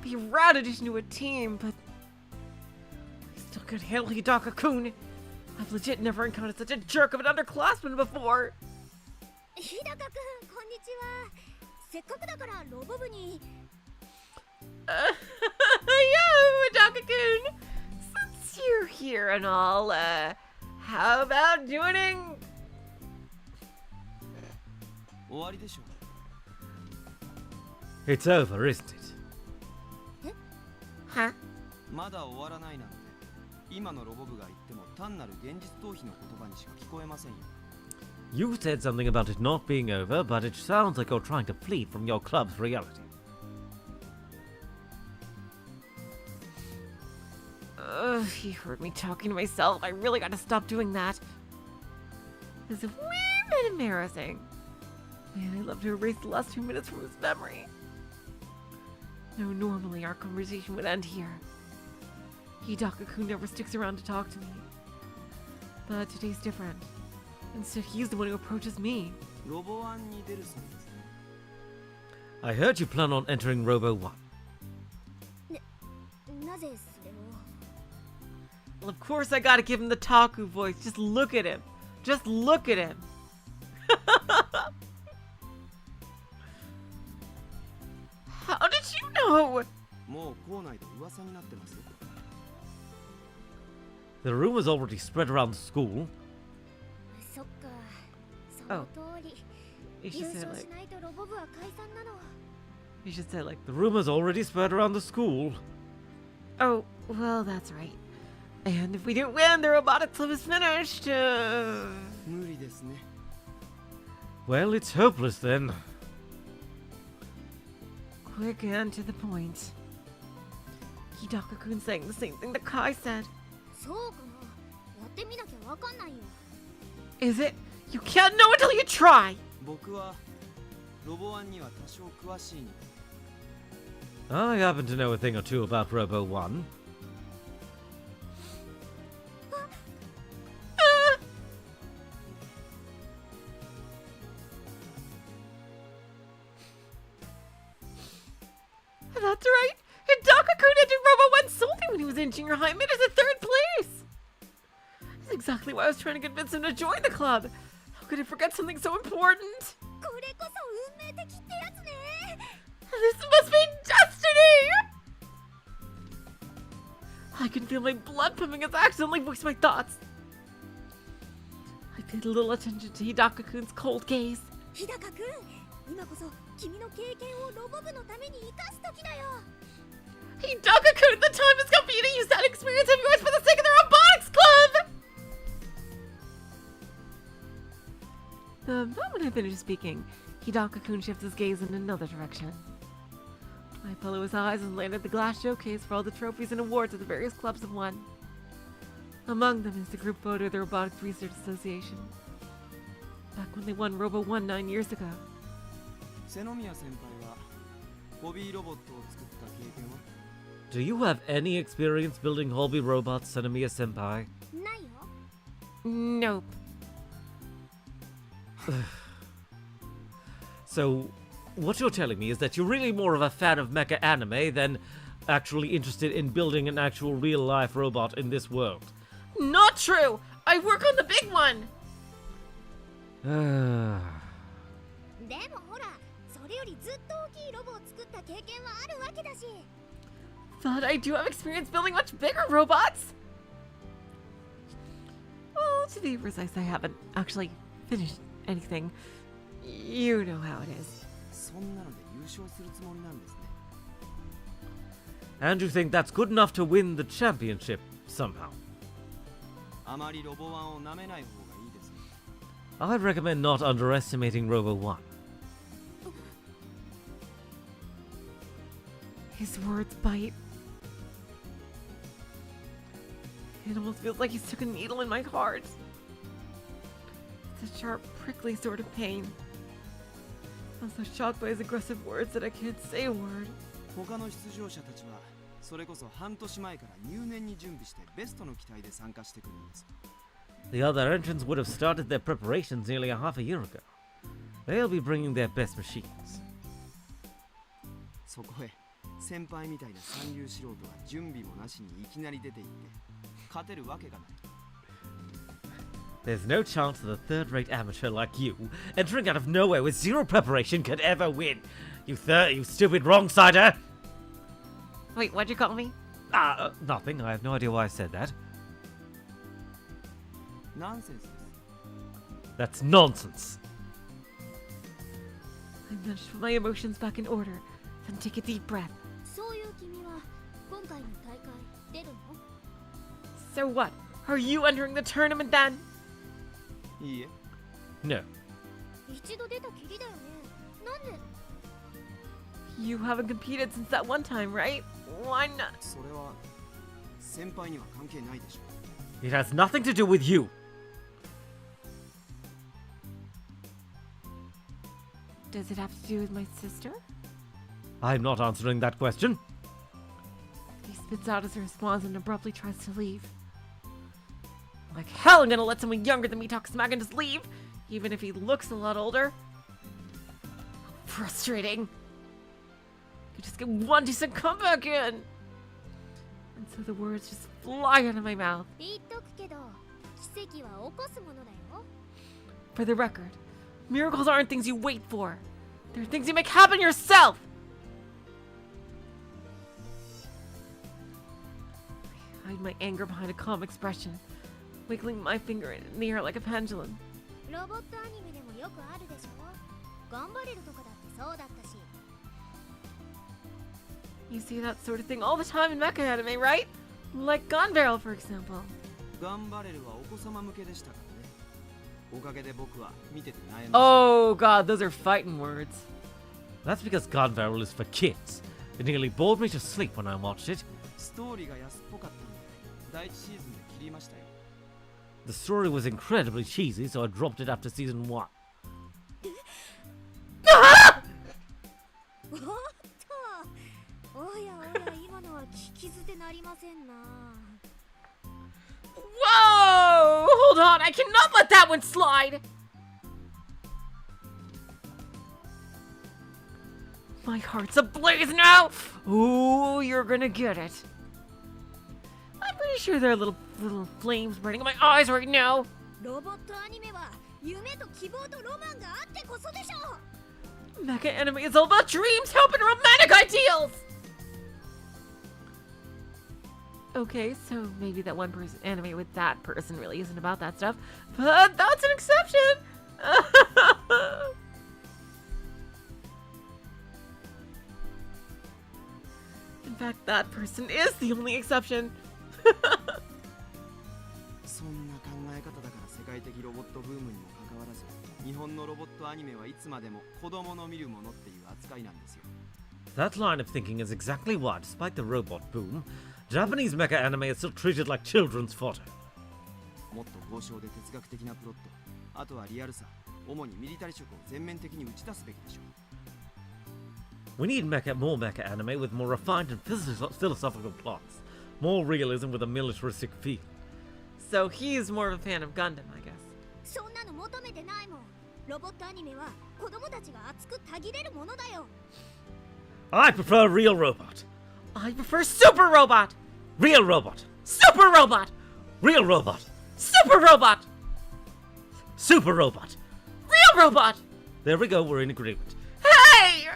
be a rad addition to a team, but I still couldn't handle Hidaka-kun. I've legit never encountered such a jerk of an underclassman before. 日高くんこんにちはせっかくだからロボ部に Yeah, Hidaka-kun. Since you're here and all, how about joining? 終わりでしょう。 It's over, isn't it? Huh? まだ終わらないなんて今のロボ部が言っても単なる現実逃避の言葉にしか聞こえませんよ。 You said something about it not being over, but it sounds like you're trying to flee from your club's reality. You heard me talking to myself. I really gotta stop doing that. It's a wee bit embarrassing. Man, I'd love to erase the last 2 minutes from his memory. No, normally our conversation would end here. Hidaka-kun never sticks around to talk to me. But today's different. Instead, he's the one who approaches me. ロボ1に出るそうですね。 I heard you plan on entering Robo 1. なぜそれを Well, of course I gotta give him the Taku voice. Just look at him. Just look at him. How did you know? もう校内で噂になってますよ。 The rumors already spread around the school. そっかその通り You 優 should say 勝 like しないとロボ部は解散なの you should say like The rumors already spread around the school. oh well that's right. And if we didn't win, the robotics club is finished. 無理ですね。 Well, it's hopeless then. Quick and to the point. Hidaka-kun saying the same thing that Kai said. そうかなやってみなきゃわかんないよ Is it? You can't know until you try. 僕はロボ1には多少詳しいに。 I happen to know a thing or two about Robo 1. That's right. Hidaka-kun entered Robo 1 solely when he was in junior high and made it to 3rd place. That's exactly why I was trying to convince him to join the club. How could I forget something so important? これこそ運命的ってやつね This must be destiny! I can feel my blood pumping as I accidentally voiced my thoughts. I paid little attention to Hidaka-kun's cold gaze. 日高くん今こそ君の経験をロボ部のために生かす時だよ Hidaka-kun, the time has come for you to use that experience of yours for the sake of the Robotics Club! The moment I finished speaking, Hidaka-kun shifts his gaze in another direction. I follow his eyes and land at the glass showcase for all the trophies and awards that the various clubs have won. Among them is the group photo of the Robotics Research Association. Back when they won Robo 1 9 years ago. 瀬宮先輩はホビーロボットを作った経験は Do you have any experience building hobby robots, Senomiya Senpai? ないよ Nope. So, what you're telling me is that you're really more of a fan of mecha anime than actually interested in building an actual real-life robot in this world. Not true! I work on the big one! でもほらそれよりずっと大きいロボを作った経験はあるわけだし Thought I do have experience building much bigger robots! Well, to be precise, I haven't actually finished anything. You know how it is. そんなので優勝するつもりなんですね。 And you think that's good enough to win the championship somehow? あまりロボ1を舐めない方がいいですよ。 I recommend not underestimating Robo 1. His words bite. It almost feels like he stuck a needle in my heart. It's a sharp, prickly sort of pain. I'm so shocked by his aggressive words that I can't say a word. 他の出場者たちはそれこそ半年前から入念に準備してベストの期待で参加してくるんです。 The other entrants would have started their preparations nearly a half a year ago. They'll be bringing their best machines. そこへ先輩みたいな三流素人が準備もなしにいきなり出て行って勝てるわけがない。 There's no chance that a third-rate amateur like you, entering out of nowhere with zero preparation, could ever win. You stupid wrong-sider! Wait, what'd you call me? Nothing. I have no idea why I said that. ナンセンスです。 That's nonsense. I managed to put my emotions back in order, then take a deep breath. そういう君は今回の大会出るの？ So what? Are you entering the tournament then? いいえ。 No. 一度出たきりだよね。なんで？ You haven't competed since that one time, right? Why not? それは先輩には関係ないでしょ。 It has nothing to do with you. Does it have to do with my sister? I'm not answering that question. He spits out his response and abruptly tries to leave. Like hell, I'm gonna let someone younger than me talk smack and just leave, even if he looks a lot older. Frustrating. You just get one decent comeback in. And so the words just fly out of my mouth. 言っとくけど、奇跡は起こすものだよ。 For the record, miracles aren't things you wait for. They're things you make happen yourself. I hide my anger behind a calm expression, wiggling my finger in the air like a pendulum. ロボットアニメでもよくあるでしょ。頑張れるとかだってそうだったし。 You see that sort of thing all the time in mecha anime, right? Like Gun Barrel, for example. 頑張れるはお子様向けでしたからね。おかげで僕は見てて悩んで。 Oh god, those are fighting words. That's because God Barrel is for kids. It nearly bored me to sleep when I watched it. ストーリーが安っぽかったんで第一シーズンで切りましたよ。 The story was incredibly cheesy, so I dropped it after season 1. おっと、おやおや今のは聞き捨てなりませんな。 Whoa! Hold on, I cannot let that one slide! My heart's ablaze now! Ooh, you're gonna get it. I'm pretty sure there are little flames burning in my eyes right now. ロボットアニメは夢と希望とロマンがあってこそでしょう。 Mecha anime is all about dreams, hope, and romantic ideals! Okay, so maybe that one person anime with that person really isn't about that stuff, but that's an exception! In fact, that person is the only exception. そんな考え方だから世界的ロボットブームにもかかわらず日本のロボットアニメはいつまでも子供の見るものっていう扱いなんですよ。 That line of thinking is exactly why, despite the robot boom, Japanese mecha anime is still treated like children's fodder. もっと高尚で哲学的なプロット、あとはリアルさ、主にミリタリ色を全面的に打ち出すべきでしょう。 We need more mecha anime with more refined and philosophical plots, more realism with a militaristic feel. So he's more of a fan of Gundam, I guess. そんなの求めてないもん。ロボットアニメは子供たちが熱くたぎれるものだよ。 I prefer real robot. I prefer Super Robot! Real robot. Super Robot! Real robot. Super Robot! Super robot. Real Robot! There we go, we're in agreement. Hey!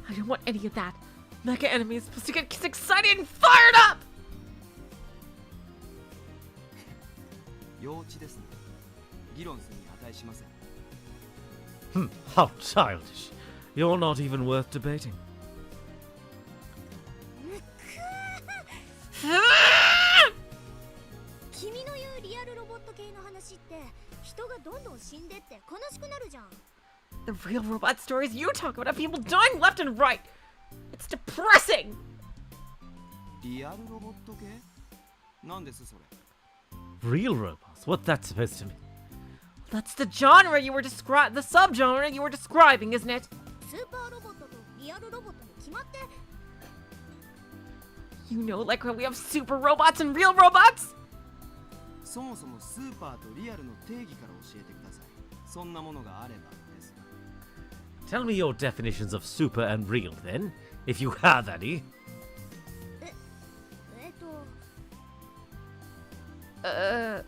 I don't want any of that. Mecha anime is supposed to get kids excited and fired up! 幼稚ですね。議論するに値しません。 How childish. You're not even worth debating. 君の言うリアルロボット系の話って人がどんどん死んでって悲しくなるじゃん。 The real robot stories you talk about have people dying left and right. It's depressing. リアルロボット系なんですそれ Real robots? What's that supposed to mean? That's the genre you were the subgenre you were describing, isn't it? スーパーロボットとリアルロボットに決まって You know, like when we have super robots and real robots? そもそもスーパーとリアルの定義から教えてくださいそんなものがあればです Tell me your definitions of super and real, then, if you have any.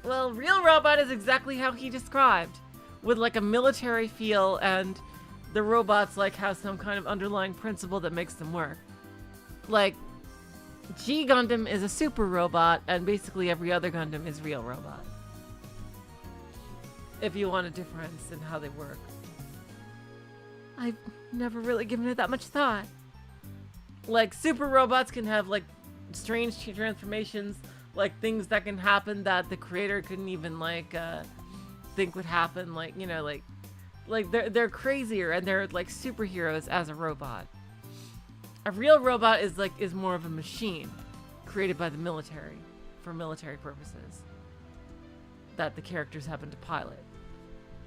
Well, real robot is exactly how he described, with like a military feel, and the robots like have some kind of underlying principle that makes them work. Like, G Gundam is a super robot, and basically every other Gundam is real robot. If you want a difference in how they work. I've never really given it that much thought. Like, super robots can have like strange transformations, like things that can happen that the creator couldn't even like think would happen, like, you know, like they're crazier and they're like superheroes as a robot. A real robot is more of a machine created by the military for military purposes that the characters happen to pilot,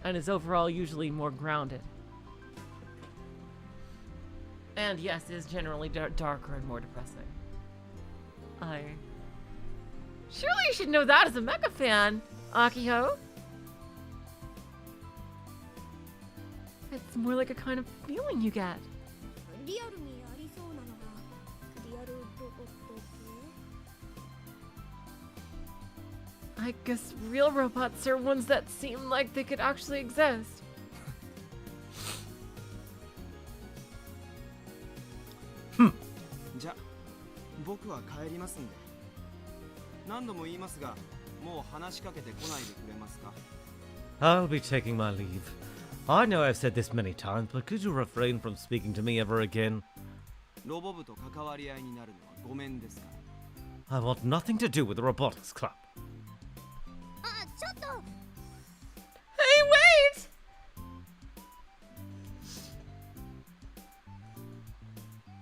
and is overall usually more grounded. And yes, it is generally darker and more depressing. Surely you should know that as a mecha fan, Akiho. It's more like a kind of feeling you get. リアルにありそうなのがリアルロボット系 I guess real robots are ones that seem like they could actually exist. じゃ僕は帰りますんで何度も言いますがもう話しかけてこないでくれますか I'll be taking my leave. I know I've said this many times, but could you refrain from speaking to me ever again? ロボ部と関わり合いになるのはごめんですか I want nothing to do with the robotics club. あちょっと Hey, wait!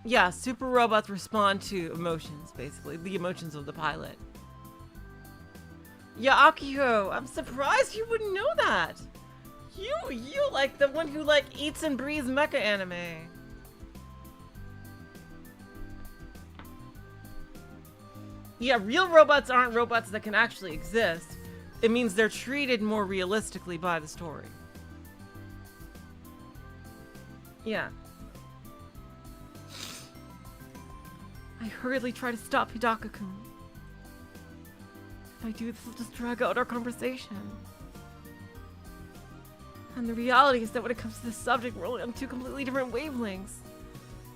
Yeah, super robots respond to emotions, basically. The emotions of the pilot. Yeah, Akiho, I'm surprised you wouldn't know that. You like the one who like eats and breathes mecha anime. Yeah, real robots aren't robots that can actually exist. It means they're treated more realistically by the story. Yeah. I hurriedly try to stop Hidaka-kun. If I do, this will just drag out our conversation. And the reality is that when it comes to this subject, we're only on two completely different wavelengths.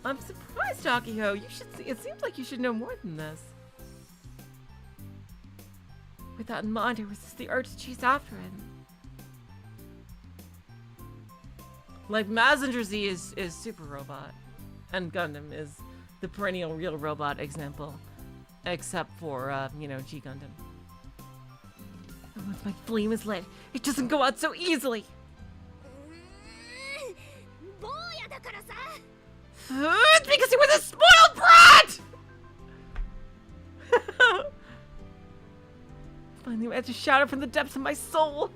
I'm surprised, Akiho. It seems like you should know more than this. With that in mind, I resist the urge to chase after it. Like, Mazinger Z is Super Robot, and Gundam is the perennial real robot example, except for, you know, G Gundam. And once my flame is lit, it doesn't go out so easily! 坊やだからさ It's because he was a spoiled brat! Finally, I had to shout it from the depths of my soul.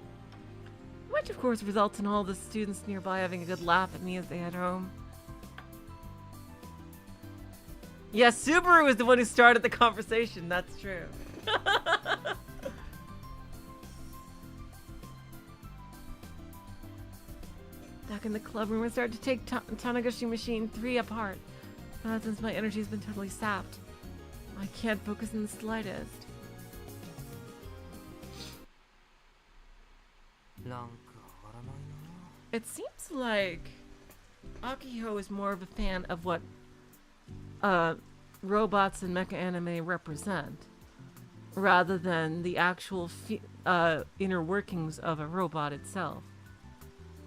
Which, of course, results in all the students nearby having a good laugh at me as they head home. Yeah, Subaru is the one who started the conversation, that's true. Back in the club room, I started to take Tanegashima Machine 3 apart. But since my energy's been totally sapped, I can't focus in the slightest. なんかわからないな It seems like Akiho is more of a fan of what robots and mecha anime represent, rather than the actual inner workings of a robot itself.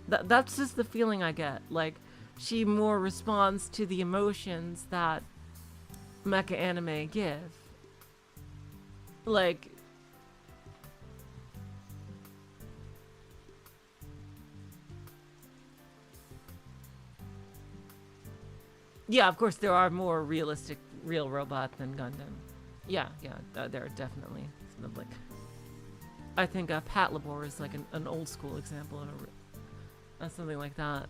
That's just the feeling I get. Like, she more responds to the emotions that mecha anime give. Like, yeah, of course there are more realistic real robots than Gundam. Yeah, there are definitely sort of like. I think Pat Labor is like an old school example of something like that.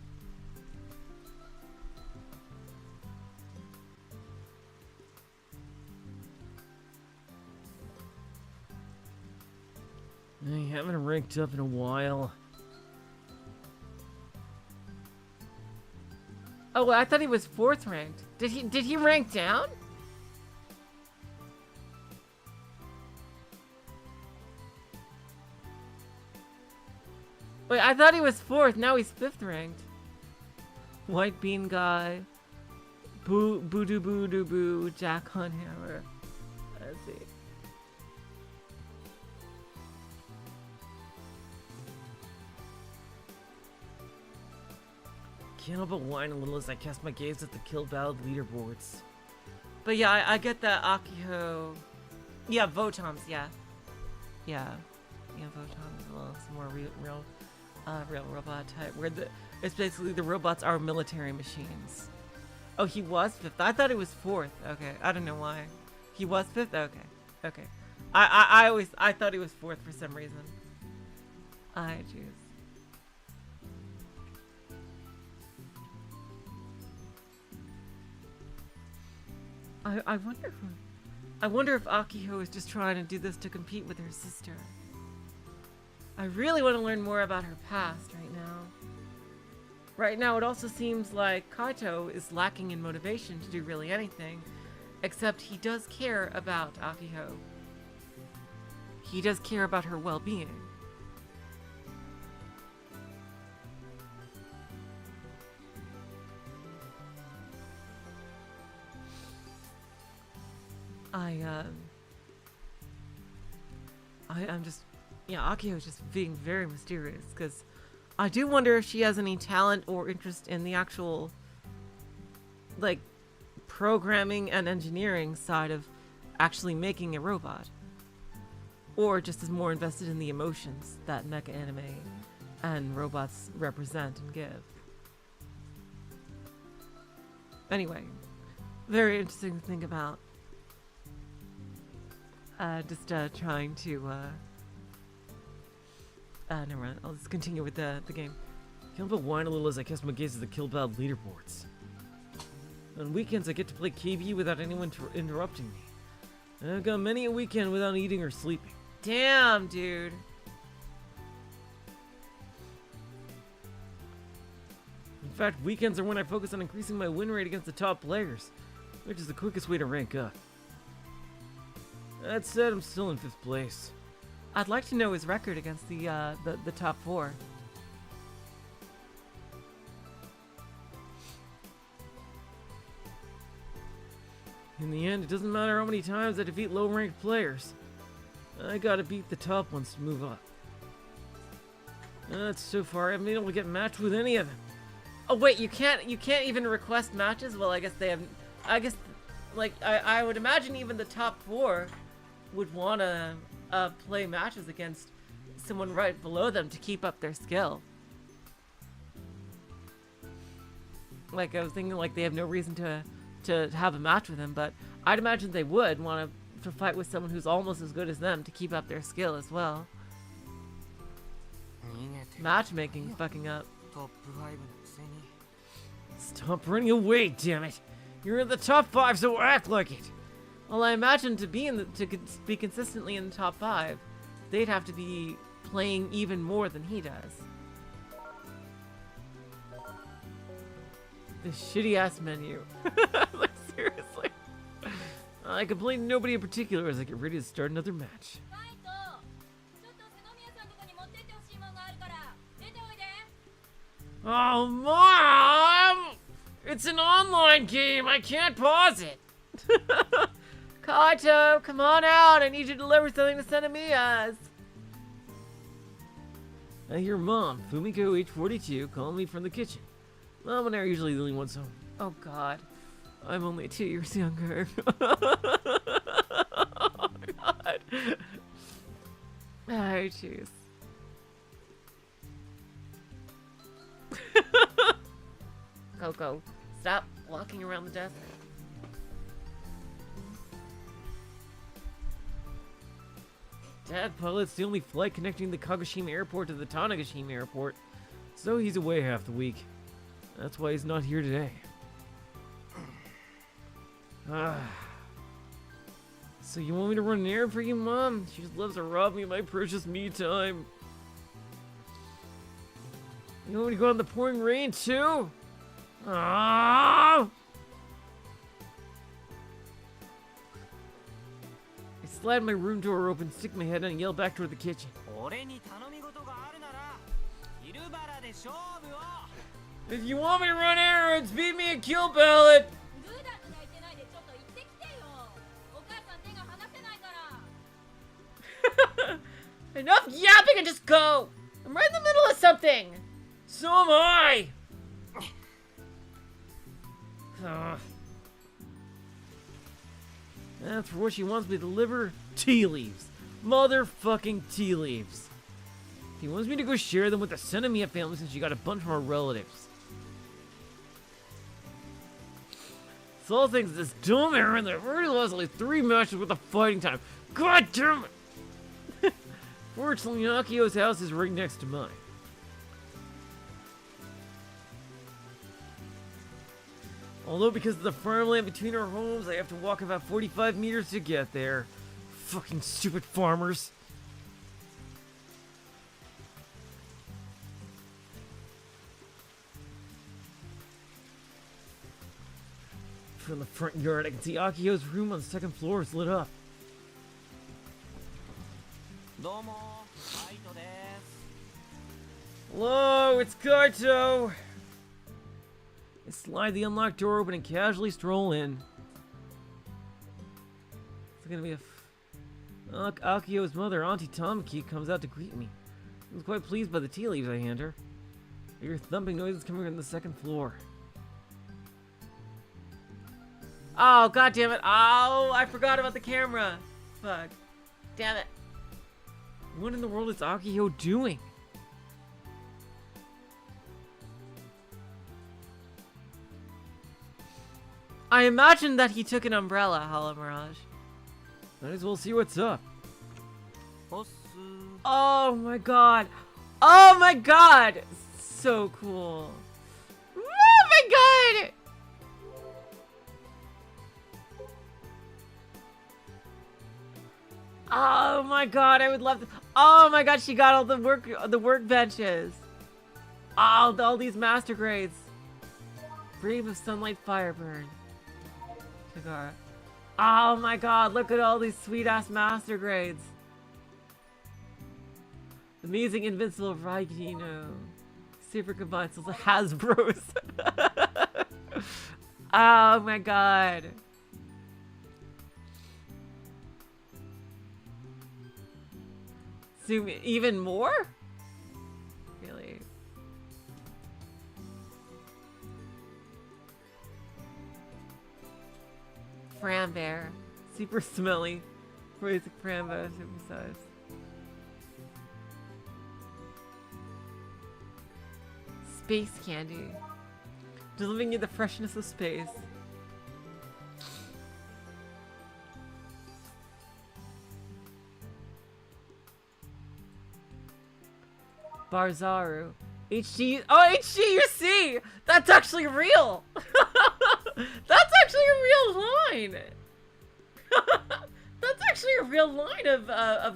I haven't ranked up in a while. Oh, I thought he was 4th ranked. Did he rank down? Wait, I thought he was 4th. Now he's 5th ranked. White Bean Guy. Boo doo boo. Jack on Hammer. Let's see. Can't help but whine a little as I cast my gaze at the kill ballad leaderboards. But yeah, I get that Akiho. Yeah, Votoms, yeah. Yeah, Votoms as well. Some more real robot type. Where it's basically the robots are military machines. Oh, he was 5th. I thought it was 4th. Okay, I don't know why. He was 5th. Okay. I thought he was 4th for some reason. I choose. I wonder if Akiho is just trying to do this to compete with her sister. I really want to learn more about her past right now. Right now, it also seems like Kaito is lacking in motivation to do really anything, except he does care about Akiho. He does care about her well-being. I'm just, yeah, Akiho is just being very mysterious, because I do wonder if she has any talent or interest in the actual, like, programming and engineering side of actually making a robot. Or just is more invested in the emotions that mecha anime and robots represent and give. Anyway, very interesting to think about. Trying to, never mind. I'll just continue with the game. Can't help but whine a little as I cast my gaze at the kill ballad leaderboards. On weekends, I get to play KB without anyone interrupting me. And I've got many a weekend without eating or sleeping. Damn, dude. In fact, weekends are when I focus on increasing my win rate against the top players, which is the quickest way to rank up. That said, I'm still in 5th place. I'd like to know his record against the top 4. In the end, it doesn't matter how many times I defeat low-ranked players. I gotta beat the top ones to move up. So far, I haven't been able to get matched with any of them. Oh wait, you can't even request matches? Well, I guess they have. I guess, like, I would imagine even the top 4 would want to play matches against someone right below them to keep up their skill. Like, I was thinking, like, they have no reason to have a match with him, but I'd imagine they would want to fight with someone who's almost as good as them to keep up their skill as well. Matchmaking fucking up. Stop running away, damn it! You're in the top 5, so act like it! Well, I imagine to be be consistently in the top 5, they'd have to be playing even more than he does. This shitty ass menu. Like, seriously. I complain to nobody in particular as I get ready to start another match. Oh, Mom! It's an online game. I can't pause it. Kaito, come on out. I need you to deliver something to Senemiya's. I hear Mom, Fumiko age 42, calling me from the kitchen. Mom and I are usually the only ones home. Oh God, I'm only 2 years younger. Oh God. I choose. Coco, stop walking around the desk. Dad pilots the only flight connecting the Kagoshima airport to the Tanegashima airport, so he's away half the week. That's why he's not here today. So you want me to run an errand for you, Mom? She just loves to rob me of my precious me time. You want me to go out in the pouring rain, too? Ah! I slide my room door open, stick my head in, and yell back toward the kitchen. 俺に頼み事があるなら昼腹で勝負を If you want me to run errands, beat me a kill ballot! グーダンに泣いてないでちょっと行ってきてよ。お母さん手が離せないから。 Enough yapping and just go! I'm right in the middle of something! So am I! That's for what she wants me to deliver. Tea leaves. Motherfucking tea leaves. He wants me to go share them with the Senomiya family since she got a bunch from her relatives. Saul thinks this dumb errand that already lost only 3 matches with the fighting time. God damn it! Fortunately, Akiho's house is right next to mine. Although because of the farmland between our homes, I have to walk about 45 meters to get there. Fucking stupid farmers. From the front yard, I can see Akiho's room on the 2nd floor is lit up. どうもカイトです Hello, it's Kaito! I slide the unlocked door open and casually stroll in. It's gonna be a Akiho's mother, Auntie Tamaki, comes out to greet me. I was quite pleased by the tea leaves I hand her. I hear thumping noises coming from the 2nd floor. Oh, god damn it. Oh, I forgot about the camera. Fuck. Damn it. What in the world is Akiho doing? I imagine that he took an umbrella, Hollow Mirage. Might as well see what's up. ボス Oh my god. Oh my god. So cool. Oh my god. Oh my god, I would love to. Oh my god, she got all the workbenches. Oh, all these master grades. Brave of sunlight, fireburn. Kagara. Oh my god, look at all these sweet ass master grades. Amazing invincible Raigino. Super combined souls of Hasbros. Oh my god. Zoom even more? Really? Fran Bear. Super smelly. Basic Fran Bear, super size. Space candy. Delivering you the freshness of space. Barzaru. HG. Oh, HGUC! That's actually real! That's actually a real line! That's actually a real line of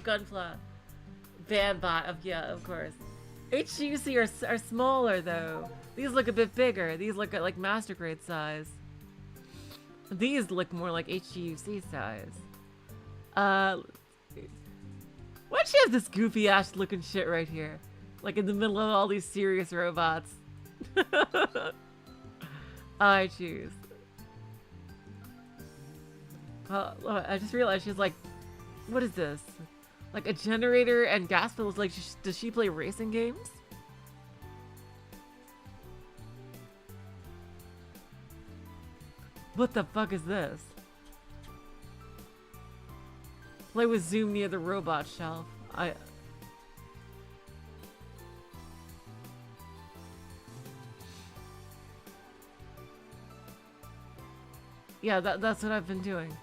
Gunpla. Banbot, yeah, of course. HGUC are smaller, though. These look a bit bigger. These look at, like, master grade size. These look more like HGUC size. Why'd she have this goofy ass looking shit right here? Like in the middle of all these serious robots. I choose. I just realized she's like, what is this? Like a generator and gas pills. Like, does she play racing games? What the fuck is this? Play with zoom near the robot shelf. Yeah, that's what I've been doing.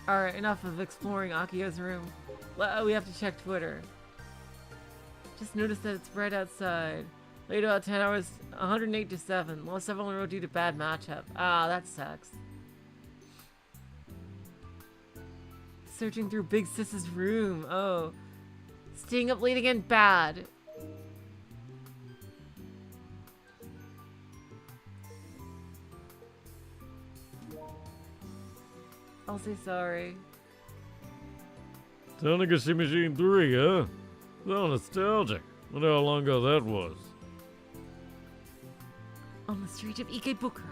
Alright, enough of exploring Akiho's room. We have to check Twitter. Just noticed that it's right outside. Late about 10 hours, 108 to 7. Lost 7 in a row due to bad matchup. Ah, that sucks. Searching through Big Sis's room. Oh. Staying up late again, bad. I'll say sorry. Tanegashima Machine 3, huh? So nostalgic. Wonder how long ago that was. On the street of Ikebukuro,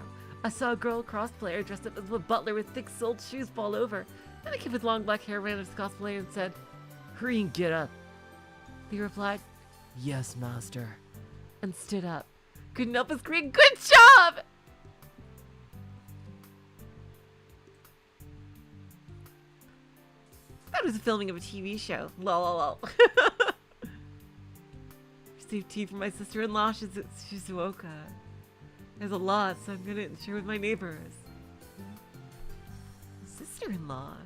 I saw a girl cosplayer dressed up as a butler with thick soled shoes fall over. Then a kid with long black hair ran up to cosplayer and said, "Hurry and get up." He replied, "Yes, master," and stood up. Couldn't help but scream, "Good job!" That was a filming of a TV show. Lol. Received tea from my sister-in-law, Shizuoka. There's a lot, so I'm gonna share with my neighbors. Sister-in-law.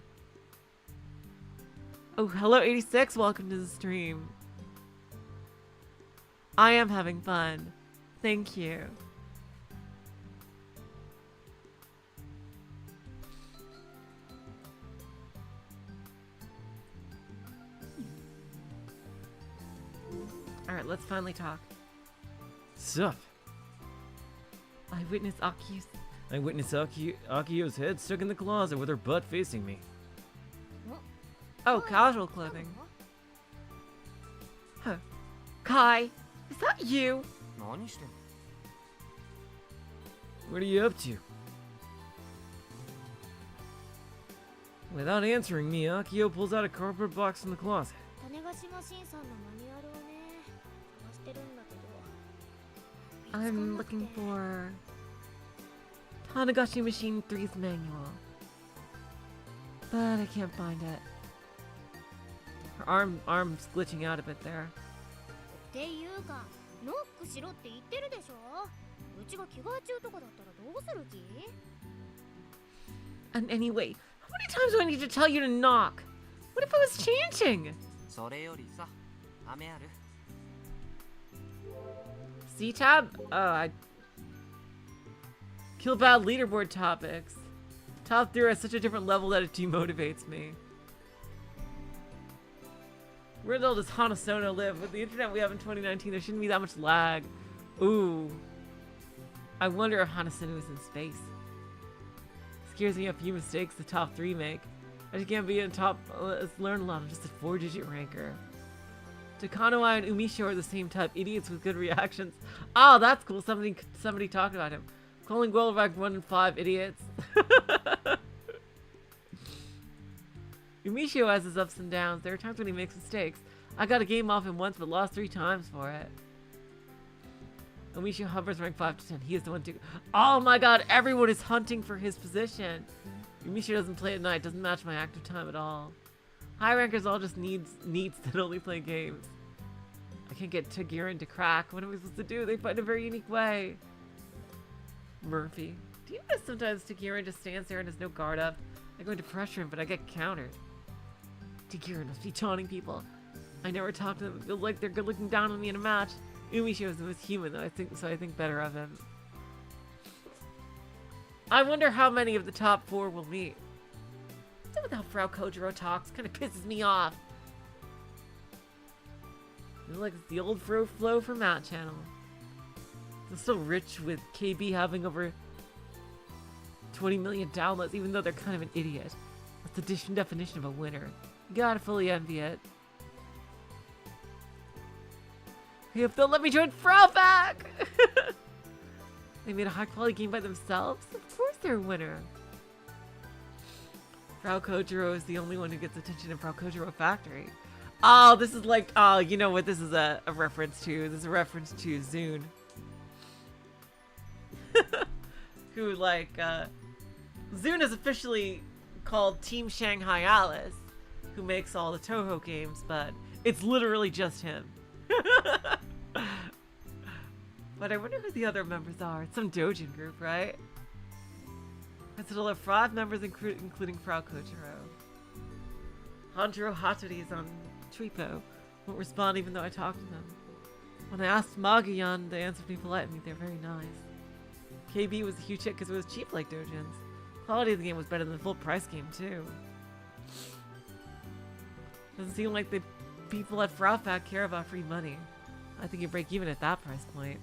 Oh, hello 86, welcome to the stream. I am having fun. Thank you. Alright, let's finally talk. Sup? I witnessed Akiho's head stuck in the closet with her butt facing me. Oh, casual clothing. Huh. Kai, is that you? 何してんの What are you up to? Without answering me, Akiho pulls out a cardboard box from the closet. 種子島新さんのマニュアルをね探してるんだけど I'm looking for Tanegashima Machine 3's manual. But I can't find it. Her arm's glitching out a bit there. っていうかノックしろって言ってるでしょうちが着替え中とかだったらどうする気 And anyway, how many times do I need to tell you to knock? What if I was changing? それよりさ雨ある C tab? I kill bad leaderboard topics. Top 3 are at such a different level that it demotivates me. Where the hell does Hanasono live? With the internet we have in 2019, there shouldn't be that much lag. Ooh. I wonder if Hanasono is in space. Scares me a few mistakes the top 3 make. I just can't be in top, learn a lot, I'm just a 4-digit ranker. Takanoai and Umisho are the same type, idiots with good reactions. Oh, that's cool, somebody talked about him. Calling Gwelvac 1 in 5 idiots. Umisho has his ups and downs. There are times when he makes mistakes. I got a game off him once, but lost 3 times for it. Umisho hovers rank 5 to 10. He is the one to... Oh my god, everyone is hunting for his position. Umisho doesn't play at night, doesn't match my active time at all. High rankers all just needs that only play games. I can't get Tagirin to crack. What am I supposed to do? They fight in a very unique way. Murphy. Do you notice sometimes Tagirin just stands there and has no guard up? I go into pressure him, but I get countered. Tagirin must be taunting people. I never talk to them. It feels like they're good looking down on me in a match. Umisho is the most human, though, I think better of him. I wonder how many of the top 4 will meet. What's up with how Frau Kojiro talks? Kind of pisses me off. It's like it's the old flow from Matt Channel. It's still rich with KB having over 20 million downloads, even though they're kind of an idiot. That's the definition of a winner. You gotta fully envy it. Hey, if they'll let me join Frauback! They made a high quality game by themselves? Of course they're a winner. Frau Kojiro is the only one who gets attention in Frau Kojiro Factory. Oh, this is like, oh, you know what this is a reference to? This is a reference to Zune. Who, like, Zune is officially called Team Shanghai Alice, who makes all the Toho games, but it's literally just him. But I wonder who the other members are. It's some Dojin group, right? A total of 5 members, including Frau Kotaro. Hantaro Hattori is on Tripo. Won't respond even though I talked to them. When I asked Magayan, they answered me politely. They're very nice. KB was a huge hit because it was cheap like Dojins. Quality of the game was better than the full price game too. Doesn't seem like the people at Fraufac care about free money. I think you break even at that price point.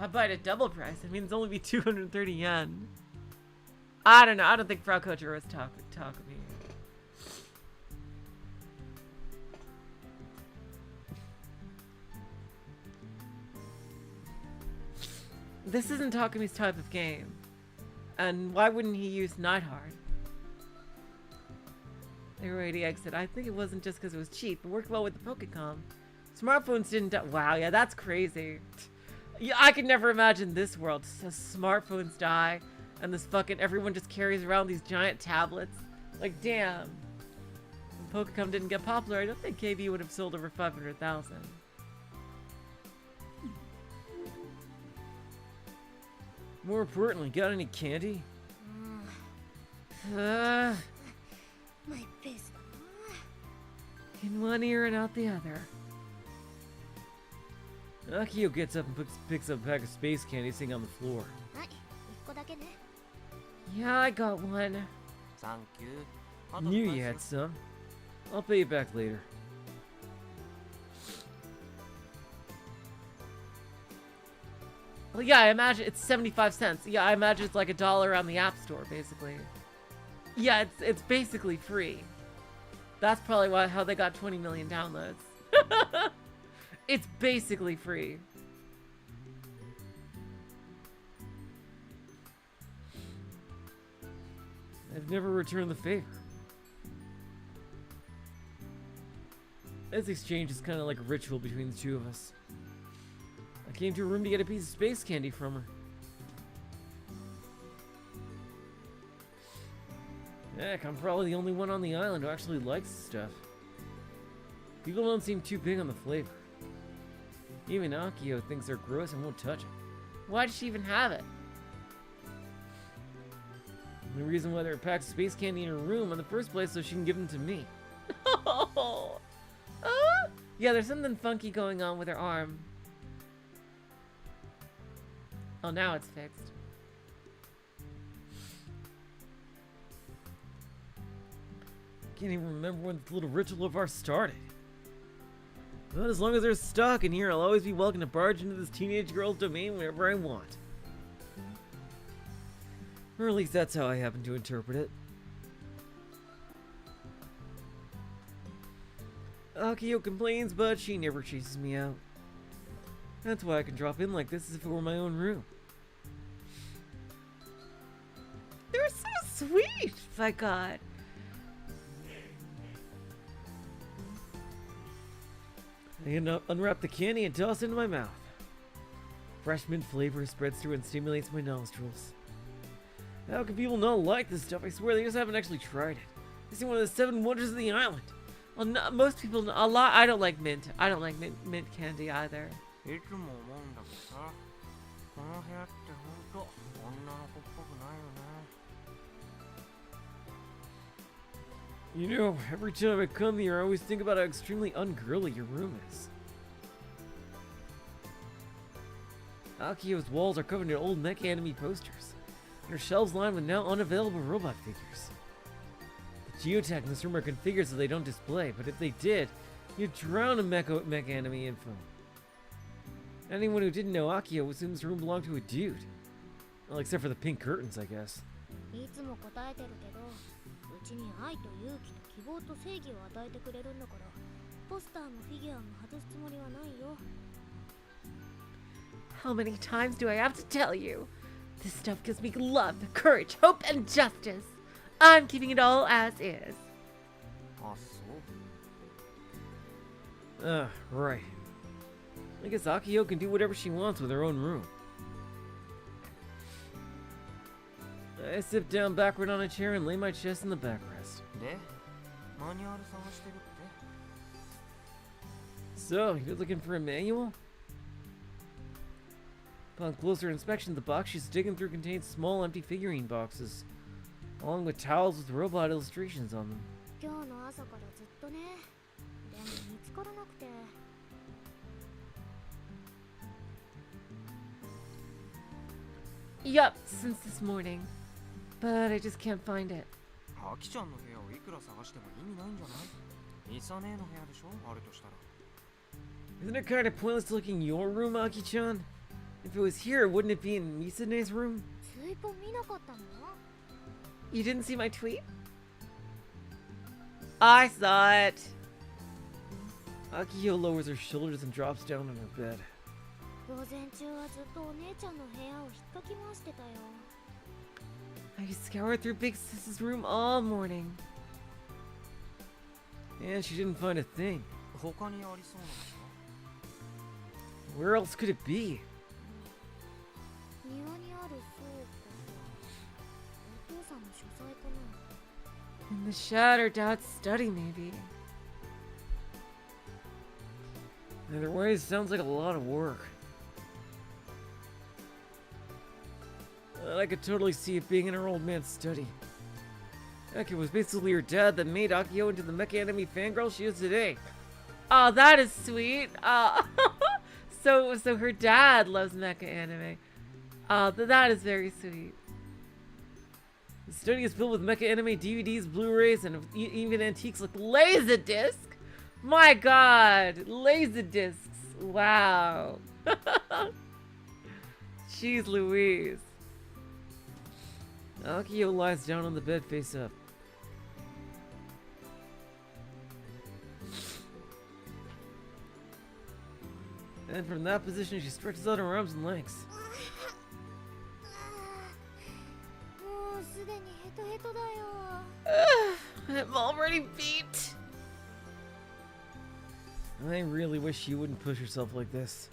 I buy it at double price. It means only be 230 yen. I don't know. I don't think Frau Kotaro is talking to me. This isn't Takumi's type of game. And why wouldn't he use Nightheart? They already exit. I think it wasn't just because it was cheap. It worked well with the Pokecom. Smartphones didn't die. Wow, yeah, that's crazy. Yeah, I could never imagine this world. So smartphones die, and this fucking everyone just carries around these giant tablets. Like, damn. When Pokecom didn't get popular, I don't think KB would have sold over 500,000. More importantly, got any candy? My face. In one ear and out the other. Akiho gets up and picks up a pack of space candy sitting on the floor. Yeah, I got one. Thank you. Knew you had some. I'll pay you back later. Well, yeah, I imagine it's 75 cents. Yeah, I imagine it's like $1 on the App Store, basically. Yeah, it's basically free. That's probably how they got 20 million downloads. It's basically free. I've never returned the favor. This exchange is kind of like a ritual between the two of us. I came to her room to get a piece of space candy from her. Heck, I'm probably the only one on the island who actually likes the stuff. People don't seem too big on the flavor. Even Akiho thinks they're gross and won't touch it. Why does she even have it? The reason why there are packs of space candy in her room in the first place so she can give them to me. Oh. Yeah, there's something funky going on with her arm. Oh, now it's fixed. Can't even remember when this little ritual of ours started. But as long as there's stock in here, I'll always be welcome to barge into this teenage girl's domain whenever I want. Or at least that's how I happen to interpret it. Akiho complains, but she never chases me out. That's why I can drop in like this as if it were my own room. They're so sweet! My God. I unwrap the candy and toss it into my mouth. Fresh mint flavor spreads through and stimulates my nostrils. How can people not like this stuff? I swear they just haven't actually tried it. This is one of the 7 wonders of the island. Well, no, most people, a lot. I don't like mint. I don't like mint candy either. You know, every time I come here, I always think about how extremely ungirly your room is. Akiho's walls are covered in old mech anime posters, and her shelves lined with now unavailable robot figures. The geotag in this room are configured so they don't display, but if they did, you'd drown in mech anime info. Anyone who didn't know Akiho would assume this room belonged to a dude. Well, except for the pink curtains, I guess. いつも答えてるけど、うちに愛と勇気と希望と正義を与えてくれるんだから、ポスターもフィギュアも外すつもりはないよ。How many times do I have to tell you? This stuff gives me love, courage, hope, and justice. I'm keeping it all as is. Right. I guess Akiho can do whatever she wants with her own room. I sit down backward on a chair and lay my chest in the backrest. So, you're looking for a manual? Upon closer inspection, the box she's digging through contains small empty figurine boxes, along with towels with robot illustrations on them. 今日の朝からずっとね。でも見つからなくて。Yup, since this morning. But I just can't find it. アキちゃんの部屋をいくら探しても意味ないんじゃない？ミサ姉の部屋でしょ？あるとしたら。 Isn't it kind of pointless to look in your room, Aki-chan? If it was here, wouldn't it be in Misane's room? ツイポ見なかったの？ You didn't see my tweet? I saw it. Akiho lowers her shoulders and drops down on her bed. 午前中はずっとお姉ちゃんの部屋を引っかき回してたよ。 I scoured through Big Sis's room all morning. And she didn't find a thing. 他にありそうなのか？ Where else could it be? 庭にある倉庫か。お父さんの書斎かな。 In the shed or Dad's study, maybe. Either way, it sounds like a lot of work. And I could totally see it being in her old man's study. Heck, it was basically her dad that made Akiho into the mecha anime fangirl she is today. Oh, that is sweet. So her dad loves mecha anime. That is very sweet. The study is filled with mecha anime DVDs, Blu-rays, and even antiques like Laserdisc? My god, Laserdiscs. Wow. Jeez Louise. Akiho lies down on the bed face up. And from that position, she stretches out her arms and legs. もうすでにヘトヘトだよ。 I'm already beat. I really wish she wouldn't push herself like this.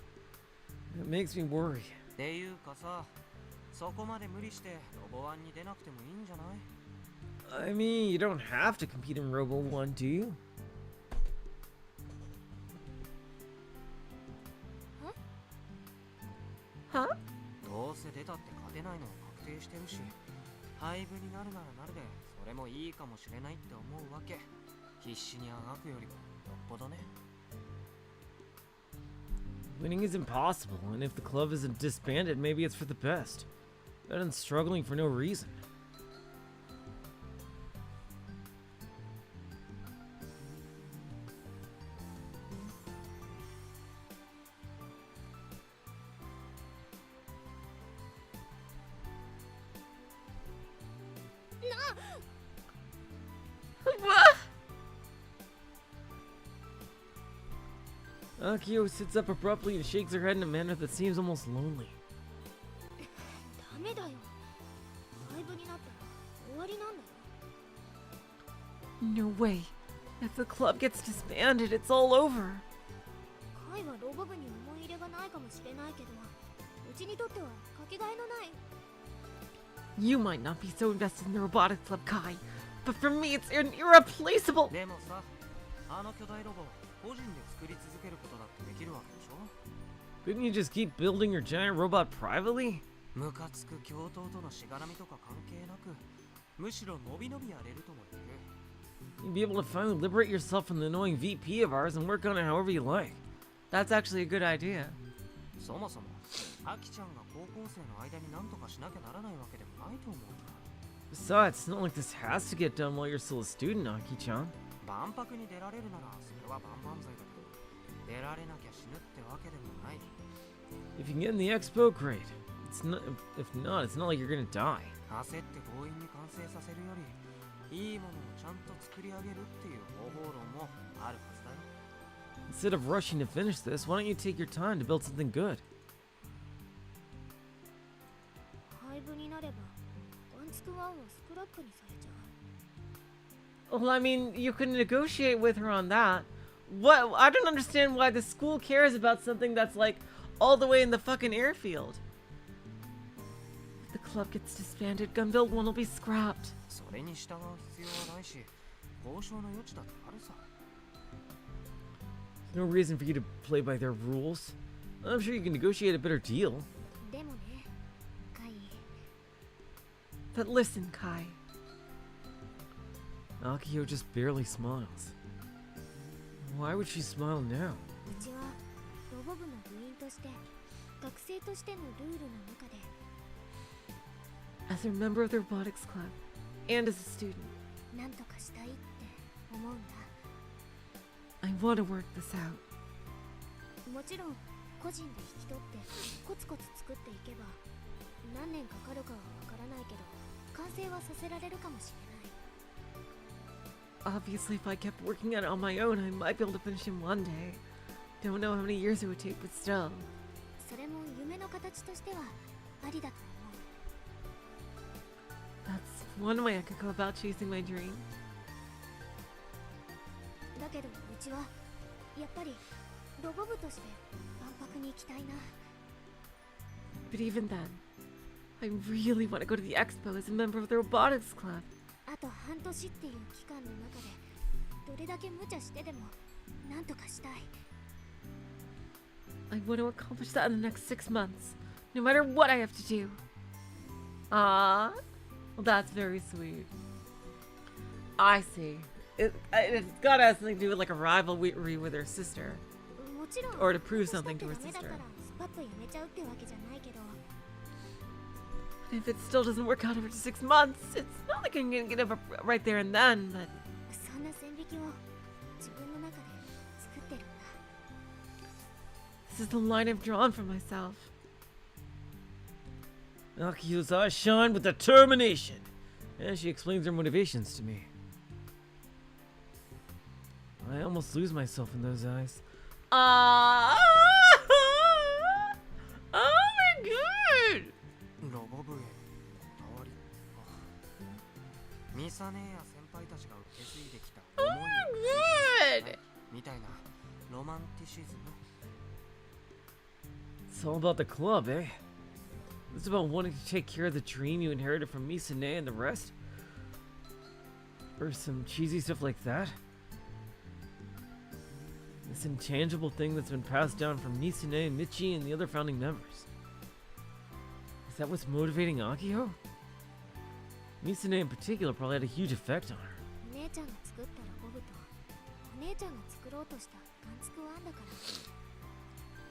It makes me worry. っていうかさ、そこまで無理してロボワンに出なくてもいいんじゃない？ I mean, you don't have to compete in Robo 1, do you? は？どうせ出たって勝てないのは確定してるし、廃部になるならなるでそれもいいかもしれないって思うわけ。必死にあがくよりもよっぽどね。 Winning is impossible, and if the club isn't disbanded, maybe it's for the best. Better than struggling for no reason. What? Akiho sits up abruptly and shakes her head in a manner that seems almost lonely. ダメだよ。廃部になったら終わりなんだよ。 No way. If the club gets disbanded, it's all over. カイはロボ部に思い入れがないかもしれないけど、うちにとってはかけがえのない。 You might not be so invested in the robotics club, Kai, but for me, it's an irreplaceable. でもさ、あの巨大ロボ個人で作り続けることだってできるわけでしょ？ Couldn't you just keep building your giant robot privately? ムカつく教頭とのしがらみとか関係なく、むしろのびのびやれるとも言える。 You'd be able to finally liberate yourself from the annoying VP of ours and work on it however you like. That's actually a good idea. そもそも、アキちゃんが高校生の間に何とかしなきゃならないわけでもないと思うな。 Besides, it's not like this has to get done while you're still a student, Aki-chan. 万博に出られるならそれは万々歳だけど、出られなきゃ死ぬってわけでもない。 If you can get in the expo, great. It's not. If not, it's not like you're gonna die. 焦って強引に完成させるより、いいものをちゃんと作り上げるっていう方法論もあるはずだよ。 Instead of rushing to finish this, why don't you take your time to build something good? 廃部になれば、ワンチクワンはスクラップにされちゃう。 Well, I mean, you can negotiate with her on that. What? I don't understand why the school cares about something that's like all the way in the fucking airfield. If the club gets disbanded, Gunbuild 1 will be scrapped. それに従う必要はないし、交渉の余地だってあるさ。 There's no reason for you to play by their rules. I'm sure you can negotiate a better deal. で But listen, Kai. Akiho just barely smiles. Why would she smile now? うちはロボ部の部員として学生としてのルールの中で As a member of the Robotics Club, and as a student, 何とかしたいって思うんだ。 I want to work this out. もちろん個人で引き取ってコツコツ作っていけば何年かかるかはわからないけど完成はさせられるかもしれない。 Obviously, if I kept working at it on my own, I might be able to finish him one day. Don't know how many years it would take, but still. それも夢の形としてはありだと思う。 That's one way I could go about chasing my dream. だけどうちはやっぱりロボ部として万博に行きたいな。 But even then, I really want to go to the expo as a member of the Robotics Club. あと半年っていう期間の中でどれだけ無茶してでも何とかしたい。 I want to accomplish that in the next 6 months, no matter what I have to do. Ah, well, that's very sweet. I see. It's gotta have something to do with like a rivalry with her sister. もちろん Or to prove したっ something て to her ダメだ sister. からスパッとやめちゃうってわけじゃないけど If it still doesn't work out after 6 months, it's not like I'm gonna give up right there and then, but そんな線引きを自分の中で作ってるんだ。 this is the line I've drawn for myself. Akiho's eyes shine with determination as she explains her motivations to me. I almost lose myself in those eyes. Ah! Oh my god! ロボ部へのこだわりか。ミサ姉や先輩たちが受け継いできた思いを Good! みたいなロマンティシズム。 It's all about the club, eh? It's about wanting to take care of the dream you inherited from Misane and the rest? Or some cheesy stuff like that? This intangible thing that's been passed down from Misane, Michi, and the other founding members. Is that what's motivating Akiho? Misane in particular probably had a huge effect on her. お姉ちゃんが作ったロボ部とお姉ちゃんが作ろうとしたガンツクワンだから。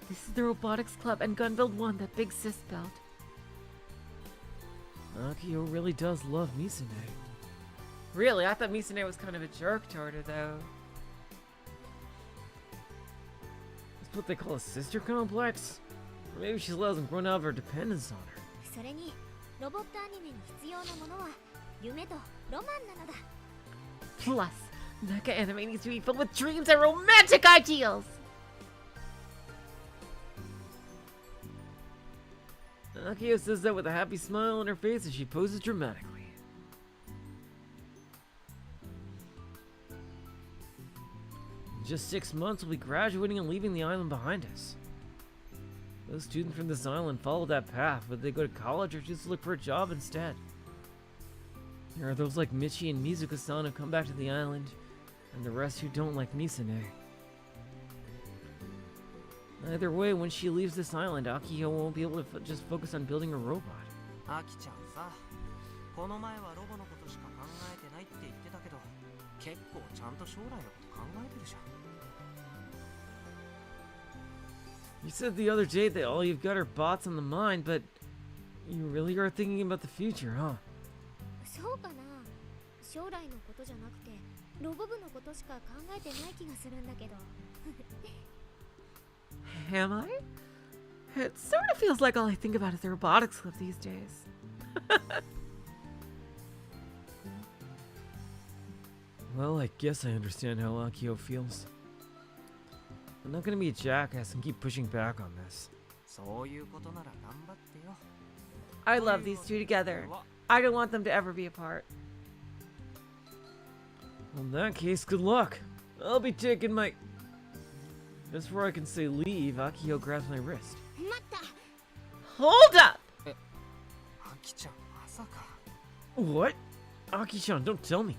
This is the Robotics Club and Gunbuild 1 that Big Sis built. Akiho really does love Misane. Really? I thought Misane was kind of a jerk toward her, though. That's what they call a sister complex? Or maybe she still hasn't grown out of her dependence on her. それにロボットアニメに必要なものは夢とロマンなのだ。 Plus, mecha anime needs to be filled with dreams and romantic ideals! Akiho says that with a happy smile on her face as she poses dramatically. In just 6 months, we'll be graduating and leaving the island behind us. Those students from this island follow that path, whether they go to college or just look for a job instead. There are those like Michi and Mizuka-san who come back to the island, and the rest who don't like Misane. Either way, when she leaves this island, Akiho won't be able to just focus on building a robot. アキちゃんさ、この前はロボのことしか考えてないって言ってたけど、結構ちゃんと将来のこと考えてるじゃん。 You said the other day that all you've got are bots on the mind, but you really are thinking about the future, huh? そうかな。将来のことじゃなくてロボ部のことしか考えてない気がするんだけど。 Am I? It sort of feels like all I think about is the Robotics Club these days. Well, I guess I understand how Akiho feels. I'm not gonna be a jackass and keep pushing back on this. そういうことなら頑張ってよ。 I love these two together. I don't want them to ever be apart. Well, in that case, good luck. I'll be taking my... Just before I can say leave, Akiho grabs my wrist. 待った。 Hold up! アキちゃん、まさか。 What? Aki-chan, don't tell me.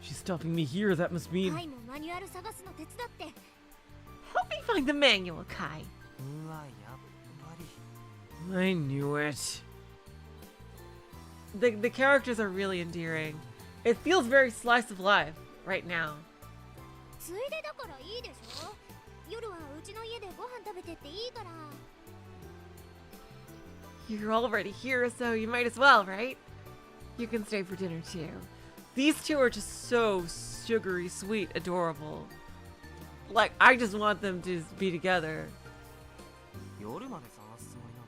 She's stopping me here, that must mean... カイもマニュアル探すの手伝って。 Help me find the manual, Kai. うわ、やっぱり。 I knew it. the characters are really endearing. It feels very slice of life right now. ついでだからいいでしょ。夜はうちの家でご飯食べてっていいから。 You're already here, so you might as well, right? You can stay for dinner too. These two are just so sugary, sweet, adorable. Like, I just want them to be together. 夜まで探すつもりなの？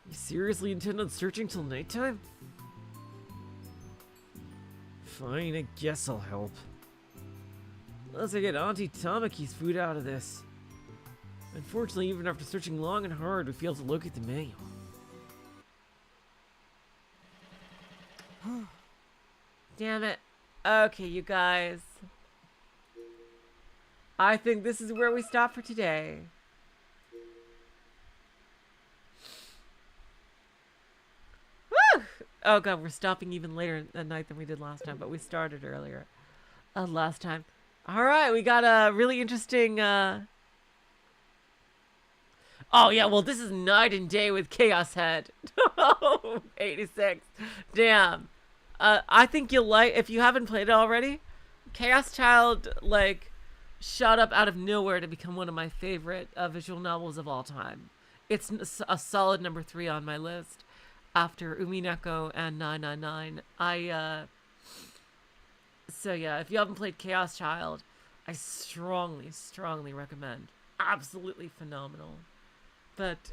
You seriously intend on searching till nighttime? Fine, I guess I'll help. Unless I get Auntie Tamaki's food out of this. Unfortunately, even after searching long and hard, we failed to locate the manual. Damn it. Okay, you guys. I think this is where we stop for today. Woo! Oh god, we're stopping even later at night than we did last time, but we started earlier. Last time. Alright, we got a really interesting, Oh yeah, well this is night and day with Chaos Head. 86. Damn. I think you'll like, if you haven't played it already, Chaos Child, like, shot up out of nowhere to become one of my favorite visual novels of all time. It's a solid number 3 on my list after Umineko and 999. So yeah, if you haven't played Chaos Child, I strongly, strongly recommend. Absolutely phenomenal. But,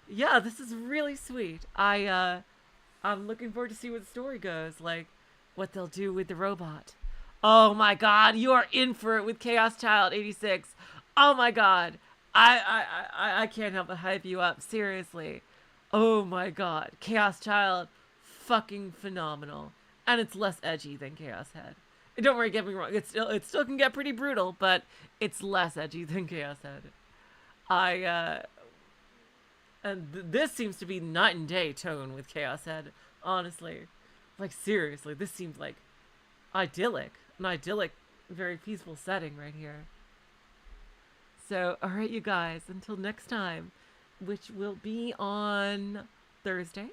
yeah, this is really sweet. I'm looking forward to see where the story goes, like, what they'll do with the robot. Oh my god, you are in for it with Chaos Child 86. Oh my god. I can't help but hype you up, seriously. Oh my god. Chaos Child, fucking phenomenal. And it's less edgy than Chaos Head. Don't worry, get me wrong. It still can get pretty brutal, but it's less edgy than Chaos Head. This seems to be night and day tone with Chaos Head, honestly. Like, seriously, this seems like idyllic. An idyllic, very peaceful setting right here. So, alright, you guys, until next time, which will be on Thursday,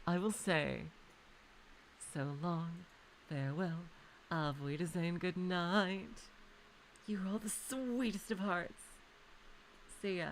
I will say, so long, farewell, auf Wiedersehen, good night. You're all the sweetest of hearts. See ya.